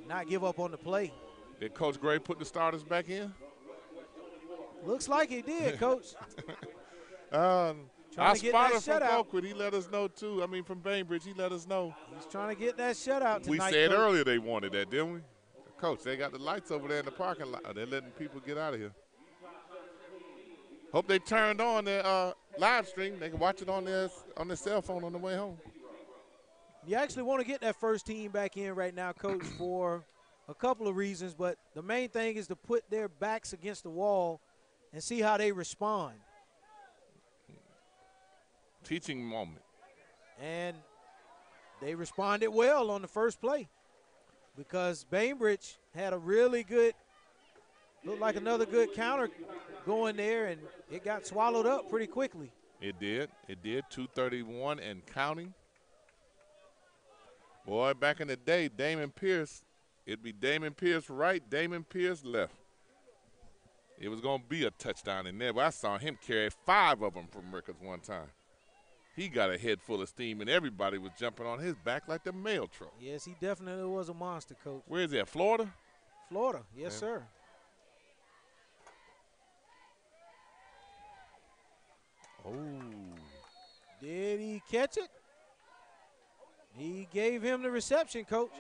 not give up on the play. Did Coach Gray put the starters back in? Looks like he did, Coach. Our to get that spotter from shutout. Oakwood, he let us know too. I mean, from Bainbridge, he let us know. He's trying to get that shutout tonight, We said Coach. earlier they wanted that, didn't we? Coach, they got the lights over there in the parking lot. They're letting people get out of here. Hope they turned on their live stream. They can watch it on their cell phone on the way home. You actually want to get that first team back in right now, Coach, for a couple of reasons, but the main thing is to put their backs against the wall and see how they respond. Teaching moment. And they responded well on the first play because Bainbridge had a really good, looked like another good counter going there, and it got swallowed up pretty quickly. It did. It did. 2:31 and counting. Boy, back in the day, Damon Pierce, it'd be Damon Pierce right, Damon Pierce left. It was going to be a touchdown in there, but I saw him carry 5 of them from Ricketts one time. He got a head full of steam, and everybody was jumping on his back like the mail truck. Yes, he definitely was a monster, Coach. Where is he at, Florida? Florida, yes, sir. Oh. Did he catch it? He gave him the reception, Coach.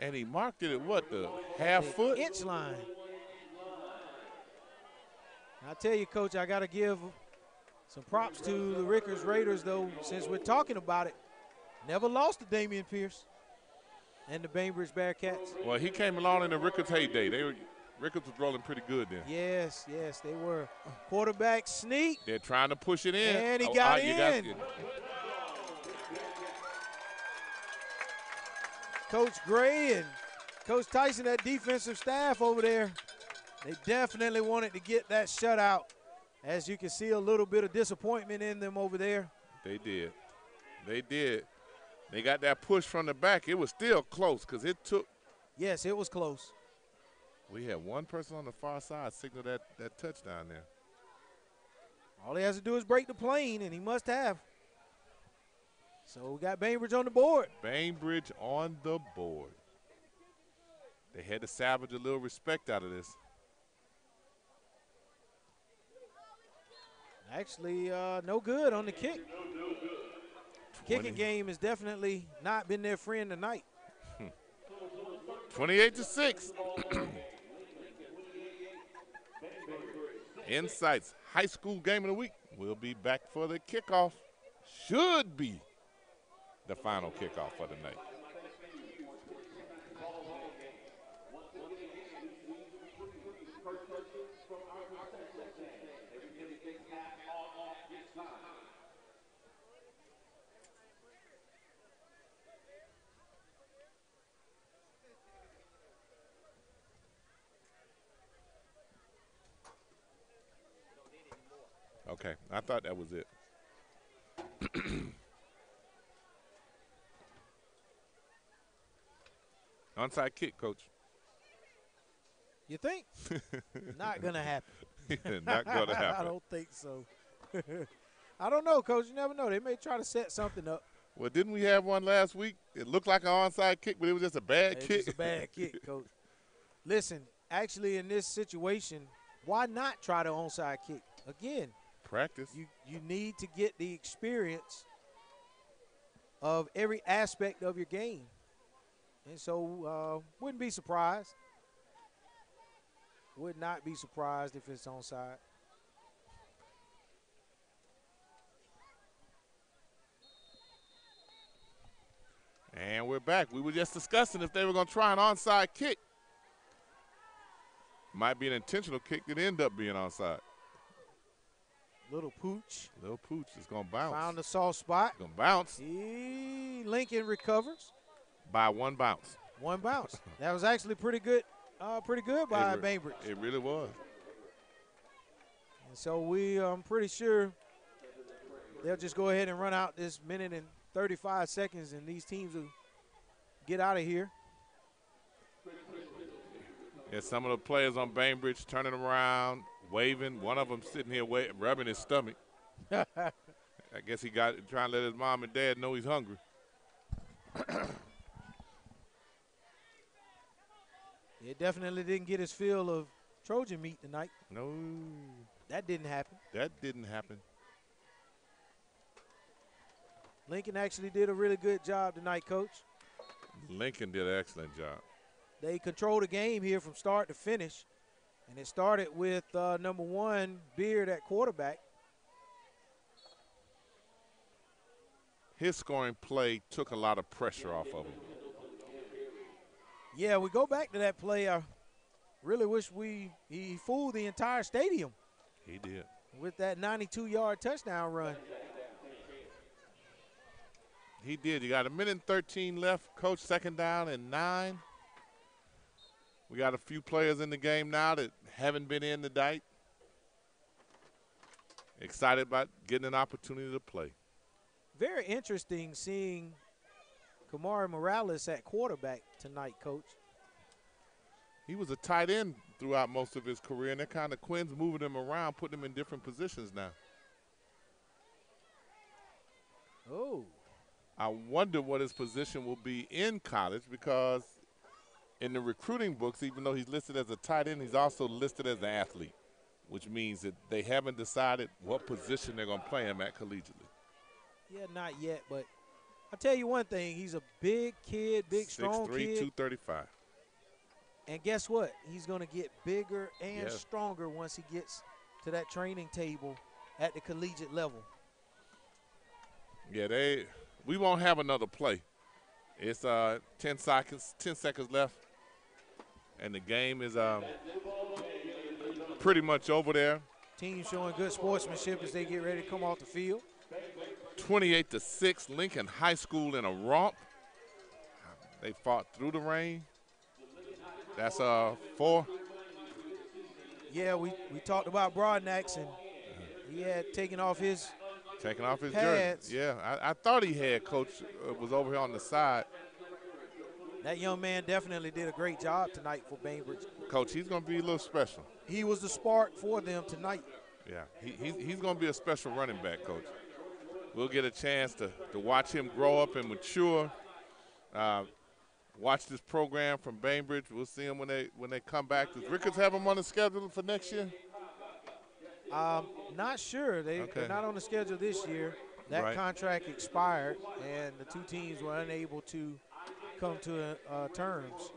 And he marked it at what, the half foot? Inch line. I tell you, Coach, I got to give some props to the Ricketts Raiders, though, since we're talking about it. Never lost to Damian Pierce and the Bainbridge Bearcats. Well, he came along in the Ricketts heyday. Ricketts was rolling pretty good then. Yes, yes, they were. Quarterback sneak. They're trying to push it in. And he got in. Coach Gray and Coach Tyson, that defensive staff over there, they definitely wanted to get that shutout. As you can see, a little bit of disappointment in them over there. They did. They did. They got that push from the back. It was still close because it took. Yes, it was close. We had one person on the far side signal that touchdown there. All he has to do is break the plane, and he must have. So we got Bainbridge on the board. Bainbridge on the board. They had to salvage a little respect out of this. Actually, no good on the kick. Kicking game has definitely not been their friend tonight. 28-6. INSiiGHTS High School Game of the Week. We'll be back for the kickoff. Should be the final kickoff for the night. Okay, I thought that was it. Onside kick, Coach. You think? Not going to happen. Not going to happen. I don't think so. I don't know, Coach. You never know. They may try to set something up. Well, didn't we have one last week? It looked like an onside kick, but it was just a bad kick. It's a bad kick, Coach. Listen, actually in this situation, why not try the onside kick? Again, practice. You need to get the experience of every aspect of your game. And so wouldn't be surprised. Would not be surprised if it's onside. And we're back. We were just discussing if they were going to try an onside kick. Might be an intentional kick that end up being onside. Little Pooch. Little Pooch is going to bounce. Found the soft spot. Going to bounce. Lincoln recovers. By one bounce. One bounce. That was actually pretty good by Bainbridge. It really was. And so I'm pretty sure they'll just go ahead and run out this minute and 35 seconds, and these teams will get out of here. Yeah, some of the players on Bainbridge turning around, waving. One of them sitting here rubbing his stomach. I guess he got trying to let his mom and dad know he's hungry. It definitely didn't get his fill of Trojan meat tonight. No. That didn't happen. That didn't happen. Lincoln actually did a really good job tonight, Coach. Lincoln did an excellent job. They controlled the game here from start to finish, and it started with number 1, Beard at quarterback. His scoring play took a lot of pressure off of him. Yeah, we go back to that play. I really wish he fooled the entire stadium. He did. With that 92-yard touchdown run. He did. You got a minute and 13 left. Coach, second down and 9. We got a few players in the game now that haven't been in tonight. Excited about getting an opportunity to play. Very interesting seeing Kamari Morales at quarterback tonight, Coach. He was a tight end throughout most of his career, and they're kind of Quinn's moving him around, putting him in different positions now. Oh. I wonder what his position will be in college, because in the recruiting books, even though he's listed as a tight end, he's also listed as an athlete, which means that they haven't decided what position they're going to play him at collegiately. Yeah, not yet, but I'll tell you one thing. He's a big kid, big, strong 6'3", kid. 235. And guess what? He's going to get bigger and Yeah. stronger once he gets to that training table at the collegiate level. Yeah, we won't have another play. It's 10 seconds left, and the game is pretty much over there. Team showing good sportsmanship as they get ready to come off the field. 28-6, Lincoln High School in a romp. They fought through the rain. That's 4. Yeah, we talked about Broadnax, and he had taken off his jersey. pads. Yeah, I thought he had. Coach was over here on the side. That young man definitely did a great job tonight for Bainbridge. Coach, he's going to be a little special. He was the spark for them tonight. Yeah, he's going to be a special running back, Coach. We'll get a chance to watch him grow up and mature. Watch this program from Bainbridge. We'll see him when they come back. Does Ricketts have him on the schedule for next year? Not sure. They're not on the schedule this year. That contract expired, and the two teams were unable to come to terms.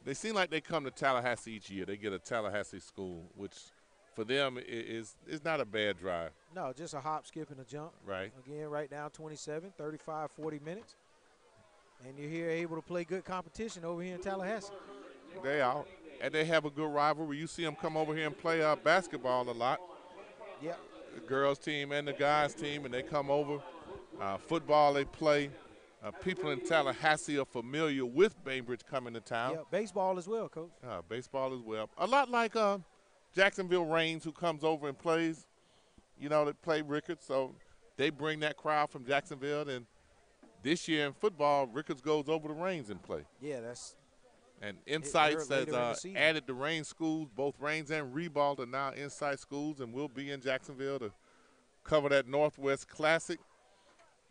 They seem like they come to Tallahassee each year. They get a Tallahassee school, which for them is not a bad drive. No, just a hop, skip, and a jump. Right. Again, right now, 27, 35, 40 minutes. And you're here able to play good competition over here in Tallahassee. They are. And they have a good rivalry. You see them come over here and play basketball a lot. Yeah. The girls team and the guys team, and they come over. Football they play. People in Tallahassee are familiar with Bainbridge coming to town. Yeah, baseball as well, Coach. Baseball as well. A lot like Jacksonville Reigns, who comes over and plays. You know, they play Ricketts, so they bring that crowd from Jacksonville. And this year in football, Ricketts goes over to Reigns and play. Yeah, that's. And INSiiGHTS has added the Reigns schools. Both Reigns and Ribault are now INSiiGHTS schools, and we'll be in Jacksonville to cover that Northwest Classic.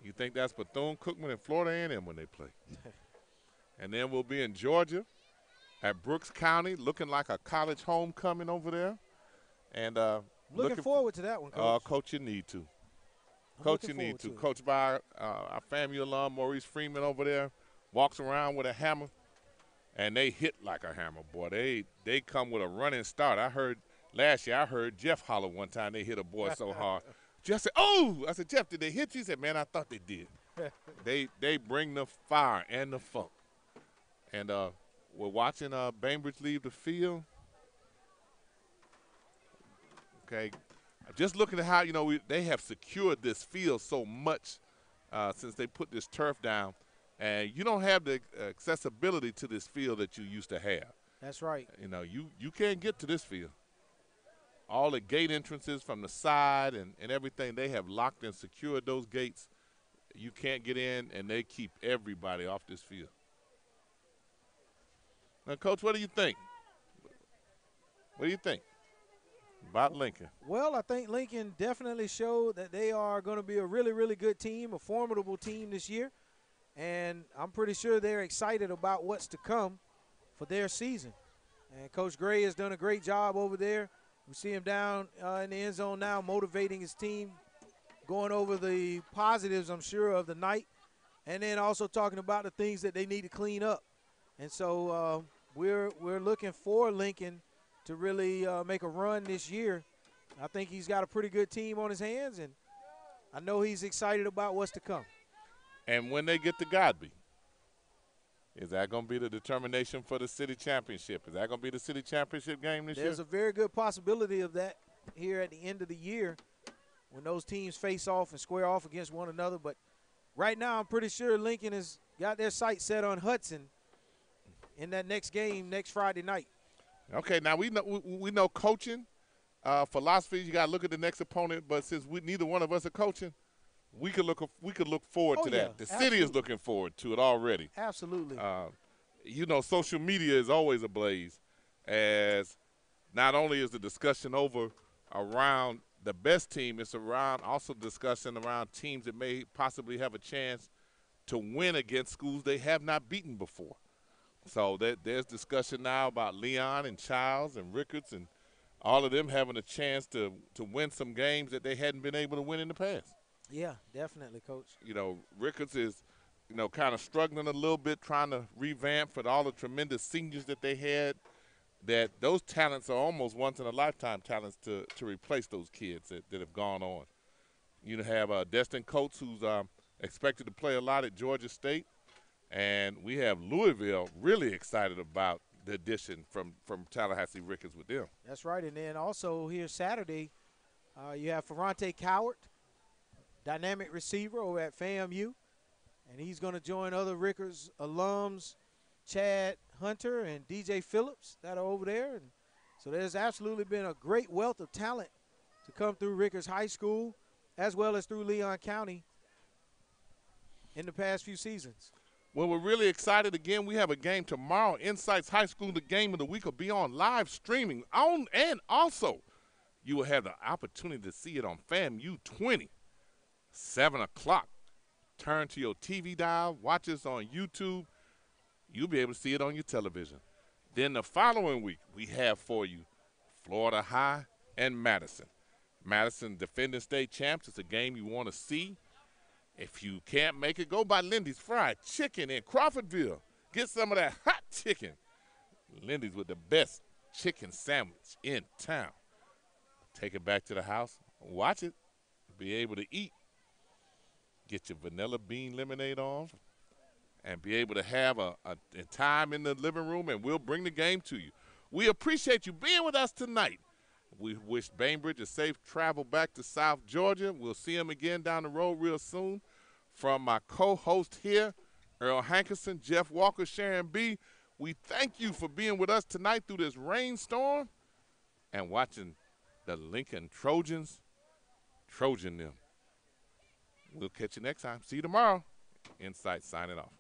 You think that's Bethune-Cookman and Florida A&M when they play. And then we'll be in Georgia at Brooks County, looking like a college homecoming over there. And looking forward to that one, Coach. Coach, you need to. Coach, you need to. Coached by our FAMU alum, Maurice Freeman over there, walks around with a hammer, and they hit like a hammer, boy. They come with a running start. Last year I heard Jeff holler one time they hit a boy so hard. Jeff said, oh! I said, Jeff, did they hit you? He said, man, I thought they did. They bring the fire and the funk. And we're watching Bainbridge leave the field. Okay, just looking at how they have secured this field so much since they put this turf down, and you don't have the accessibility to this field that you used to have. That's right. You can't get to this field. All the gate entrances from the side and everything, they have locked and secured those gates. You can't get in, and they keep everybody off this field. Now, Coach, what do you think? What do you think about Lincoln? Well, I think Lincoln definitely showed that they are going to be a really, really good team, a formidable team this year. And I'm pretty sure they're excited about what's to come for their season. And Coach Gray has done a great job over there. We see him down in the end zone now, motivating his team, going over the positives, I'm sure, of the night, and then also talking about the things that they need to clean up. And so we're looking for Lincoln to really make a run this year. I think he's got a pretty good team on his hands, and I know he's excited about what's to come. And when they get to Godby, is that going to be the determination for the city championship? Is that going to be the city championship game this year? There's a very good possibility of that here at the end of the year when those teams face off and square off against one another. But right now I'm pretty sure Lincoln has got their sights set on Hudson in that next game next Friday night. Okay, now we know coaching philosophies. You got to look at the next opponent. But since neither one of us are coaching, we could look forward to that. Yeah, the city is looking forward to it already. Absolutely. Social media is always ablaze, as not only is the discussion over around the best team, it's around also discussion around teams that may possibly have a chance to win against schools they have not beaten before. So there's discussion now about Leon and Childs and Rickards and all of them having a chance to win some games that they hadn't been able to win in the past. Yeah, definitely, Coach. Rickards is, kind of struggling a little bit, trying to revamp for all the tremendous seniors that they had, that those talents are almost once-in-a-lifetime talents to replace those kids that have gone on. You have Destin Coates, who's expected to play a lot at Georgia State, and we have Louisville really excited about the addition from Tallahassee Rickards with them. That's right, and then also here Saturday, you have Ferrante Cowart, dynamic receiver over at FAMU, and he's going to join other Rickards alums, Chad Hunter and DJ Phillips, that are over there. And so there's absolutely been a great wealth of talent to come through Rickards High School as well as through Leon County in the past few seasons. Well, we're really excited. Again, we have a game tomorrow. INSiiGHTS High School, the game of the week, will be on live streaming. And also, you will have the opportunity to see it on FAMU 20. 7 o'clock. Turn to your TV dial, watch us on YouTube. You'll be able to see it on your television. Then the following week, we have for you Florida High and Madison. Madison defending state champs. It's a game you want to see. If you can't make it, go by Lindy's Fried Chicken in Crawfordville. Get some of that hot chicken. Lindy's with the best chicken sandwich in town. Take it back to the house, watch it, be able to eat. Get your vanilla bean lemonade on and be able to have a time in the living room, and we'll bring the game to you. We appreciate you being with us tonight. We wish Bainbridge a safe travel back to South Georgia. We'll see him again down the road real soon. From my co-host here, Earl Hankerson, Jeff Walker, Sharon B., we thank you for being with us tonight through this rainstorm and watching the Lincoln Trojans Trojan them. We'll catch you next time. See you tomorrow. INSiiGHTS signing off.